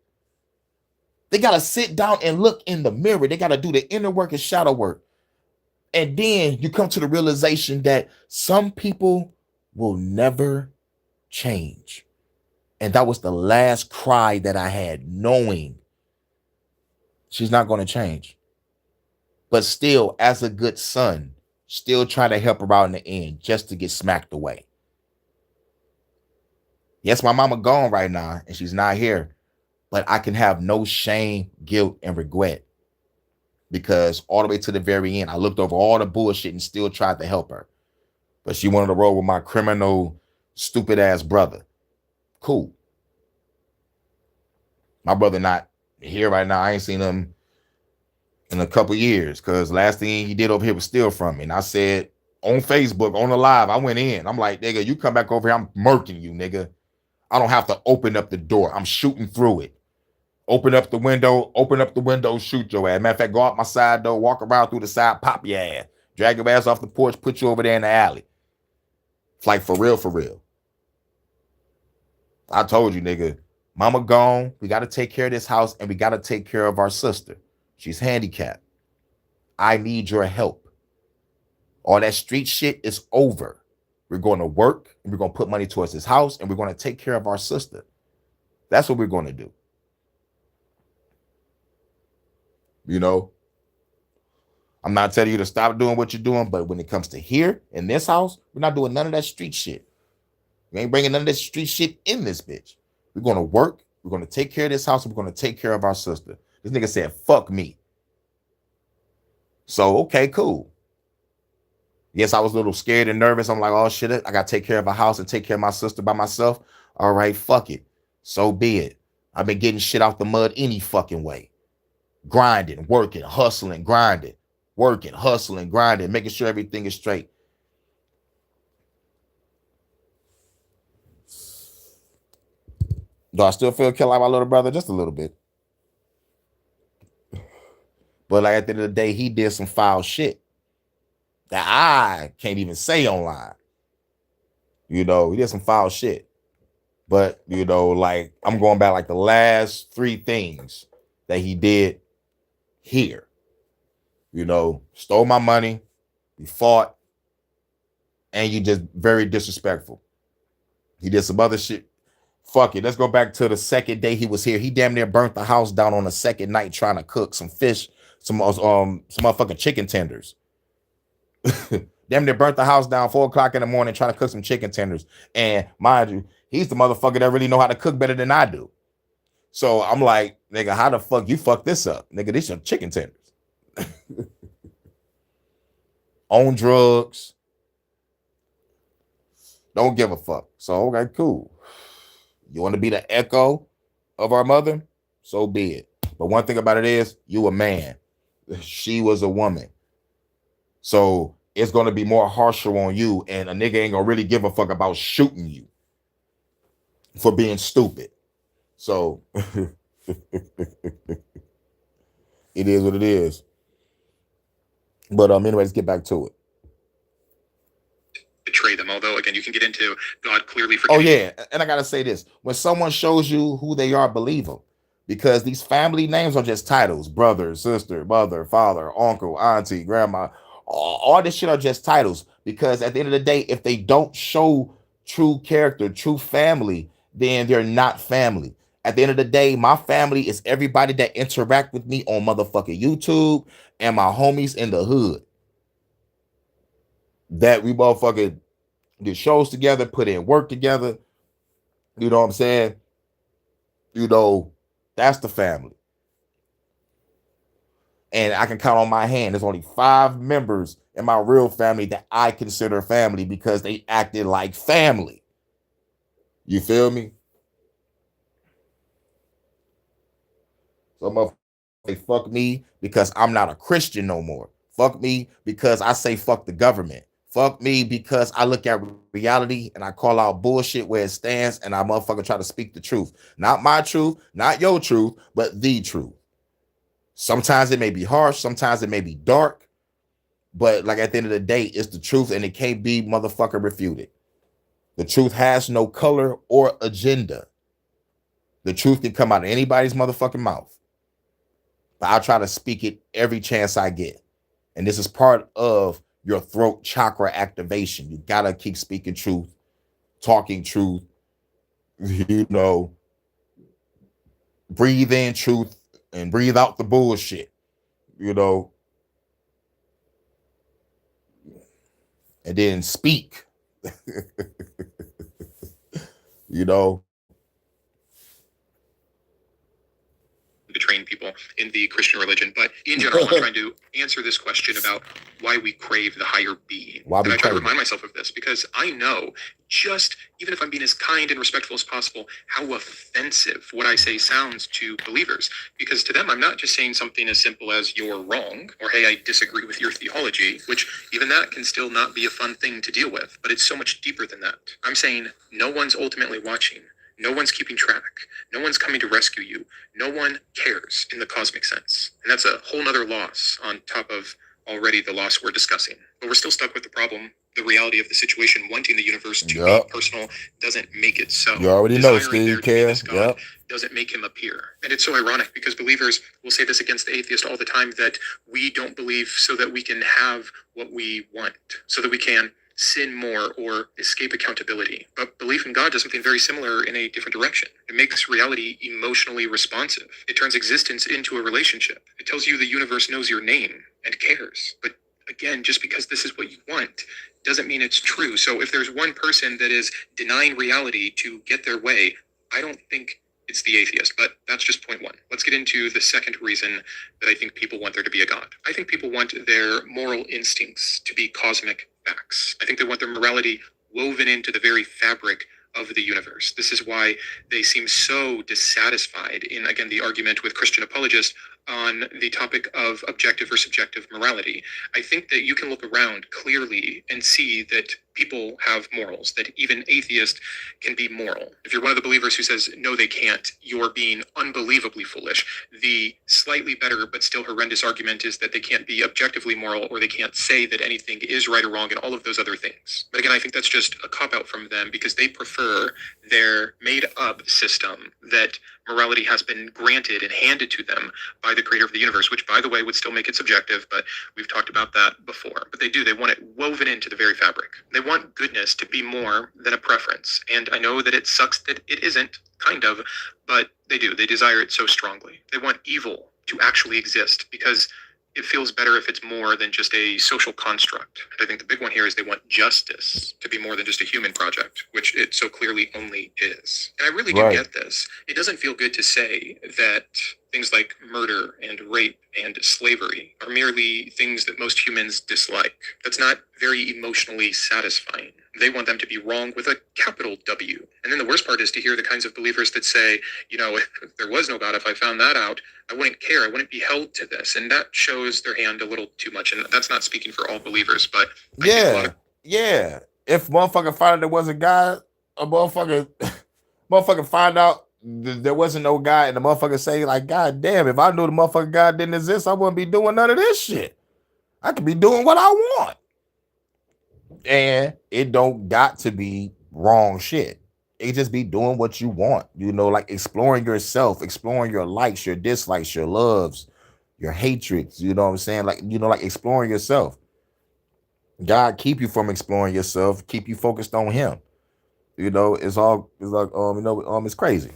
They got to sit down and look in the mirror. They got to do the inner work and shadow work. And then you come to the realization that some people will never change. And that was the last cry that I had, knowing she's not going to change. But still, as a good son, still trying to help her out in the end just to get smacked away. Yes, my mama gone right now and she's not here, but I can have no shame, guilt, and regret because all the way to the very end, I looked over all the bullshit and still tried to help her. But she wanted to roll with my criminal, stupid ass brother. Cool. My brother not here right now. I ain't seen him in a couple years because last thing he did over here was steal from me. And I said on Facebook, on the live, I went in. I'm like, nigga, you come back over here, I'm murking you, nigga. I don't have to open up the door. I'm shooting through it. Open up the window, shoot your ass. Matter of fact, go out my side door, walk around through the side, pop your ass. Drag your ass off the porch, put you over there in the alley. It's like for real, for real. I told you, nigga, mama gone. We got to take care of this house and we got to take care of our sister. She's handicapped. I need your help. All that street shit is over. We're going to work and we're going to put money towards this house and we're going to take care of our sister. That's what we're going to do. You know, I'm not telling you to stop doing what you're doing, but when it comes to here in this house, we're not doing none of that street shit. We ain't bringing none of that street shit in this bitch. We're going to work. We're going to take care of this house. And we're going to take care of our sister. This nigga said, fuck me. So, okay, cool. Yes, I was a little scared and nervous. I'm like, oh, shit, I got to take care of a house and take care of my sister by myself. All right, fuck it. So be it. I've been getting shit out the mud any fucking way. Grinding, working, hustling, grinding, working, hustling, grinding, making sure everything is straight. Do I still feel like my little brother? Just a little bit. But like at the end of the day, he did some foul shit that I can't even say online. You know, he did some foul shit. But, you know, like I'm going back like the last 3 things that he did here. You know, stole my money, he fought, and you just very disrespectful. He did some other shit. Fuck it. Let's go back to the second day he was here. He damn near burnt the house down on the second night trying to cook some fish, some motherfucking chicken tenders. Damn near burnt the house down 4 o'clock in the morning trying to cook some chicken tenders. And mind you, he's the motherfucker that really know how to cook better than I do. So I'm like, nigga, how the fuck you fuck this up? Nigga, these are chicken tenders. On drugs. Don't give a fuck. So, okay, cool. You want to be the echo of our mother? So be it. But one thing about it is, you a man. She was a woman. So it's going to be more harsher on you, and a nigga ain't going to really give a fuck about shooting you for being stupid. So it is what it is. But anyway, let's get back to it. Betray them, although again you can get into God clearly Oh forgiving. yeah, and I gotta say this: when someone shows you who they are, believe them, because these family names are just titles: brother, sister, mother, father, uncle, auntie, grandma. All this shit are just titles. Because at the end of the day, if they don't show true character, true family, then they're not family. At the end of the day, my family is everybody that interact with me on motherfucking YouTube and my homies in the hood. That we motherfucking did shows together, put in work together. You know what I'm saying? You know, that's the family. And I can count on my hand. There's only 5 members in my real family that I consider family because they acted like family. You feel me? So they fuck me because I'm not a Christian no more. Fuck me because I say fuck the government. Fuck me because I look at reality and I call out bullshit where it stands and I motherfucker try to speak the truth. Not my truth, not your truth, but the truth. Sometimes it may be harsh, sometimes it may be dark, but like at the end of the day, it's the truth and it can't be motherfucker refuted. The truth has no color or agenda. The truth can come out of anybody's motherfucking mouth. But I'll try to speak it every chance I get. And this is part of your throat chakra activation. You gotta keep speaking truth, talking truth, you know, breathe in truth and breathe out the bullshit, you know, and then speak, you know. To train people in the Christian religion. But in general, I'm trying to answer this question about why we crave the higher being. Why we and I try to crave remind myself of this because I know, just even if I'm being as kind and respectful as possible, how offensive what I say sounds to believers. Because to them, I'm not just saying something as simple as "you're wrong" or "hey, I disagree with your theology," which even that can still not be a fun thing to deal with. But it's so much deeper than that. I'm saying no one's ultimately watching. No one's keeping track. No one's coming to rescue you. No one cares in the cosmic sense. And that's a whole nother loss on top of already the loss we're discussing. But we're still stuck with the problem. The reality of the situation, wanting the universe to be personal, doesn't make it so. You already know, Desiring there Steve to be this Care. God doesn't make him appear. And it's so ironic because believers will say this against the atheist all the time, that we don't believe so that we can have what we want, so that we can sin more or escape accountability. But belief in God does something very similar in a different direction. It makes reality emotionally responsive. It turns existence into a relationship. It tells you the universe knows your name and cares. But again, just because this is what you want doesn't mean it's true. So if there's one person that is denying reality to get their way, I don't think it's the atheist. But that's just point one. Let's get into the second reason that I think people want there to be a God. I think people want their moral instincts to be cosmic facts. I think they want their morality woven into the very fabric of the universe. This is why they seem so dissatisfied in, again, the argument with Christian apologists on the topic of objective or subjective morality. I think that you can look around clearly and see that people have morals, that even atheists can be moral. If you're one of the believers who says, no, they can't, you're being unbelievably foolish. The slightly better but still horrendous argument is that they can't be objectively moral, or they can't say that anything is right or wrong and all of those other things. But again, I think that's just a cop-out from them because they prefer their made-up system that morality has been granted and handed to them by the creator of the universe, which, by the way, would still make it subjective, but we've talked about that before. But they want it woven into the very fabric. They want goodness to be more than a preference. And I know that it sucks that it isn't, kind of, but they do. They desire it so strongly. They want evil to actually exist because it feels better if it's more than just a social construct. And I think the big one here is they want justice to be more than just a human project, which it so clearly only is. And I really do get this. It doesn't feel good to say that things like murder and rape and slavery are merely things that most humans dislike. That's not very emotionally satisfying. They want them to be wrong with a capital W. And then the worst part is to hear the kinds of believers that say, you know, if there was no God, if I found that out, I wouldn't care. I wouldn't be held to this. And that shows their hand a little too much. And that's not speaking for all believers, but I think a lot of... If motherfucker found out there was a God, a motherfucker find out there wasn't no God, and the motherfucker say, like, God damn, if I knew the motherfucker God didn't exist, I wouldn't be doing none of this shit. I could be doing what I want. And it don't got to be wrong shit. It just be doing what you want, you know, like exploring yourself, exploring your likes, your dislikes, your loves, your hatreds, you know what I'm saying? Like, you know, like exploring yourself. God keep you from exploring yourself, keep you focused on him. You know, it's crazy.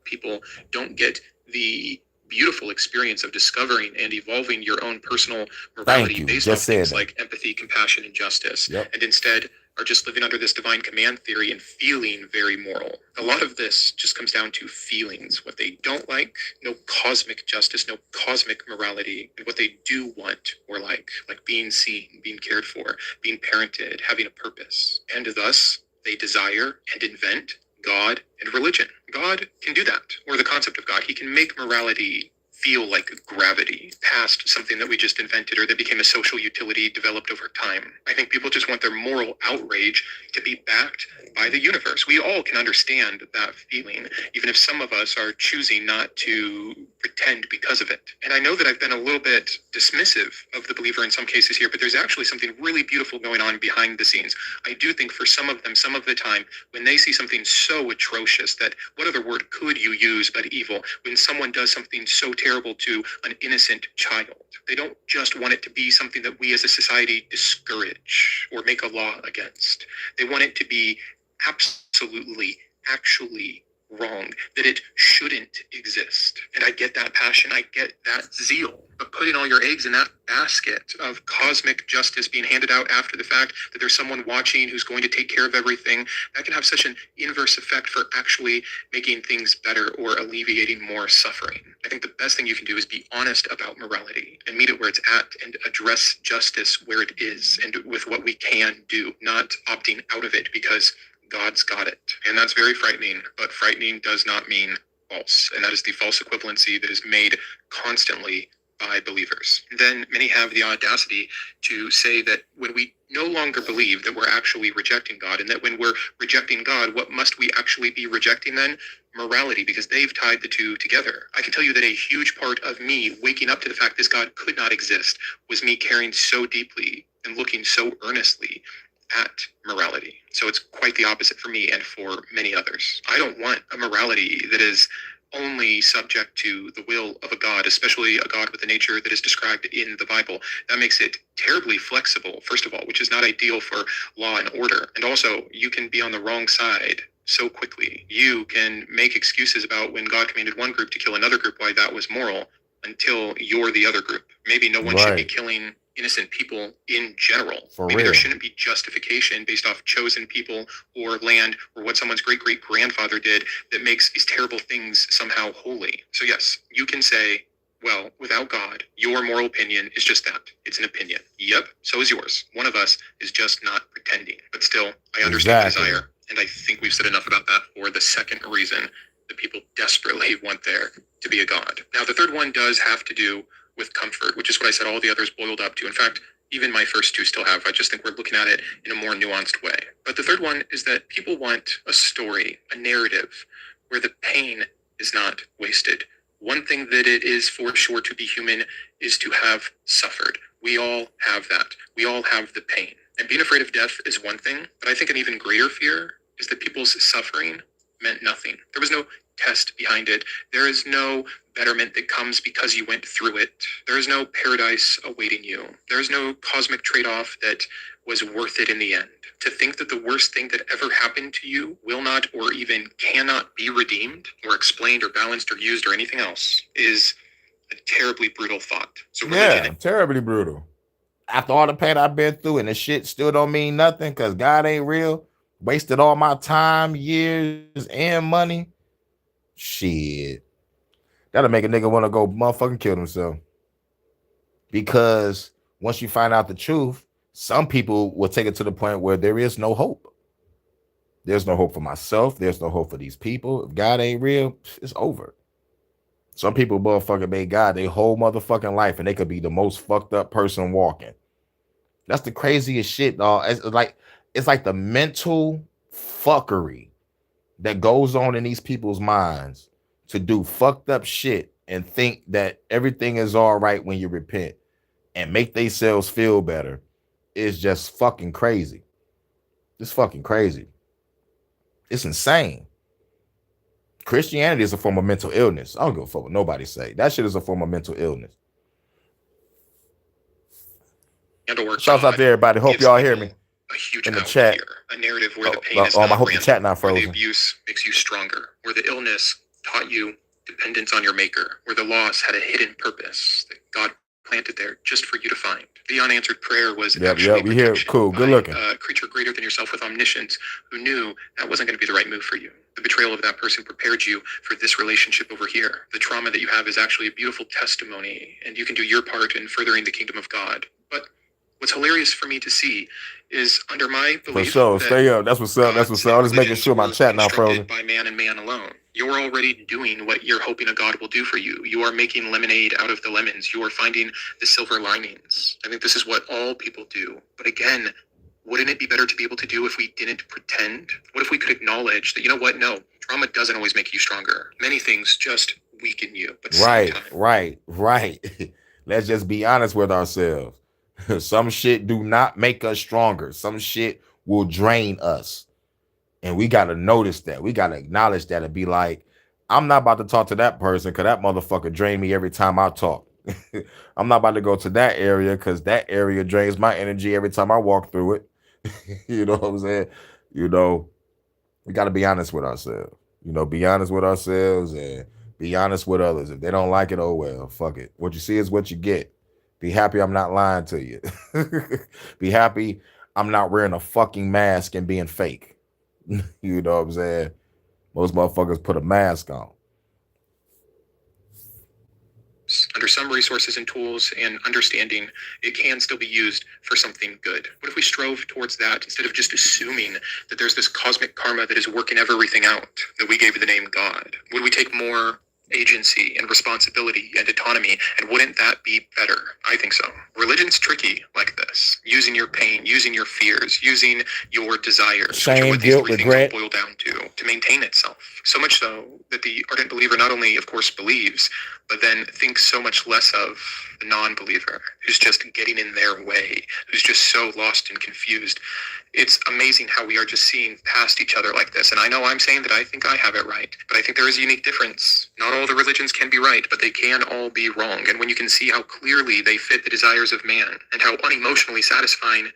People don't get the beautiful experience of discovering and evolving your own personal morality based on things like empathy, compassion, and justice, and instead are just living under this divine command theory and feeling very moral. A lot of this just comes down to feelings, what they don't like, no cosmic justice, no cosmic morality, and what they do want or like being seen, being cared for, being parented, having a purpose. And thus, they desire and invent God and religion. God can do that, or the concept of God. He can make morality feel like gravity, past something that we just invented or that became a social utility developed over time. I think people just want their moral outrage to be backed by the universe. We all can understand that feeling, even if some of us are choosing not to pretend because of it. And I know that I've been a little bit dismissive of the believer in some cases here, but there's actually something really beautiful going on behind the scenes. I do think for some of them, some of the time, when they see something so atrocious that what other word could you use but evil, when someone does something so terrible to an innocent child, they don't just want it to be something that we as a society discourage or make a law against. They want it to be absolutely, actually wrong, that it shouldn't exist. And I get that passion, I get that zeal. But putting all your eggs in that basket of cosmic justice being handed out after the fact, that there's someone watching who's going to take care of everything, that can have such an inverse effect for actually making things better or alleviating more suffering. I think the best thing you can do is be honest about morality and meet it where it's at and address justice where it is and with what we can do, not opting out of it because God's got it. And that's very frightening, but frightening does not mean false. And that is the false equivalency that is made constantly by believers. Then many have the audacity to say that when we no longer believe, that we're actually rejecting God, and that when we're rejecting God, what must we actually be rejecting then? Morality, because they've tied the two together. I can tell you that a huge part of me waking up to the fact this God could not exist was me caring so deeply and looking so earnestly at morality. So it's quite the opposite for me and for many others. I don't want a morality that is only subject to the will of a God, especially a God with the nature that is described in the Bible. That makes it terribly flexible, first of all, which is not ideal for law and order. And also, you can be on the wrong side so quickly. You can make excuses about when God commanded one group to kill another group, why that was moral, until you're the other group. Maybe no one should be killing innocent people in general. Maybe there shouldn't be justification based off chosen people or land or what someone's great-great-grandfather did that makes these terrible things somehow holy. So yes, you can say, well, without God, your moral opinion is just that. It's an opinion. Yep, so is yours. One of us is just not pretending. But still, I understand the desire, and I think we've said enough about that for the second reason that people desperately want there to be a God. Now, the third one does have to do with comfort, which is what I said all the others boiled up to. In fact, even my first two still have. I just think we're looking at it in a more nuanced way. But the third one is that people want a story, a narrative, where the pain is not wasted. One thing that it is for sure to be human is to have suffered. We all have that. We all have the pain. And being afraid of death is one thing, but I think an even greater fear is that people's suffering meant nothing. There was no test behind it. There is no betterment that comes because you went through it. There is no paradise awaiting you. There is no cosmic trade-off that was worth it in the end. To think that the worst thing that ever happened to you will not or even cannot be redeemed or explained or balanced or used or anything else is a terribly brutal thought. So religion, terribly brutal. After all the pain I've been through and the shit still don't mean nothing because God ain't real, wasted all my time, years, and money. Shit. That'll make a nigga want to go motherfucking kill himself. Because once you find out the truth, some people will take it to the point where there is no hope. There's no hope for myself. There's no hope for these people. If God ain't real, it's over. Some people motherfucking made God their whole motherfucking life, and they could be the most fucked up person walking. That's the craziest shit, dog. It's like the mental fuckery that goes on in these people's minds to do fucked up shit and think that everything is all right when you repent and make themselves feel better is just fucking crazy. It's fucking crazy. It's insane. Christianity is a form of mental illness. I don't give a fuck what nobody say. That shit is a form of mental illness. Shouts out to everybody. Hope y'all hear me. A huge in the amount chat. Here. A narrative where the pain is not I hope random, the chat not where frozen. the abuse makes you stronger, where the illness taught you dependence on your maker, where the loss had a hidden purpose that God planted there just for you to find. The unanswered prayer was actually we hear cool, good looking. A creature greater than yourself with omniscience who knew that wasn't going to be the right move for you. The betrayal of that person prepared you for this relationship over here. The trauma that you have is actually a beautiful testimony, and you can do your part in furthering the kingdom of God. But what's hilarious for me to see is under my belief. For sure, stay up. That's what's up. That's what's up. I'm just making sure my chat not frozen. By man and man alone. You're already doing what you're hoping a God will do for you. You are making lemonade out of the lemons. You are finding the silver linings. I think this is what all people do. But again, wouldn't it be better to be able to do if we didn't pretend? What if we could acknowledge that, you know what? No, trauma doesn't always make you stronger. Many things just weaken you. But sometimes, Right. Let's just be honest with ourselves. Some shit do not make us stronger. Some shit will drain us. And we got to notice that. We got to acknowledge that and be like, I'm not about to talk to that person because that motherfucker drain me every time I talk. I'm not about to go to that area because that area drains my energy every time I walk through it. You know what I'm saying? You know, we got to be honest with ourselves. You know, be honest with ourselves and be honest with others. If they don't like it, oh well, fuck it. What you see is what you get. Be happy I'm not lying to you. Be happy I'm not wearing a fucking mask and being fake. You know what I'm saying? Most motherfuckers put a mask on. under some resources and tools and understanding, it can still be used for something good. What if we strove towards that instead of just assuming that there's this cosmic karma that is working everything out, that we gave the name God? Would we take more agency and responsibility and autonomy, and wouldn't that be better? I think so. Religion's tricky like this, using your pain, using your fears, using your desires, shame, which are what these guilt, three regret, things boil down to maintain itself. So much so that the ardent believer not only, of course, believes, but then thinks so much less of the non-believer who's just getting in their way, who's just so lost and confused. It's amazing how we are just seeing past each other like this. And I know I'm saying that I think I have it right, but I think there is a unique difference. Not all the religions can be right, but they can all be wrong. And when you can see how clearly they fit the desires of man and how unemotionally satisfying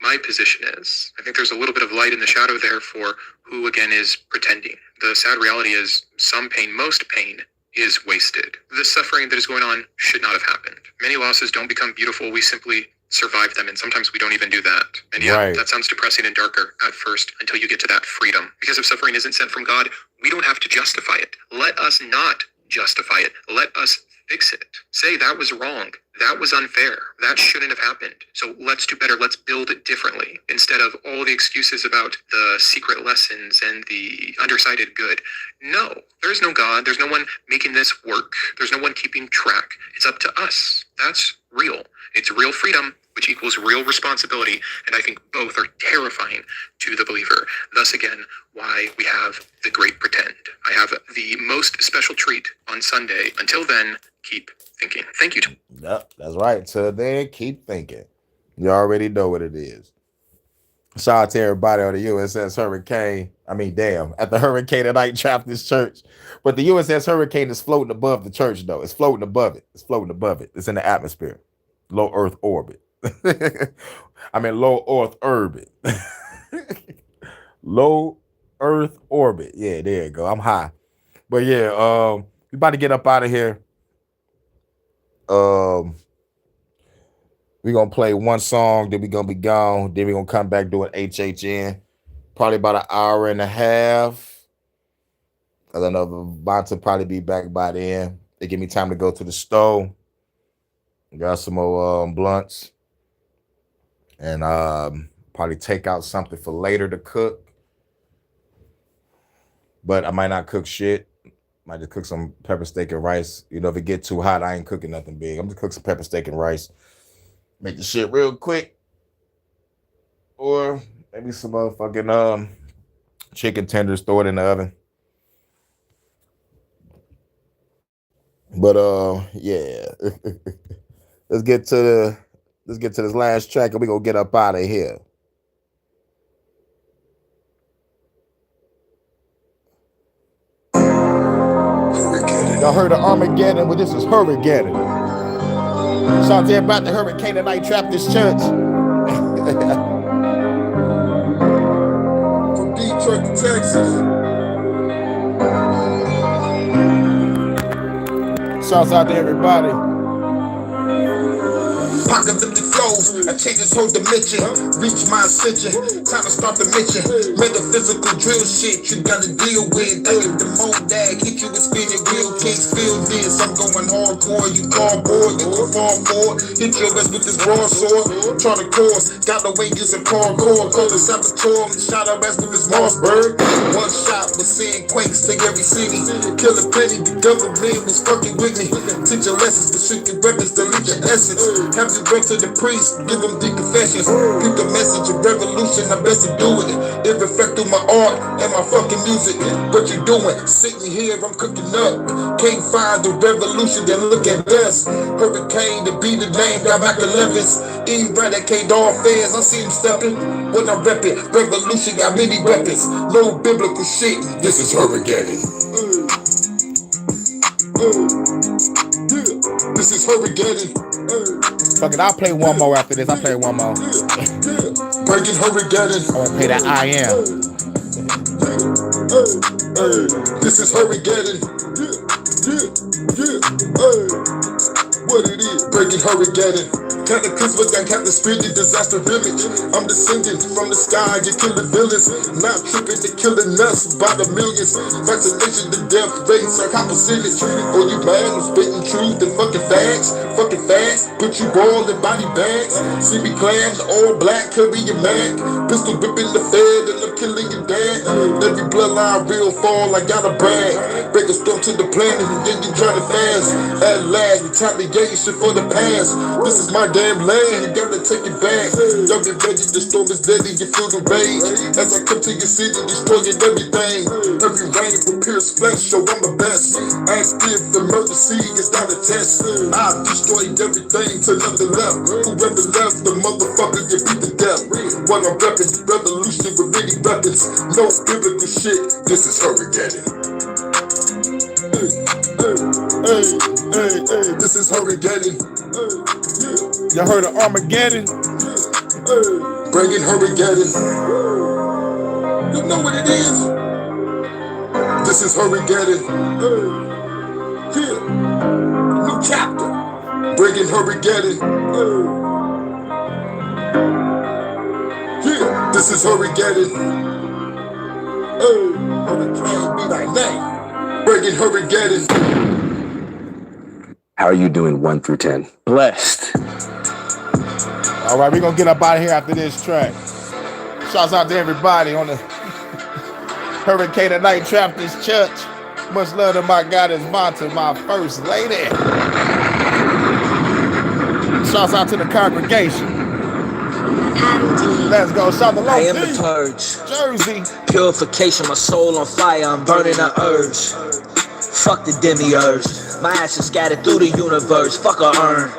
my position is, I think there's a little bit of light in the shadow there for who, again, is pretending. The sad reality is some pain, most pain, is wasted. The suffering that is going on should not have happened. Many losses don't become beautiful. We simply survive them, and sometimes we don't even do that. And yeah, right. That sounds depressing and darker at first until you get to that freedom. Because if suffering isn't sent from God, we don't have to justify it. Let us not justify it. Let us fix it. Say that was wrong. That was unfair. That shouldn't have happened. So let's do better. Let's build it differently instead of all the excuses about the secret lessons and the undersided good. No, there's no God. There's no one making this work. There's no one keeping track. It's up to us. That's real. It's real freedom, which equals real responsibility. And I think both are terrifying to the believer. Thus, again, why we have the great pretend. I have the most special treat on Sunday. Until then, keep thinking. Thank you. Yep, that's right. Till then, keep thinking. You already know what it is. Shout out to everybody on the USS Hurykane. I mean, damn, at the Hurykane at Night Baptist Church. But the USS Hurykane is floating above the church, though. It's floating above it. It's floating above it. It's in the atmosphere. Low Earth orbit. I mean, low Earth orbit. Low Earth orbit. Yeah, there you go. I'm high. But yeah, we about to get up out of here. We're gonna play one song, then we're gonna be gone, then we're gonna come back doing HHN. Probably about an hour and a half. I don't know if I'm about to probably be back by then. They give me time to go to the store. Got some more blunts. And probably take out something for later to cook. But I might not cook shit. Might just cook some pepper steak and rice. You know, if it get too hot, I ain't cooking nothing big. I'm just cook some pepper steak and rice. Make the shit real quick. Or maybe some motherfucking chicken tenders, throw it in the oven. But yeah. Let's get to this last track and we're gonna get up out of here. Y'all heard of Armageddon? Well, this is Hurykane. Shout out to everybody at the Hurykane at Night Baptist Church. From Detroit to Texas. Shouts out to everybody. Apocalyptic flows, I change this whole dimension. Reach my ascension, time to start the mission. Metaphysical drill shit you gotta deal with. I get the mold dag, hit you with spinning wheel kicks. Feel this, I'm going hardcore. You cardboard, you can fall for it. Hit your ass with this broadsword. Try to course, got no wages and parkour. Call the saboteur, shot our ass with this Mossberg. One shot was seeing quakes take every city. Killing plenty, the government was fucking with me. Teach your lessons, restricted weapons, delete your essence. Have to go to the priest. priest, give them the confessions. Pick the message of revolution, I best to do it. It reflect through my art and my fucking music. What you doing? Sitting here, I'm cooking up. Can't find the revolution, then look at us. Hurykane to be the name, got back 11s. Eradicate all fears, I see him stepping. When I rep it, revolution got many weapons. No biblical shit, this is Hurykane. This is Hurykane. Fuck it, I'll play one more after this. I'll play one more. Breaking Hurykane. I wanna play that I am. This is Hurykane. What it is? Breaking Hurykane. Cataclysmic and Captain Spirit, disaster village. I'm descending from the sky, you killing villains. Not tripping to killing us by the millions. Vaccination to death rates are high percentage. Oh, you mad? I'm spitting truth and fucking facts. Fucking fast, put you all in body bags. See me glam, the all black, carry your mag. Pistol whipping the fed and I'm killing your dad. Every bloodline real fall, I got a brag. Break a storm to the planet and then you try to fast. At last, retaliation for the past. This is my damn land, you gotta take it back. Y'all get ready, the storm is deadly, you feel the rage. As I come to your city, destroying everything. Every rain will pierce flesh, so I'm the best. Ask if emergency is not a test. I've destroyed everything to nothing left. Whoever left, the motherfucker get beat to death. When I'm repping the revolution with many weapons. No biblical shit, this is Hurykane. This is Hurykane. Y'all heard of Armageddon? Bringing Hurykane. You know what it is? This is Hurykane. New chapter. Bringing Hurykane. This is Hurykane. Hurykane be my name. Bringing Hurykane. How are you doing 1 through 10? Blessed. All right, we're gonna get up out of here after this track. Shouts out to everybody on the Hurykane Tonight Trappers Church. Much love to my goddess Monta, my first lady. Shouts out to the congregation. Let's go. Shout the I am Low the T. purge. Jersey. Purification, my soul on fire, I'm burning an urge. Fuck the demiurge. My ashes scattered through the universe. Fuck a urn.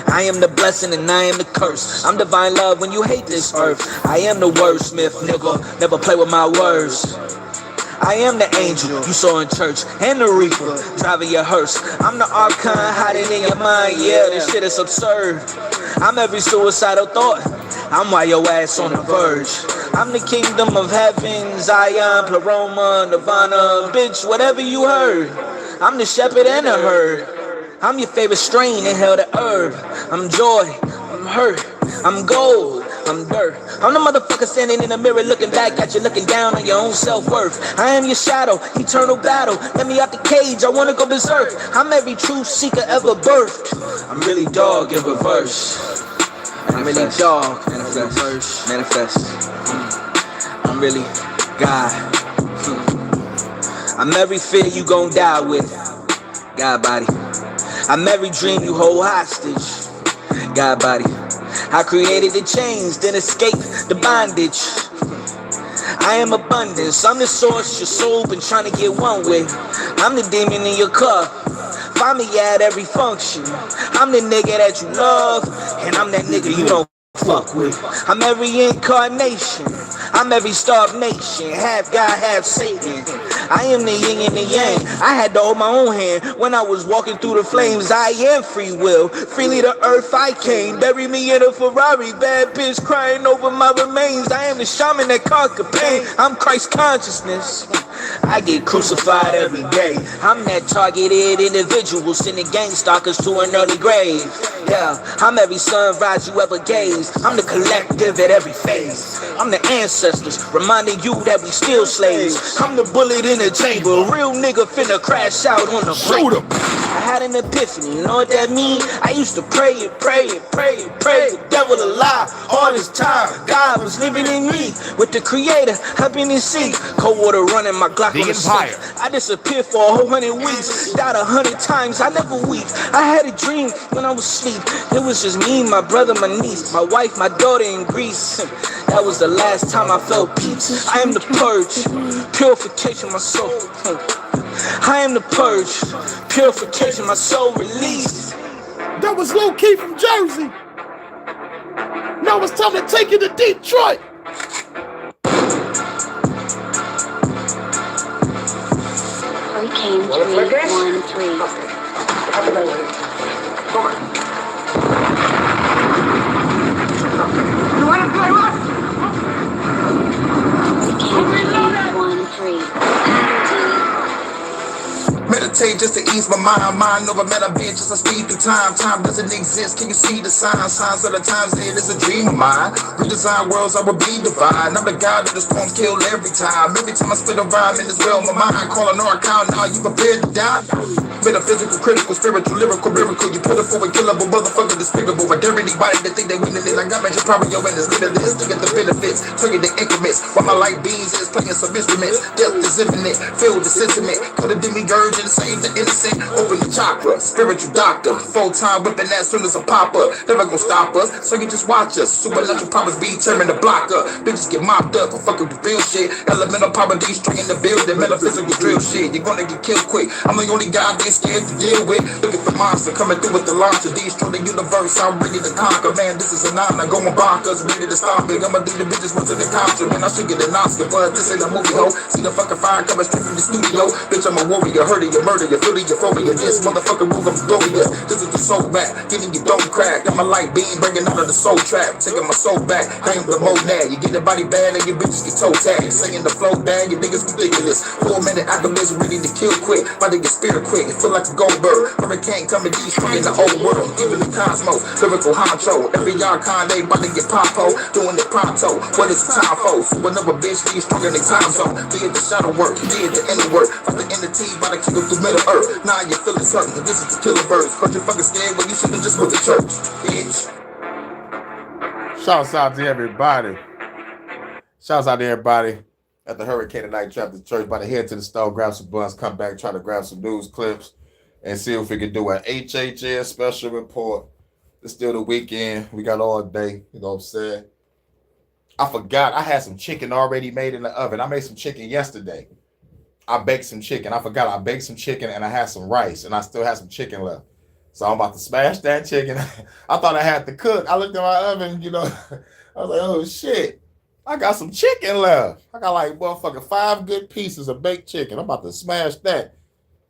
I am the blessing and I am the curse. I'm divine love when you hate this earth. I am the wordsmith, nigga. Never play with my words. I am the angel you saw in church and the reaper driving your hearse. I'm the archon hiding in your mind. Yeah, this shit is absurd. I'm every suicidal thought. I'm why your ass on the verge. I'm the kingdom of heaven, Zion, Pleroma, Nirvana, bitch, whatever you heard. I'm the shepherd and the herd. I'm your favorite strain, inhale the herb. I'm joy, I'm hurt, I'm gold, I'm dirt. I'm the motherfucker standing in the mirror looking back at you, looking down on your own self-worth. I am your shadow, eternal battle. Let me out the cage, I wanna go berserk. I'm every truth seeker ever birthed. I'm really dog in reverse. I'm really dog in reverse. Manifest. I'm really God. I'm every fear you gon' die with. God body. I'm every dream you hold hostage. God body. I created the chains, then escaped the bondage. I am abundance. I'm the source your soul been trying to get one with. I'm the demon in your cup. Find me at every function. I'm the nigga that you love, and I'm that nigga you don't fuck with. I'm every incarnation. I'm every starved nation. Half God, half Satan. I am the yin and the yang. I had to hold my own hand when I was walking through the flames. I am free will. Freely to earth I came. Bury me in a Ferrari. Bad bitch crying over my remains. I am the shaman that conquer pain. I'm Christ consciousness. I get crucified every day. I'm that targeted individual sending gang stalkers to an early grave. Yeah, I'm every sunrise you ever gaze. I'm the collective at every phase. I'm the ancestors reminding you that we still slaves. I'm the bullet in the chamber. Real nigga finna crash out on the Shoot break. him. had an epiphany. You know what that mean? I used to pray and pray and pray and pray the devil a lie. All this time, God was living in me with the Creator helping me see. Cold water running, my Glock on the sink. I disappeared for a whole 100 weeks, died 100 times. I never weep. I had a dream when I was asleep. It was just me, my brother, my niece, my wife, my daughter in Greece. That was the last time I felt peace. I am the purge, purification, my soul. I am the purge, purification, my soul released. That was Low Key from Jersey. Now it's time to take it to Detroit. Hurykane 313. Come on. You want to play what? Hurykane 313. Meditate just to ease my mind. Mind over matter, bitch, just I speed through time. Time doesn't exist, can you see the signs? Signs of the times, it is a dream of mine. Redesign worlds, I will be divine. I'm the god that the storms kill every time. Every time I spit a rhyme in this realm of mine. Calling our account, now you prepared to die. Metaphysical, critical, spiritual, lyrical, miracle. You pitiful and killable, motherfucker, despicable. I dare anybody to think they winning it. Like I mentioned, probably your winners. Limitless to get the benefits, turning the increments. While my light beams is playing some instruments. Death is infinite, feel the sentiment. Put a demigurge and save the innocent. Open the chakra, spiritual doctor. Full-time whipping as soon as I pop up. Never gonna stop us, so you just watch us. Supernatural powers be determined to block up. Bitches get mopped up for fucking with real shit. Elemental poverty string in the building. Metaphysical drill shit. You're gonna get killed quick. I'm the only guy they scared to deal with. Look at the monster coming through with the launch of destroy the universe. I'm ready to conquer. Man, this is an honor. Going bonkers, ready to stop it. I'ma do the bitches once in the concert. Man, I should get an Oscar, but this ain't a movie, ho. See the fucking fire coming straight from the studio. Bitch, I'm a warrior, hurting you, murder you, feel your phobia. This motherfucker move, I'm glorious. This is the soul rap, getting your dome crack. Got my light beam, bringing out of the soul trap. Taking my soul back, I am the monad. You get the body bad and your bitches get toe tagged. Singing the flow bag, your niggas ridiculous. 4-minute accolades ready to kill quick. About to get spirit quick, it feel like a Goldberg. Hurykane coming destroying the whole world. Even the cosmos, lyrical honcho. Every icon, they about to get popo. Doing it pronto, what is the time for? So another bitch destroying the time zone. Be it the shadow work, be it the inner work. Like the inner T, about to kick up through middle earth. Now you're feeling certain, this is the killer birds. Cause you're fucking scared when you should've just went to church, bitch. Shouts out to everybody. Shouts out to everybody at the Hurykane Night Chapter Church. About to head to the store, grab some blunts, come back, try to grab some news clips, and see if we can do an HHS special report. It's still the weekend. We got all day. You know what I'm saying? I forgot. I had some chicken already made in the oven. I made some chicken yesterday. I baked some chicken. I forgot I baked some chicken and I had some rice and I still had some chicken left. So I'm about to smash that chicken. I thought I had to cook. I looked at my oven, you know. I was like, oh shit. I got some chicken left. I got like motherfucking 5 good pieces of baked chicken. I'm about to smash that.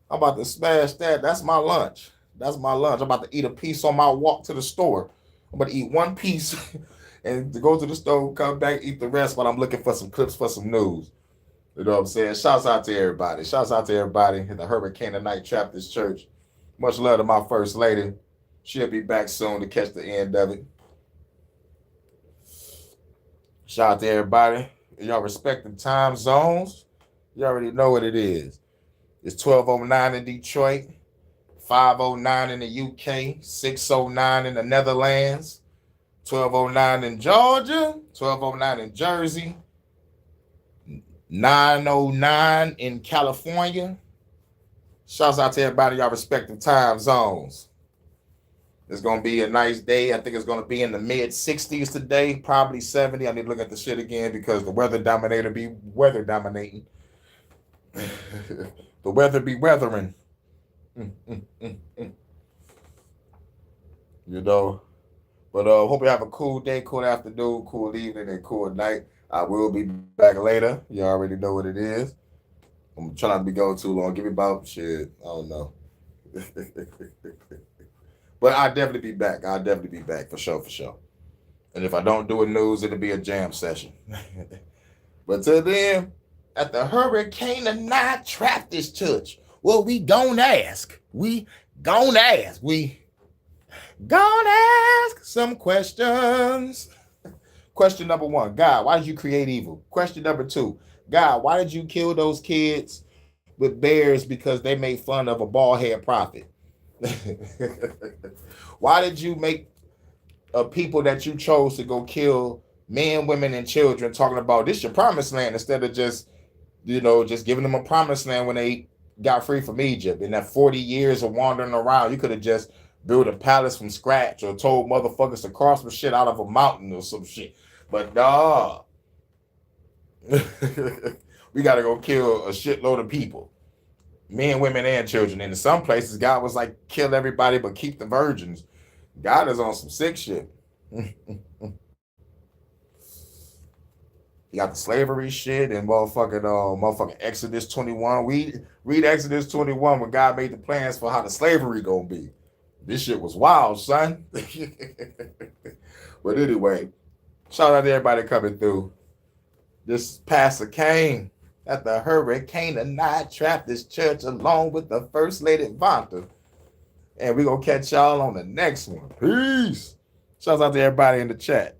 That's my lunch. I'm about to eat a piece on my walk to the store. I'm about to eat 1 piece and to go to the store, come back, eat the rest while I'm looking for some clips for some news. You know what I'm saying? Shouts out to everybody. Shouts out to everybody in the Hurykane Night Chapters Church. Much love to my first lady. She'll be back soon to catch the end of it. Shout out to everybody. Y'all respecting time zones. You already know what it is. It's 12:09 in Detroit, 5:09 in the UK, 6:09 in the Netherlands, 12:09 in Georgia, 12:09 in Jersey, 9:09 in California. Shouts out to everybody, y'all respecting time zones. It's going to be a nice day. I think it's going to be in the mid-60s today, probably 70. I need to look at the shit again because the weather dominator be weather dominating. The weather be weathering. You know. But hope you have a cool day, cool afternoon, cool evening, and cool night. I will be back later. You already know what it is. I'm trying not to be going too long. Give me about shit. I don't know. But I'll definitely be back. For sure. And if I don't do a news, it'll be a jam session. But till then, at the Hurykane Night Traptist Church, well, we gon' ask. We gon' ask some questions. Question number 1, God, why did you create evil? Question number 2, God, why did you kill those kids with bears because they made fun of a bald head prophet? Why did you make people that you chose to go kill men, women, and children talking about this your promised land instead of just, just giving them a promised land when they got free from Egypt? In that 40 years of wandering around, you could have just built a palace from scratch or told motherfuckers to cross some shit out of a mountain or some shit. But nah. We got to go kill a shitload of people. Men, women, and children. And in some places, God was like, kill everybody but keep the virgins. God is on some sick shit. You got the slavery shit and motherfucking Exodus 21. We read Exodus 21 when God made the plans for how the slavery gonna be. This shit was wild, son. But anyway, shout out to everybody coming through. This Pastor Kane at the Hurykane and Night Trappist Church along with the First Lady Vonta. And we're going to catch y'all on the next one. Peace. Shout out to everybody in the chat.